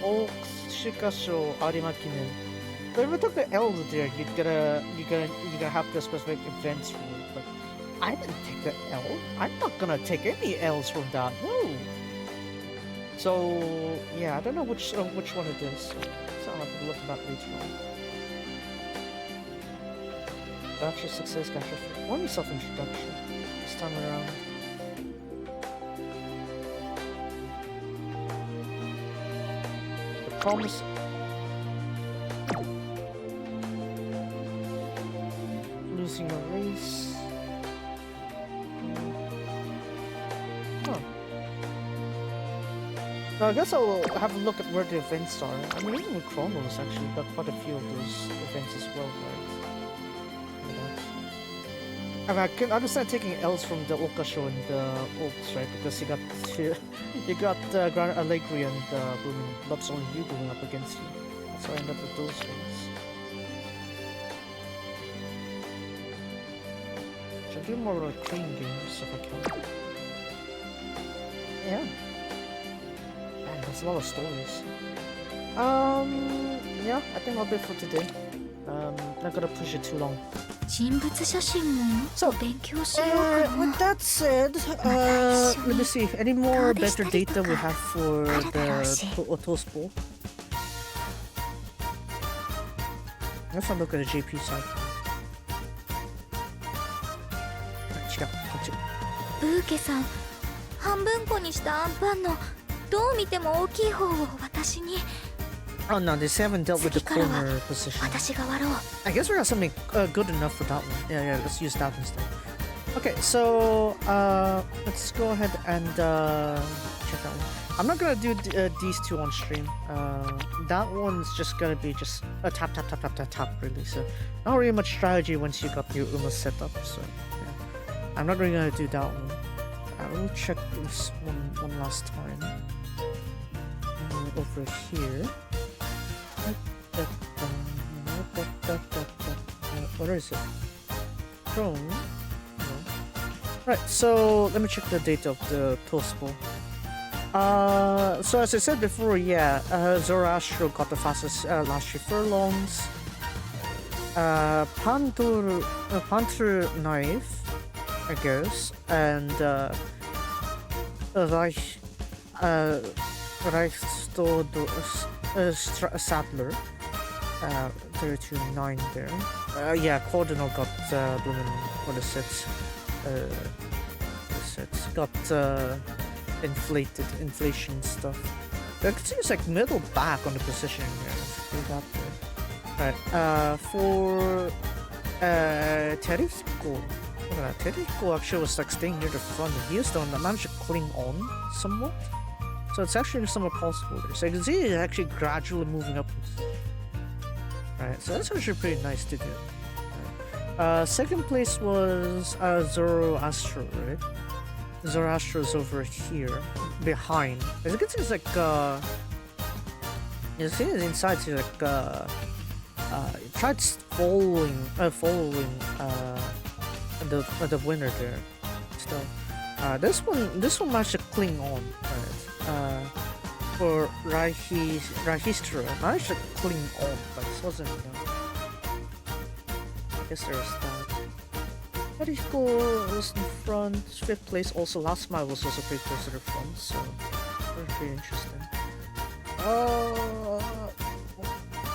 Oshikasho, Arimakinen. So if I took the L's there, you're gonna have the specific events for it. But I didn't take the L. I'm not gonna take any L's from that. No. So yeah, I don't know which one it is. So I'll have to look at that later on. Gotcha success, gotcha. One self-introduction this time around. The promise. Losing a race. So I guess I'll have a look at where the events are. I mean, even with Chronos actually got quite a few of those events as well, right? I mean, I can understand taking L's from the Okasho and the Oaks, right? Because you got Grand Allegri and Blooming Loves Only You going up against you. So I end up with those ones. Should do more like crane games if I can. Yeah. Man, there's a lot of stories. Yeah, I think I'll be for today. Not gonna push it too long. So, with that said, let me see. Any more better data we have for the Toast Bowl? Let's look at the JP side. ブーケさん、半分こにしたアンパンのどう見ても大きい方を渡 Oh no, they haven't dealt with the corner position. I guess we got something good enough for that one. Yeah, let's use that instead. Okay, so let's go ahead and check that one. I'm not gonna do these two on stream. That one's just gonna be just a tap really. So not really much strategy once you got your Uma set up. So yeah. I'm not really gonna do that one. I will check this one last time. Over here. What is it? Chrome. No. Right. So let me check the date of the Toastful. So as I said before, yeah, Zoroastro got the fastest last 3 furlongs. Panther Knife, I guess, and Sadler, 32.9 there. Yeah, Cardinal got what is it? Got inflation stuff. It seems like middle back on the positioning here. Right. For Terifco. Terifco actually was like staying near the front. He was the one that managed to cling on somewhat. So it's actually somewhat possible there. So you can see it's actually gradually moving up. Right, so that's actually pretty nice to do. Right. Second place was Zoroastro, right? Zoroastro's over here, behind. As you can see, it's like you see the inside. It's like it tried following the winner there. Still, this one managed to cling on. Right. For Rahistra, managed to cling on, but this wasn't enough. I guess there's that. Terifco was in front. 5th place. Also, last mile was also pretty close to the front, so pretty interesting.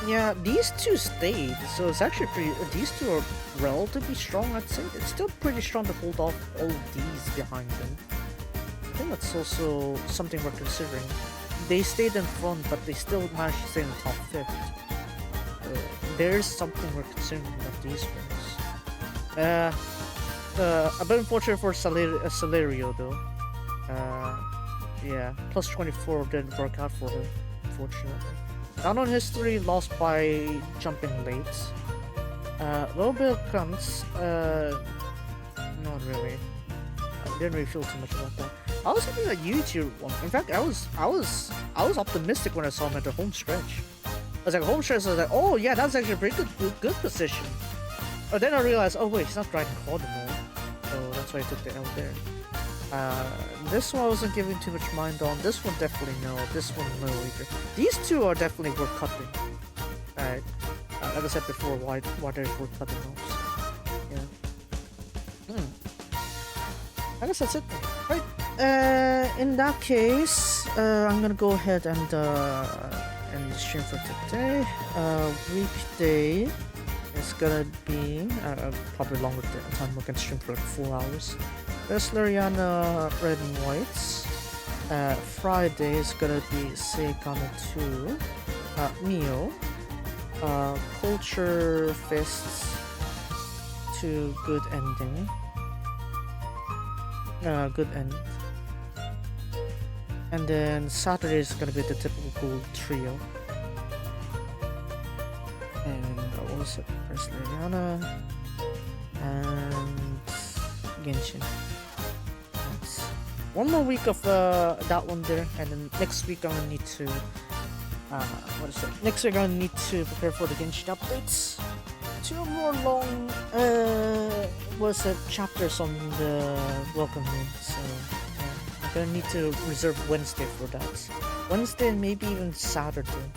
Yeah, these two stayed, so it's actually pretty. These two are relatively strong, I'd say. It's still pretty strong to hold off all of these behind them. I think that's also something we're considering. They stayed in front, but they still managed to stay in the top 5th. There's something we're considering about these ones. A bit unfortunate for Celerio though. Yeah, plus 24 didn't work out for him, unfortunately. Down on history, lost by jumping late. Little bit of crumbs. Not really. I didn't really feel too much about that. I was hoping that YouTube one. In fact, I was optimistic when I saw him at the home stretch. I was like, home stretch. I was like, oh yeah, that's actually a pretty good position. But then I realized, oh wait, he's not riding Cardinal, so that's why I took the L there. This one I wasn't giving too much mind on. This one definitely no. This one no either. These two are definitely worth cutting. Alright. Like I said before, why they're worth cutting off. So, yeah. I guess that's it. Right. In that case, I'm gonna go ahead and end the stream for today. Weekday. It's gonna be probably longer time. We can stream for like 4 hours. Wrestleriana Red and Whites. Friday is gonna be Seikana 2. Mio. Culture Fists to Good Ending. Good End. And then Saturday is gonna be the typical trio. And what was it? Wrestleriana and Genshin. That's one more week of that one there, and then next week I'm gonna need to Next week I'm gonna need to prepare for the Genshin updates. 2 more long chapters on the Welcome Moon, so yeah, I'm gonna need to reserve Wednesday for that. Wednesday and maybe even Saturday.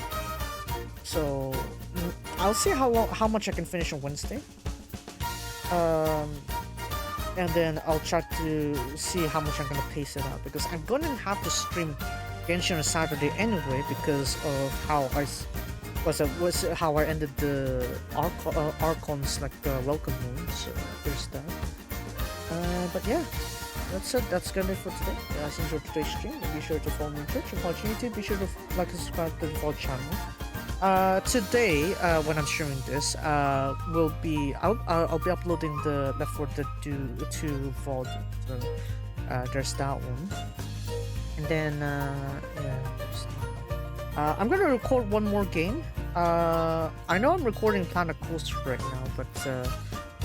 So I'll see how much I can finish on Wednesday. And then I'll try to see how much I'm gonna pace it out, because I'm gonna have to stream Genshin on Saturday anyway because of how how I ended the Archon's like Welcome Moon. So there's that. But yeah, that's it. That's gonna be for today. If you guys enjoyed today's stream, be sure to follow me on Twitch. If you're watching YouTube, be sure to like and subscribe to the VOD channel. Today, when I'm streaming this, will be I'll be uploading the Left 4 Dead 2 VOD. So, there's that one, and then yeah. I'm gonna record one more game. I know I'm recording Planet Coaster right now, but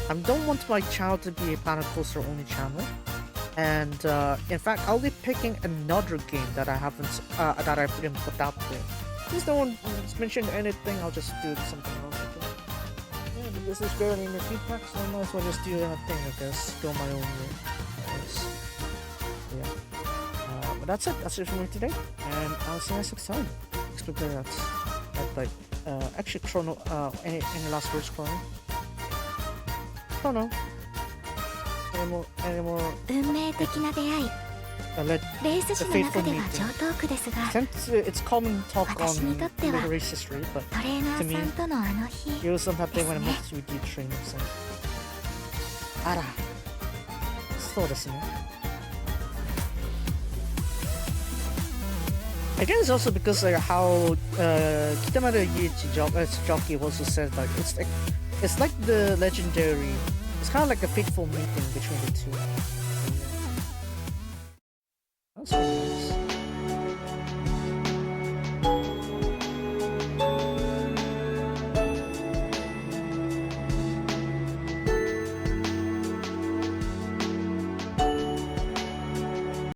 I don't want my channel to be a Planet Coaster only channel. And in fact, I'll be picking another game that I haven't that I didn't put out there. Since no one mentioned anything, I'll just do something else. Yeah, because there's barely any feedback, so I might as well just do a thing, I guess. Go my own way. Yeah. But that's it. That's it for me today, and I'll see you guys next time. Explore that. Like, actually, Chrono. Any last words, Chrono? Chrono. Any more? 運命的な出会い Let レース the 史の faithful 中では meeting. 上トークですが Since it's common talk 私に on とっては race history, but トレーナーさんとのあの日 it was something when I です met ね 3D training. So. あら、そうですね。I guess it's also because like how Kitamura jockey also said like it's like the legendary. It's kind of like a fateful meeting between the two. That's cool.